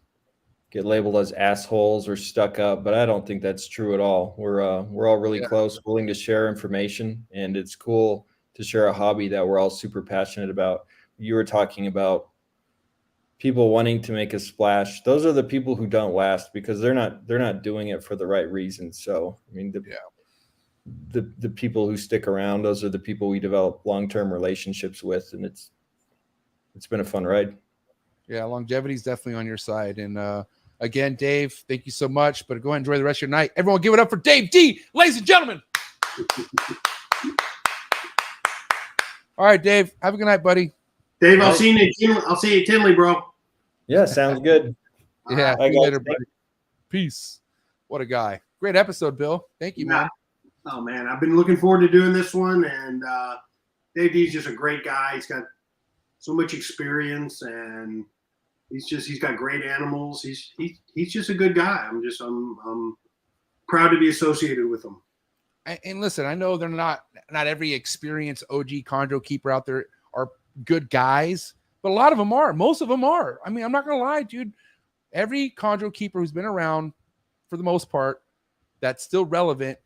[SPEAKER 5] labeled as assholes or stuck up, but I don't think that's true at all. We're all really close, willing to share information, and it's cool to share a hobby that we're all super passionate about. You were talking about people wanting to make a splash. Those are the people who don't last because they're not doing it for the right reasons. So I mean, the people who stick around, those are the people we develop long-term relationships with, and it's been a fun ride.
[SPEAKER 1] Yeah, longevity is definitely on your side. And again, Dave, thank you so much. But go ahead and enjoy the rest of your night. Everyone, give it up for Dave D, ladies and gentlemen. All right, Dave. Have a good night, buddy.
[SPEAKER 2] Dave, I'll see you at Tinley, bro.
[SPEAKER 5] Yeah, sounds good.
[SPEAKER 1] Yeah,
[SPEAKER 5] Bye,
[SPEAKER 1] see you
[SPEAKER 5] guys.
[SPEAKER 1] later, buddy. Peace. What a guy. Great episode, Bill. Thank you, man.
[SPEAKER 2] Oh, man. I've been looking forward to doing this one. And Dave D's just a great guy. He's got so much experience, and he's got great animals. He's just a good guy. I'm proud to be associated with him.
[SPEAKER 1] And listen, I know they're not every experienced OG chondro keeper out there are good guys, but a lot of them are. Most of them are. I mean, I'm not gonna lie, dude. Every chondro keeper who's been around, for the most part, that's still relevant,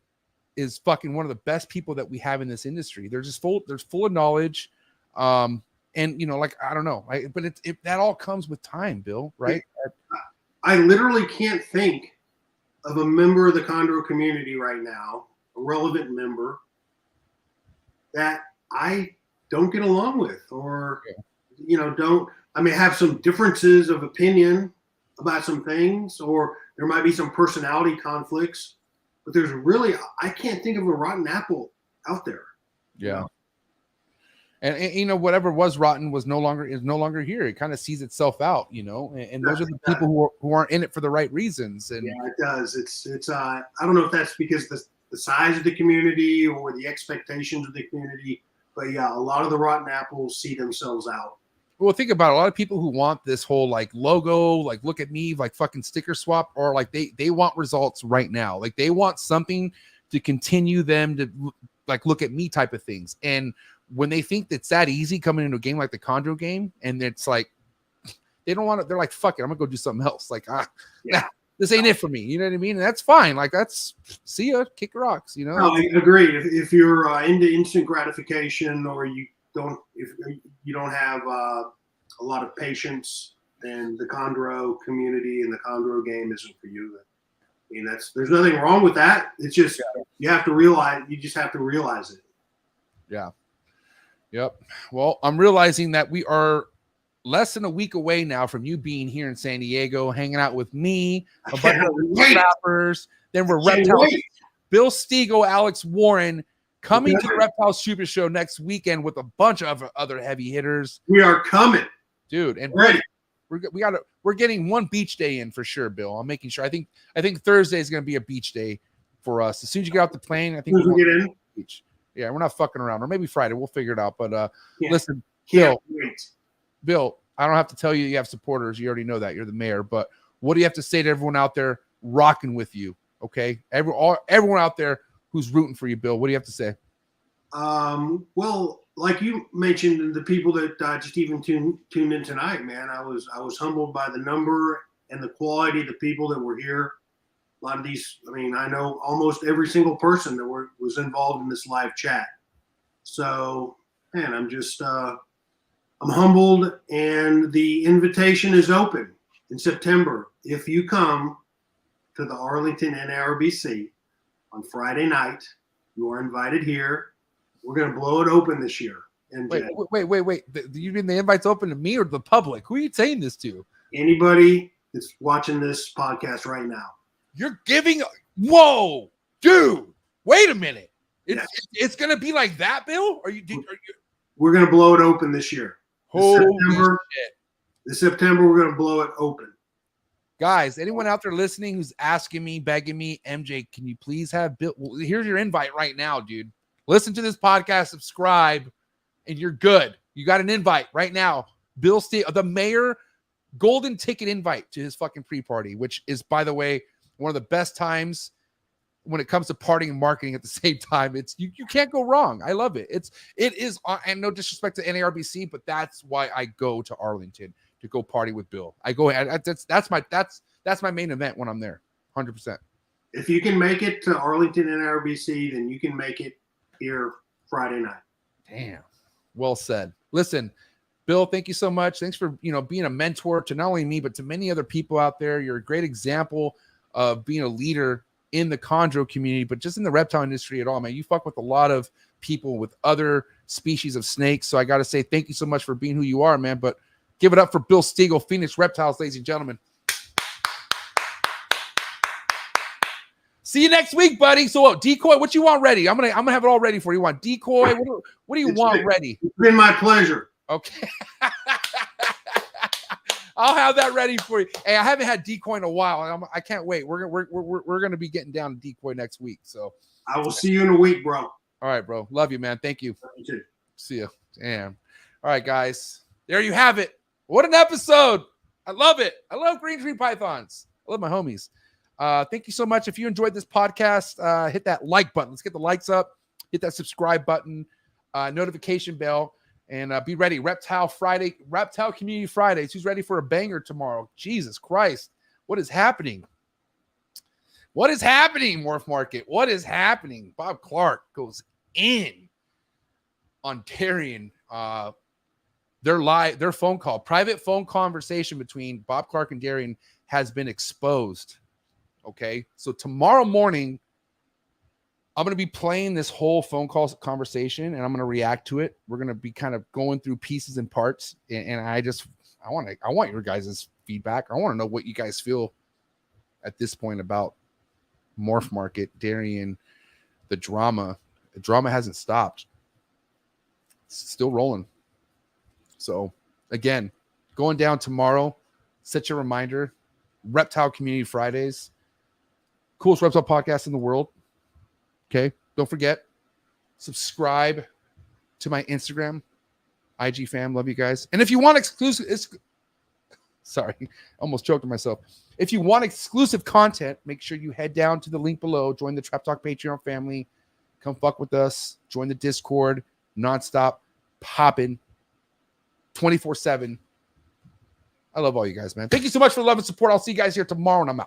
[SPEAKER 1] is fucking one of the best people that we have in this industry. They're just full of knowledge, and you know, like I don't know, but that all comes with time, Bill. Right?
[SPEAKER 2] I literally can't think of a member of the chondro community right now, a relevant member, that I don't get along with, or have some differences of opinion about some things, or there might be some personality conflicts, but I can't think of a rotten apple out there.
[SPEAKER 1] Yeah. And you know, whatever was rotten is no longer here. It kind of sees itself out, you know, and those are the people who aren't in it for the right reasons. And
[SPEAKER 2] yeah, it does. It's I don't know if that's because the size of the community or the expectations of the community, but yeah, a lot of the rotten apples see themselves out.
[SPEAKER 1] Well, think about it. A lot of people who want this whole like logo, like look at me, like fucking sticker swap, or like they want results right now. Like they want something to continue them to like look at me type of things. And when they think it's that easy coming into a game like the chondro game, and it's like they don't want it, they're like, fuck it, I'm gonna go do something else. Like, this ain't it for me. You know what I mean? And that's fine. Like, that's see ya, kick rocks. You know?
[SPEAKER 2] No, I agree. If you're into instant gratification, or if you don't have a lot of patience, then the chondro community and the chondro game isn't for you. I mean, there's nothing wrong with that. It's just you just have to realize it.
[SPEAKER 1] Yeah. Yep. Well, I'm realizing that we are less than a week away now from you being here in San Diego, hanging out with me, a bunch of rappers. Then we're Reptile, Bill Stegall, Alex Warren coming to the Reptile Super Show next weekend with a bunch of other heavy hitters.
[SPEAKER 2] We are coming,
[SPEAKER 1] dude, and
[SPEAKER 2] ready.
[SPEAKER 1] We're getting one beach day in for sure, Bill. I'm making sure. I think Thursday is going to be a beach day for us. As soon as you get off the plane, I think
[SPEAKER 2] we'll get in.
[SPEAKER 1] Beach. Yeah, we're not fucking around, or maybe Friday. We'll figure it out. But listen, Bill, I don't have to tell you you have supporters. You already know that. You're the mayor. But what do you have to say to everyone out there rocking with you? Okay, everyone out there who's rooting for you, Bill. What do you have to say?
[SPEAKER 2] Well, like you mentioned, the people that just even tuned in tonight, man, I was humbled by the number and the quality of the people that were here. A lot of these, I mean, I know almost every single person that was involved in this live chat. So, man, I'm just, I'm humbled, and the invitation is open in September. If you come to the Arlington NARBC on Friday night, you are invited here. We're going to blow it open this year. And
[SPEAKER 1] wait. You mean the invite's open to me or the public? Who are you saying this to?
[SPEAKER 2] Anybody that's watching this podcast right now.
[SPEAKER 1] You're giving, whoa, dude, wait a minute. It's going to be like that, Bill?
[SPEAKER 2] We're going to blow it open this year. This September, we're going to blow it open.
[SPEAKER 1] Guys, anyone out there listening who's asking me, begging me, MJ, can you please have Bill? Well, here's your invite right now, dude. Listen to this podcast, subscribe, and you're good. You got an invite right now. Bill Stegall, the mayor golden ticket invite to his fucking pre-party, which is, by the way, one of the best times when it comes to partying and marketing at the same time. It's you can't go wrong. I love it. It is, and no disrespect to NARBC, but that's why I go to Arlington, to go party with Bill. I go, that's my main event when I'm there, 100%.
[SPEAKER 2] If you can make it to Arlington and RBC, then you can make it here Friday night.
[SPEAKER 1] Damn. Well said. Listen, Bill, thank you so much. Thanks for, being a mentor to not only me, but to many other people out there. You're a great example of being a leader in the chondro community, but just in the reptile industry at all, man. You fuck with a lot of people with other species of snakes. So I got to say thank you so much for being who you are, man. But give it up for Bill Stegall, Phoenix Reptiles, ladies and gentlemen. See you next week, buddy. So what, decoy, what you want ready? I'm gonna have it all ready for you. You want decoy? What do you want ready?
[SPEAKER 2] It's been my pleasure.
[SPEAKER 1] Okay. I'll have that ready for you. Hey, I haven't had decoy in a while. I can't wait. We're gonna be getting down to decoy next week. So
[SPEAKER 2] I will see you in a week, bro.
[SPEAKER 1] All right, bro. Love you, man. Thank you.
[SPEAKER 2] You too.
[SPEAKER 1] See you. Damn. All right, guys. There you have it. What an episode. I love it. I love green tree pythons. I love my homies. Thank you so much. If you enjoyed this podcast, hit that like button. Let's get the likes up. Hit that subscribe button, notification bell, and be ready. Reptile Community Fridays. Who's ready for a banger tomorrow? Jesus Christ. What is happening? What is happening, Morph Market? What is happening? Bob Clark goes in on Darian. Their phone call, private phone conversation between Bob Clark and Darian has been exposed. Okay, so tomorrow morning, I'm going to be playing this whole phone call conversation, and I'm going to react to it. We're going to be kind of going through pieces and parts, and I want your guys' feedback. I want to know what you guys feel at this point about Morph Market, Darian, the drama. The drama hasn't stopped. It's still rolling. So again, going down tomorrow. Set your reminder. Reptile Community Fridays. Coolest reptile podcast in the world. Okay. Don't forget, subscribe to my Instagram, IG fam. Love you guys. And if you want sorry, almost choked on myself. If you want exclusive content, make sure you head down to the link below. Join the Trap Talk Patreon family. Come fuck with us. Join the Discord. Nonstop popping 24/7. I love all you guys, man. Thank you so much for the love and support. I'll see you guys here tomorrow, and I'm out.